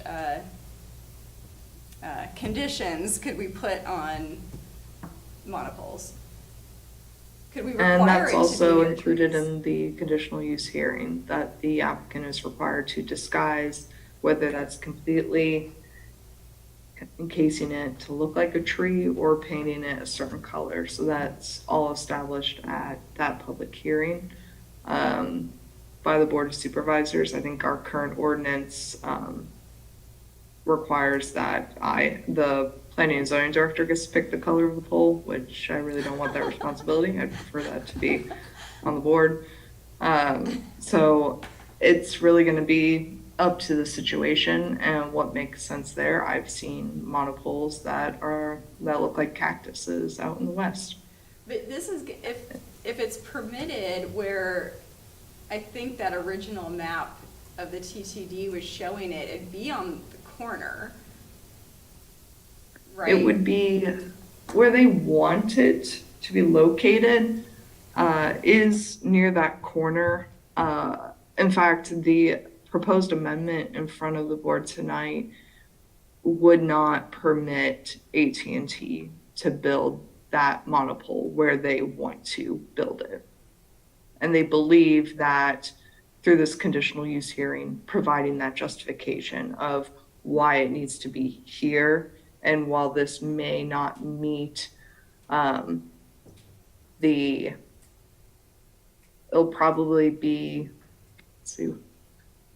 Speaker 5: conditions could we put on monopoles? Could we require
Speaker 13: And that's
Speaker 5: it to be
Speaker 13: also
Speaker 5: near
Speaker 13: included
Speaker 5: trees?
Speaker 13: in the conditional use hearing, that the applicant is required to disguise, whether that's completely encasing it to look like a tree or painting it a certain color. So that's all established at that public hearing by the Board of Supervisors. I think our current ordinance requires that the planning and zoning director gets to pick the color of the pole, which I really don't want that responsibility. I'd prefer that to be on the board. So it's really going to be up to the situation and what makes sense there. I've seen monopoles that look like cactuses out in the west.
Speaker 5: But this is, if it's permitted, where I think that original map of the TTD was showing it, it'd be on the corner, right?
Speaker 13: It would be where they want it to be located is near that corner. In fact, the proposed amendment in front of the board tonight would not permit AT&T to build that monopole where they want to build it. And they believe that through this conditional use hearing, providing that justification of why it needs to be here, and while this may not meet it'll probably be, let's see,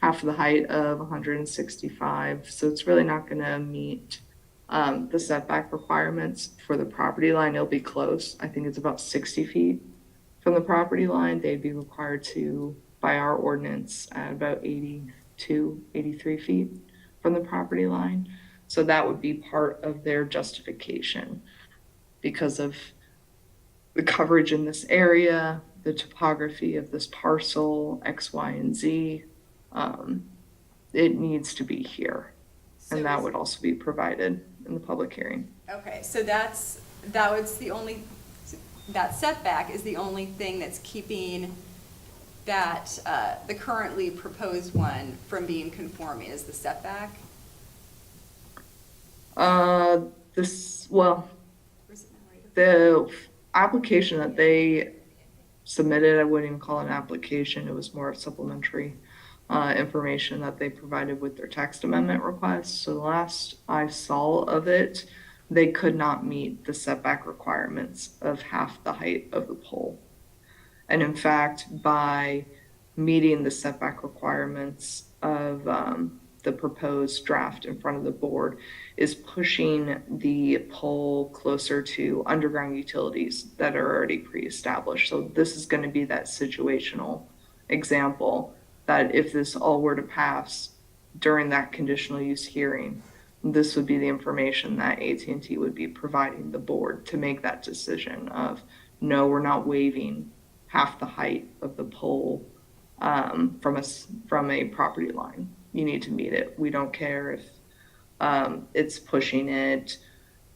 Speaker 13: half the height of 165, so it's really not going to meet the setback requirements for the property line. It'll be close. I think it's about 60 feet from the property line. They'd be required to, by our ordinance, at about 82, 83 feet from the property line. So that would be part of their justification because of the coverage in this area, the topography of this parcel, X, Y, and Z. It needs to be here.
Speaker 5: So
Speaker 13: And that would also be provided in the public hearing.
Speaker 5: Okay, so that setback is the only thing that's keeping that, the currently proposed one from being conforming, is the setback?
Speaker 13: The application that they submitted, I wouldn't even call it an application, it was more of supplementary information that they provided with their text amendment request. So the last I saw of it, they could not meet the setback requirements of half the height of the pole. And in fact, by meeting the setback requirements of the proposed draft in front of the board is pushing the pole closer to underground utilities that are already pre-established. So this is going to be that situational example that if this all were to pass during that conditional use hearing, this would be the information that AT&T would be providing the board to make that decision of, no, we're not waiving half the height of the pole from a property line. You need to meet it. We don't care if it's pushing it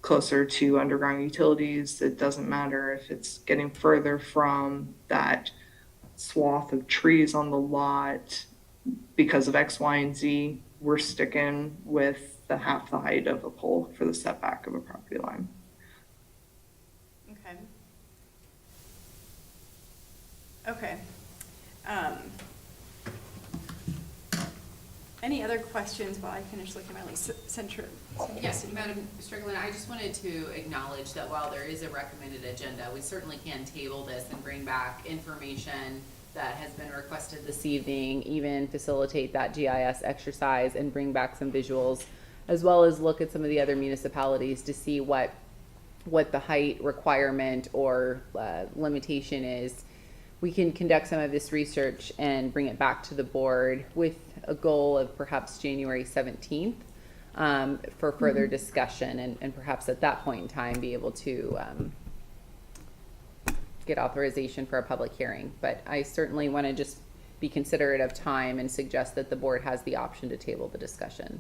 Speaker 13: closer to underground utilities. It doesn't matter if it's getting further from that swath of trees on the lot because of X, Y, and Z. We're sticking with the half the height of a pole for the setback of a property line.
Speaker 5: Okay. Okay. Any other questions while I finish looking at my list?
Speaker 3: Yes, Madam Strickland, I just wanted to acknowledge that while there is a recommended agenda, we certainly can table this and bring back information that has been requested this evening, even facilitate that GIS exercise and bring back some visuals, as well as look at some of the other municipalities to see what the height requirement or limitation is. We can conduct some of this research and bring it back to the board with a goal of perhaps January 17th for further discussion, and perhaps at that point in time be able to get authorization for a public hearing. But I certainly want to just be considerate of time and suggest that the board has the option to table the discussion.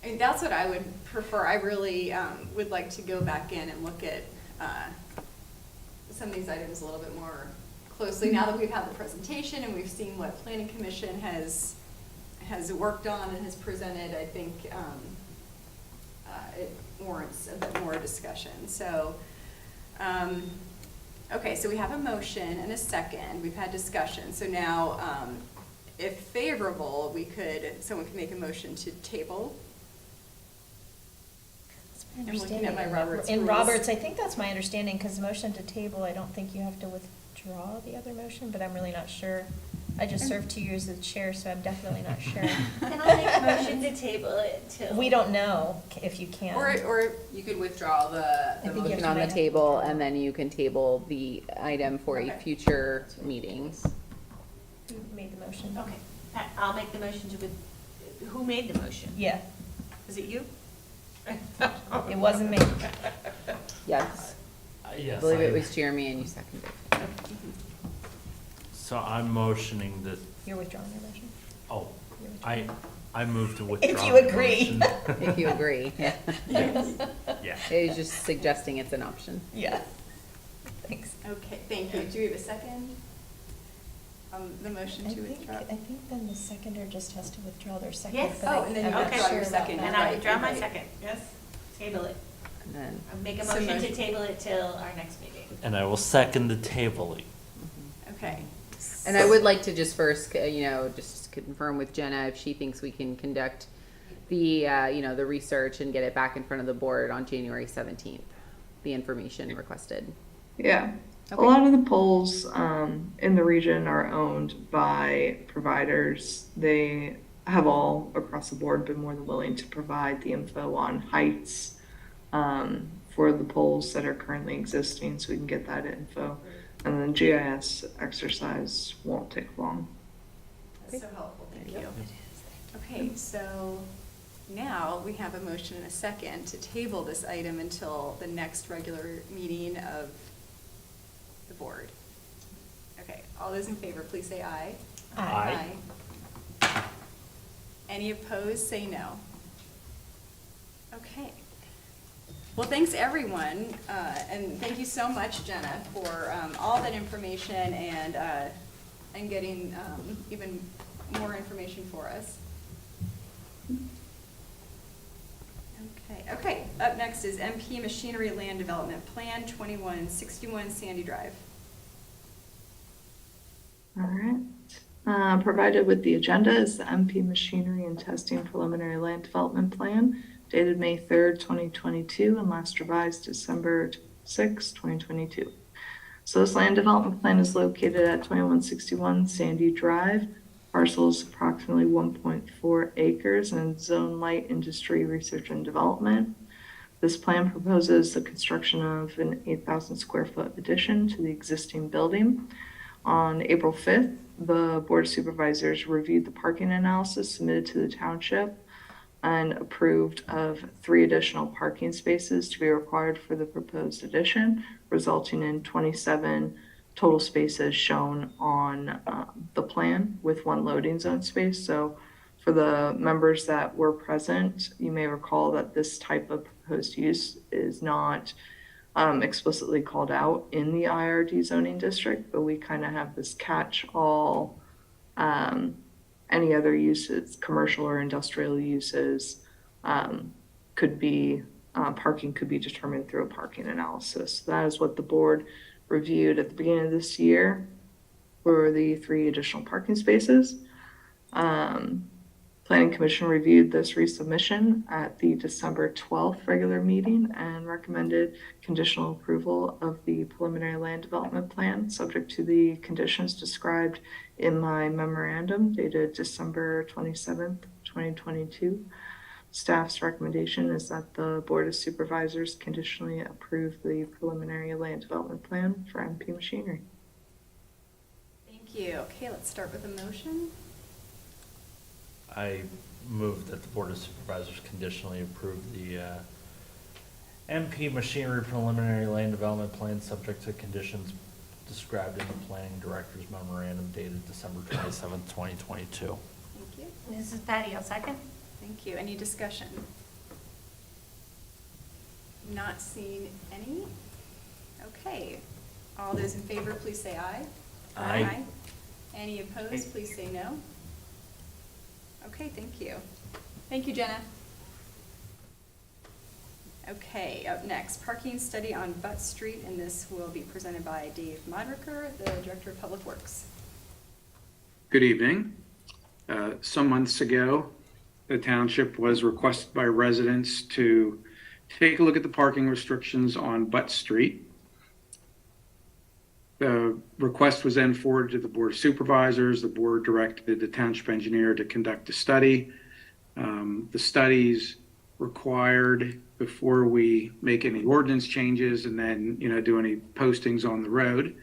Speaker 5: I mean, that's what I would prefer. I really would like to go back in and look at some of these items a little bit more closely now that we've had the presentation and we've seen what Planning Commission has worked on and has presented. I think it warrants a bit more discussion. So, okay, so we have a motion and a second. We've had discussion. So now, if favorable, someone could make a motion to table. I'm looking at my Robert's
Speaker 8: In
Speaker 5: rules.
Speaker 8: Roberts, I think that's my understanding, because motion to table, I don't think you have to withdraw the other motion, but I'm really not sure. I just served 2 years as chair, so I'm definitely not sure.
Speaker 4: Can I make a motion to table it till?
Speaker 8: We don't know if you can.
Speaker 5: Or
Speaker 3: You could withdraw the
Speaker 8: think you have
Speaker 3: motion
Speaker 8: to
Speaker 3: on the
Speaker 8: write it.
Speaker 3: table, and then you can table the item for a
Speaker 5: Okay.
Speaker 3: future meeting.
Speaker 8: Who made the motion?
Speaker 4: Okay, I'll make the motion who made the motion?
Speaker 8: Yeah,
Speaker 4: Was it you?
Speaker 8: it wasn't me.
Speaker 3: Yes, I
Speaker 1: Yes,
Speaker 3: believe it was Jeremy and you seconded.
Speaker 1: So I'm motioning that,
Speaker 8: You're withdrawing your motion?
Speaker 1: oh,
Speaker 8: You're withdrawing.
Speaker 1: I move to withdraw.
Speaker 8: If you
Speaker 1: the
Speaker 8: agree.
Speaker 1: motion.
Speaker 3: If you agree.
Speaker 1: Yes. Yeah.
Speaker 3: It was just suggesting it's an option.
Speaker 8: Yeah. Thanks.
Speaker 5: okay, thank you. Do we have a second? The motion
Speaker 8: I
Speaker 5: to
Speaker 8: think,
Speaker 5: withdraw.
Speaker 8: I think then the seconder just has to withdraw their second.
Speaker 4: Yes.
Speaker 8: but
Speaker 5: Oh,
Speaker 8: I-
Speaker 5: and then you
Speaker 8: I'm not
Speaker 5: withdraw
Speaker 8: sure
Speaker 5: your
Speaker 8: about
Speaker 5: second.
Speaker 8: that.
Speaker 4: And I
Speaker 5: Right,
Speaker 4: withdraw my
Speaker 5: right.
Speaker 4: second, yes, table it.
Speaker 3: And then,
Speaker 4: I'll make a
Speaker 5: So
Speaker 4: motion to
Speaker 5: motion.
Speaker 4: table it till our next meeting.
Speaker 1: And I will second the tabling.
Speaker 5: Okay.
Speaker 3: and I would like to just first, just confirm with Jenna if she thinks we can conduct the, the research and get it back in front of the board on January 17th, the information requested.
Speaker 13: Yeah.
Speaker 3: Okay.
Speaker 13: A lot of the poles in the region are owned by providers. They have all across the board been more than willing to provide the info on heights for the poles that are currently existing, so we can get that info. And then GIS exercise won't take long.
Speaker 5: That's so helpful, thank you. Okay, so now we have a motion and a second to table this item until the next regular meeting of the board. Okay, all those in favor, please say aye.
Speaker 1: Aye.
Speaker 5: Aye. Any opposed, say no. Okay. Well, thanks, everyone, and thank you so much, Jenna, for all that information and getting even more information for us. Okay, up next is MP Machinery Land Development Plan 2161 Sandy Drive.
Speaker 13: All right. Provided with the agenda is the MP Machinery and Testing Preliminary Land Development Plan dated May 3rd, 2022, and last revised December 6, 2022. So this land development plan is located at 2161 Sandy Drive. Parcel is approximately 1.4 acres and zone light industry research and development. This plan proposes the construction of an 8,000 square foot addition to the existing building. On April 5th, the Board of Supervisors reviewed the parking analysis submitted to the township and approved of 3 additional parking spaces to be required for the proposed addition, resulting in 27 total spaces shown on the plan with 1 loading zone space. So for the members that were present, you may recall that this type of proposed use is not explicitly called out in the IRD zoning district, but we kind of have this catch-all, any other uses, commercial or industrial uses, could be, parking could be determined through a parking analysis. That is what the board reviewed at the beginning of this year for the 3 additional parking spaces. Planning Commission reviewed this resubmission at the December 12th regular meeting and recommended conditional approval of the preliminary land development plan, subject to the conditions described in my memorandum dated December 27th, 2022. Staff's recommendation is that the Board of Supervisors conditionally approve the preliminary land development plan for MP Machinery.
Speaker 5: Thank you. Okay, let's start with a motion.
Speaker 1: I move that the Board of Supervisors conditionally approve the MP Machinery preliminary land development plan subject to conditions described in the planning director's memorandum dated December 27th, 2022.
Speaker 5: Thank you.
Speaker 4: Mrs. Patty, I'll second.
Speaker 5: Thank you. Any discussion? Not seeing any? Okay. All those in favor, please say aye.
Speaker 1: Aye.
Speaker 5: Any opposed, please say no. Okay, thank you. Thank you, Jenna. Okay, up next, parking study on Butt Street, and this will be presented by Dave Modricker, the Director of Public Works.
Speaker 9: Good evening. Some months ago, the township was requested by residents to take a look at the parking restrictions on Butt Street. The request was then forwarded to the Board of Supervisors. The board directed the township engineer to conduct a study. The study's required before we make any ordinance changes and then, do any postings on the road.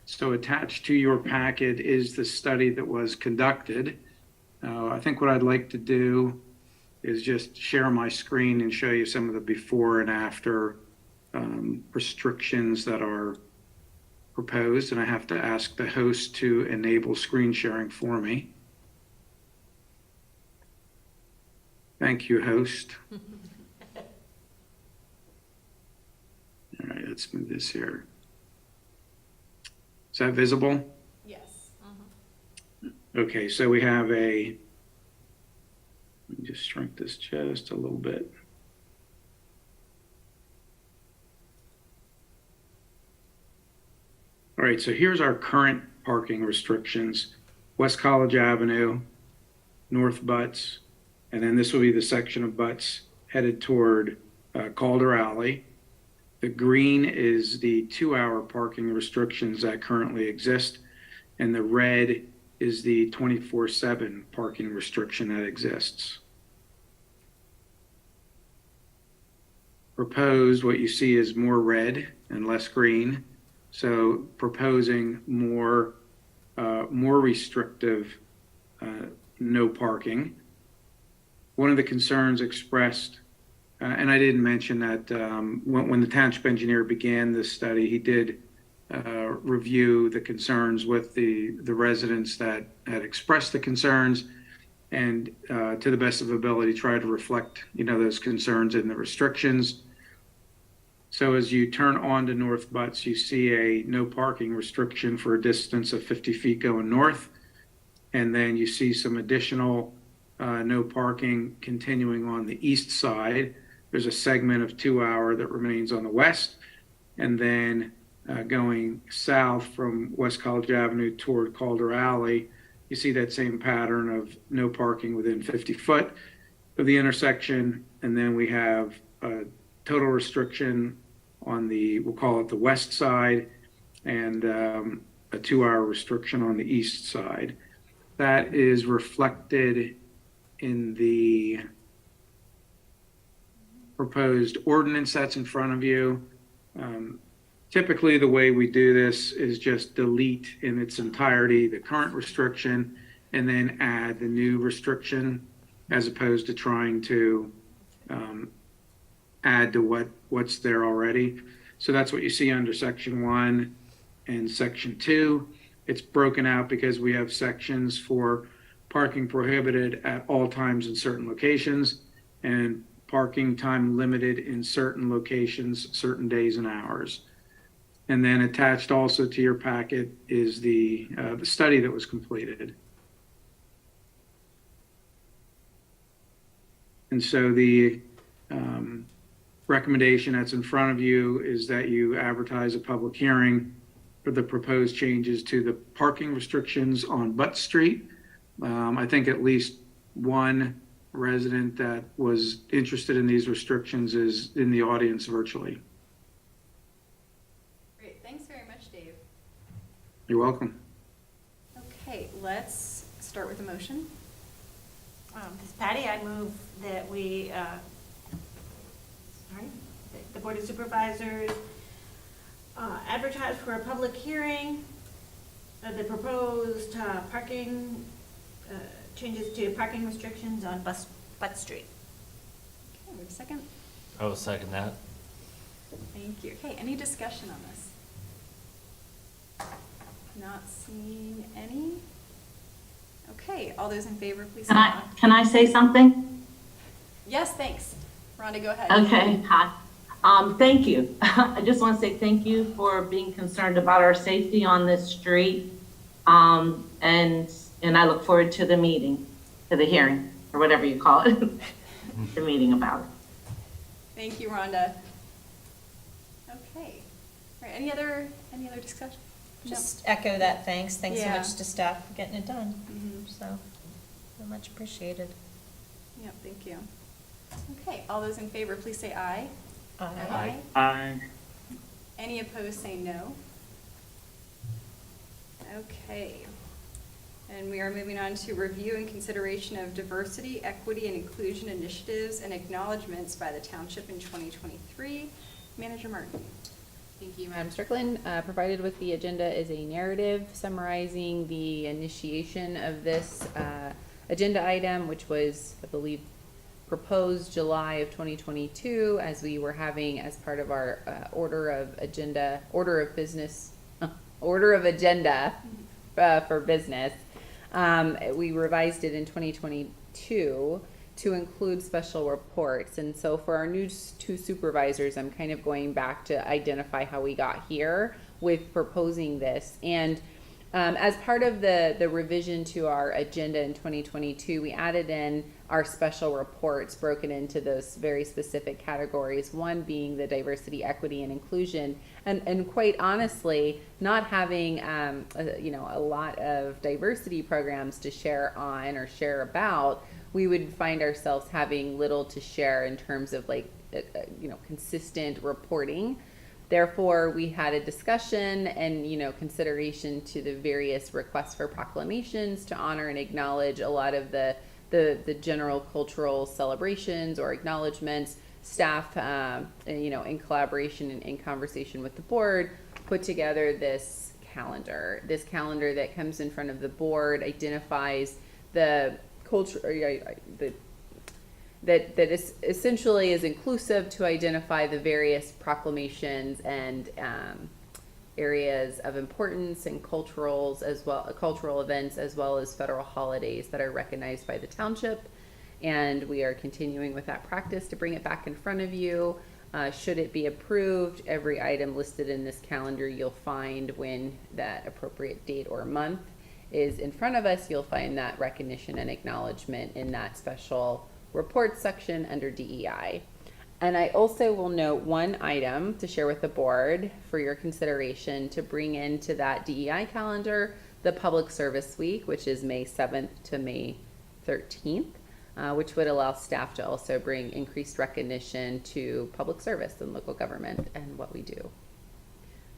Speaker 9: So attached to your packet is the study that was conducted. I think what I'd like to do is just share my screen and show you some of the before and after restrictions that are proposed, and I have to ask the host to enable screen sharing for me. Thank you, host. All right, let's move this here. Is that visible?
Speaker 2: Yes.
Speaker 9: Okay, so we have let me just shrink this just a little bit. All right, so here's our current parking restrictions. West College Avenue, North Butts, and then this will be the section of Butts headed toward Calder Alley. The green is the 2-hour parking restrictions that currently exist, and the red is the 24/7 parking restriction that exists. Proposed, what you see is more red and less green. So proposing more restrictive no parking. One of the concerns expressed, and I didn't mention that when the township engineer began this study, he did review the concerns with the residents that had expressed the concerns, and to the best of ability try to reflect those concerns in the restrictions. So as you turn onto North Butts, you see a no parking restriction for a distance of 50 feet going north. And then you see some additional no parking continuing on the east side. There's a segment of 2-hour that remains on the west. And then going south from West College Avenue toward Calder Alley, you see that same pattern of no parking within 50 foot of the intersection. And then we have a total restriction on we'll call it the west side, and a 2-hour restriction on the east side. That is reflected in the proposed ordinance that's in front of you. Typically, the way we do this is just delete in its entirety the current restriction and then add the new restriction, as opposed to trying to add to what's there already. So that's what you see under section 1 and section 2. It's broken out because we have sections for parking prohibited at all times in certain locations and parking time limited in certain locations, certain days and hours. And then attached also to your packet is the study that was completed. And so the recommendation that's in front of you is that you advertise a public hearing for the proposed changes to the parking restrictions on Butt Street. I think at least one resident that was interested in these restrictions is in the audience virtually.
Speaker 5: Great, thanks very much, Dave.
Speaker 9: You're welcome.
Speaker 5: Okay, let's start with a motion.
Speaker 4: This is Patty. I move that we, the Board of Supervisors advertise for a public hearing of the proposed parking, changes to parking restrictions on Butt Street.
Speaker 5: Okay, we have a second.
Speaker 1: I will second that.
Speaker 5: Thank you. Okay, any discussion on this? Not seeing any. Okay, all those in favor, please say aye.
Speaker 15: Can I say something?
Speaker 5: Yes, thanks. Rhonda, go ahead.
Speaker 15: Okay, hi. Thank you. I just want to say thank you for being concerned about our safety on this street. And I look forward to the meeting, to the hearing, or whatever you call it, the meeting about it.
Speaker 5: Thank you, Rhonda. Okay. All right, any other discussion?
Speaker 8: Just echo that thanks. Thanks so
Speaker 5: Yeah.
Speaker 8: much to staff for getting it done.
Speaker 5: Mhm.
Speaker 8: So, much appreciated.
Speaker 5: Yep, thank you. Okay, all those in favor, please say aye.
Speaker 8: Aye.
Speaker 14: Aye.
Speaker 5: Any opposed, say no. Okay. And we are moving on to review and consideration of diversity, equity, and inclusion initiatives and acknowledgements by the township in 2023. Manager Martin.
Speaker 3: Thank you, Madam Strickland. Provided with the agenda is a narrative summarizing the initiation of this agenda item, which was, I believe, proposed July of 2022 as we were having as part of our order of agenda for business. We revised it in 2022 to include special reports. And so for our new two supervisors, I'm kind of going back to identify how we got here with proposing this. And as part of the revision to our agenda in 2022, we added in our special reports broken into those very specific categories, one being the diversity, equity, and inclusion. And quite honestly, not having a lot of diversity programs to share on or share about, we would find ourselves having little to share in terms of consistent reporting. Therefore, we had a discussion and, consideration to the various requests for proclamations to honor and acknowledge a lot of the general cultural celebrations or acknowledgements. Staff, in collaboration and in conversation with the board, put together this calendar. This calendar that comes in front of the board identifies the culture, that is essentially is inclusive to identify the various proclamations and areas of importance and cultural events, as well as federal holidays that are recognized by the township. And we are continuing with that practice to bring it back in front of you. Should it be approved, every item listed in this calendar you'll find when that appropriate date or month is in front of us, you'll find that recognition and acknowledgement in that special report section under DEI. And I also will note one item to share with the board for your consideration to bring into that DEI calendar, the Public Service Week, which is May 7th to May 13th, which would allow staff to also bring increased recognition to public service and local government and what we do.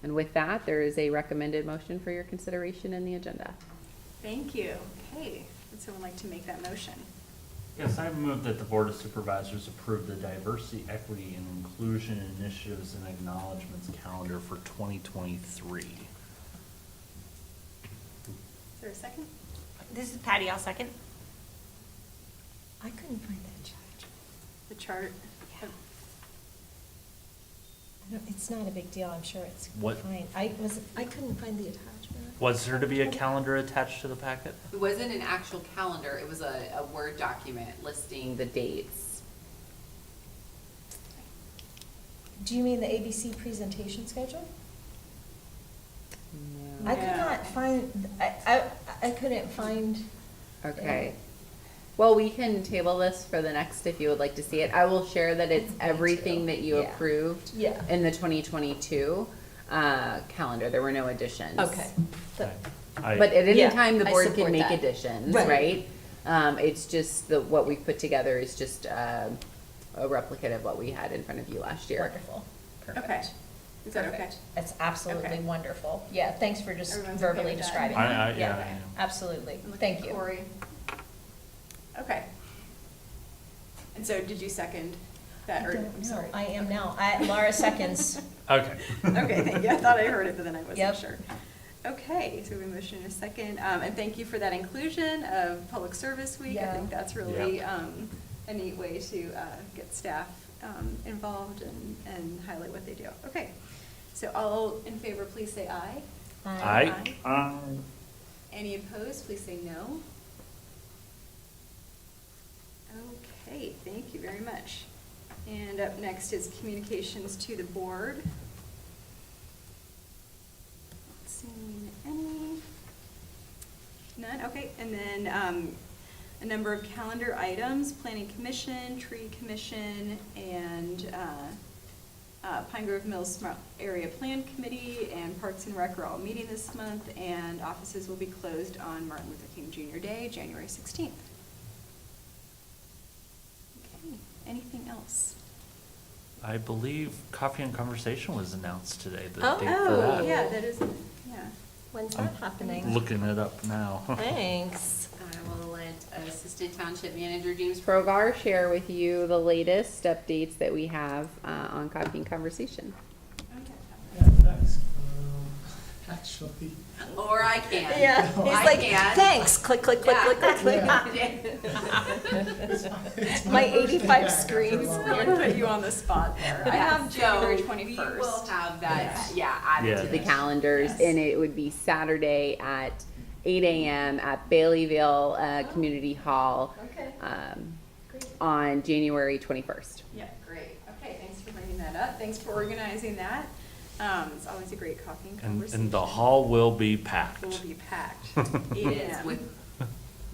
Speaker 3: And with that, there is a recommended motion for your consideration in the agenda.
Speaker 5: Thank you. Okay, would someone like to make that motion?
Speaker 1: Yes, I move that the Board of Supervisors approve the Diversity, Equity, and Inclusion Initiatives and Acknowledgements Calendar for 2023.
Speaker 5: Is there a second?
Speaker 4: This is Patty, I'll second.
Speaker 8: I couldn't find that charge.
Speaker 5: The chart?
Speaker 8: It's not a big deal, I'm sure it's
Speaker 1: What?
Speaker 8: fine. I couldn't find the attachment.
Speaker 1: Was there to be a calendar attached to the packet?
Speaker 3: It wasn't an actual calendar, it was a Word document listing the dates.
Speaker 8: Do you mean the ABC presentation schedule?
Speaker 3: No.
Speaker 8: I could not find, I couldn't find.
Speaker 3: Okay. Well, we can table this for the next if you would like to see it. I will share that it's everything that you
Speaker 8: Yeah.
Speaker 3: approved
Speaker 8: Yeah.
Speaker 3: in the 2022 calendar. There were no additions.
Speaker 8: Okay.
Speaker 3: But at any
Speaker 8: Yeah,
Speaker 3: time, the
Speaker 8: I
Speaker 3: board
Speaker 8: support
Speaker 3: can make
Speaker 8: that.
Speaker 3: additions,
Speaker 8: Right.
Speaker 3: right? It's just what we've put together is just a replicate of what we had in front of you last year.
Speaker 8: Wonderful. Perfect.
Speaker 5: Okay. Is that okay?
Speaker 8: Perfect. That's absolutely
Speaker 5: Okay.
Speaker 8: wonderful. Yeah, thanks for just
Speaker 5: Everyone's okay
Speaker 8: verbally
Speaker 5: with that?
Speaker 8: describing
Speaker 1: I-
Speaker 8: that.
Speaker 1: yeah, I am.
Speaker 8: Absolutely.
Speaker 5: I'm looking
Speaker 8: Thank
Speaker 5: at
Speaker 8: you.
Speaker 5: Corey. Okay. And so did you second that?
Speaker 8: I
Speaker 5: or-
Speaker 8: don't
Speaker 5: I'm
Speaker 8: know.
Speaker 5: sorry.
Speaker 8: I am now. Laura seconds.
Speaker 1: Okay.
Speaker 5: Okay, thank you. I thought I heard it, but then I wasn't
Speaker 8: Yep.
Speaker 5: sure. Okay, so we have a motion in a second. And thank you for that inclusion of Public Service Week. I
Speaker 8: Yeah.
Speaker 5: think that's really a neat way to get staff involved and highlight what they do. Okay, so all in favor, please say aye.
Speaker 1: Aye.
Speaker 5: Any opposed, please say no. Okay, thank you very much. And up next is communications to the board. Not seeing any. None, okay. And then a number of calendar items, Planning Commission, Tree Commission, and Pine Grove Mills Smart Area Plan Committee and Parks and Rec are all meeting this month, and offices will be closed on Martin Luther King Jr. Day, January 16th. Okay, anything else?
Speaker 1: I believe Coffee and Conversation was announced today, the
Speaker 8: Oh.
Speaker 1: date for that.
Speaker 5: Yeah, that is, yeah.
Speaker 8: When's
Speaker 1: I'm
Speaker 8: that happening?
Speaker 1: looking it up now.
Speaker 8: Thanks.
Speaker 3: I will let Assistant Township Manager James Progar share with you the latest updates that we have on Coffee and Conversation.
Speaker 16: Yeah, thanks. Actually,
Speaker 3: Or I can.
Speaker 8: Yeah, he's
Speaker 3: I
Speaker 8: like,
Speaker 3: can.
Speaker 8: thanks, click, click, click, click, click, click. My 85 screens.
Speaker 5: I'm gonna put you on the spot there. I have January 21st.
Speaker 3: We will have that, added
Speaker 1: Yeah.
Speaker 3: to the calendars,
Speaker 5: Yes.
Speaker 3: and it would be Saturday at 8 a.m. at Baileyville Community Hall on January 21st.
Speaker 5: Yeah, great. Okay, thanks for bringing that up. Thanks for organizing that. It's always a great coffee and conversation.
Speaker 1: And the hall will be packed.
Speaker 5: Will be packed.
Speaker 3: It
Speaker 5: 8
Speaker 3: is
Speaker 5: a.m.
Speaker 3: with,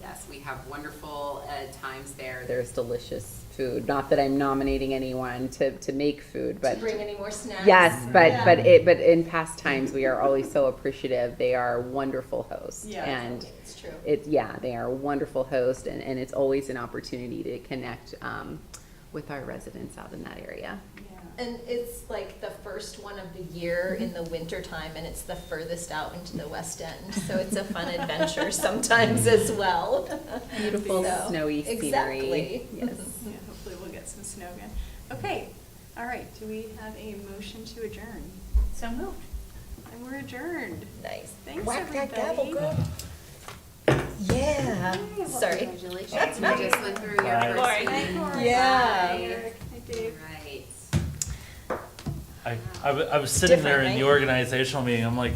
Speaker 3: yes, we have wonderful times there. There's delicious food. Not that I'm nominating anyone to make food,
Speaker 8: To
Speaker 3: but
Speaker 8: bring any more snacks?
Speaker 3: yes, but
Speaker 8: Yeah.
Speaker 3: but in past times we are always so appreciative. They are wonderful hosts,
Speaker 5: Yeah,
Speaker 3: and
Speaker 8: It's true.
Speaker 3: they are a wonderful host, and it's always an opportunity to connect with our residents out in that area.
Speaker 8: And it's like the first one of the year in the winter time, and it's the furthest out into the west end. So it's a fun adventure sometimes as well.
Speaker 3: Beautiful
Speaker 8: So,
Speaker 3: snowy scenery.
Speaker 8: Exactly.
Speaker 3: Yes.
Speaker 5: Yeah, hopefully we'll get some snow again. Okay, all right, do we have a motion to adjourn?
Speaker 4: So moved.
Speaker 5: And we're adjourned.
Speaker 8: Nice.
Speaker 5: Thanks,
Speaker 8: Whack that
Speaker 5: everybody.
Speaker 8: gavel, girl. Yeah.
Speaker 5: Yay, well,
Speaker 8: Sorry.
Speaker 3: Congratulations.
Speaker 8: That's
Speaker 3: You
Speaker 8: nice.
Speaker 3: just went through your
Speaker 1: Bye.
Speaker 3: first
Speaker 5: Hi,
Speaker 3: meeting.
Speaker 5: Cora.
Speaker 8: Yeah.
Speaker 5: Hi, Eric. Hi, Dave.
Speaker 3: Right.
Speaker 1: I was sitting there
Speaker 8: Different,
Speaker 1: in the
Speaker 8: right?
Speaker 1: organizational meeting, I'm like,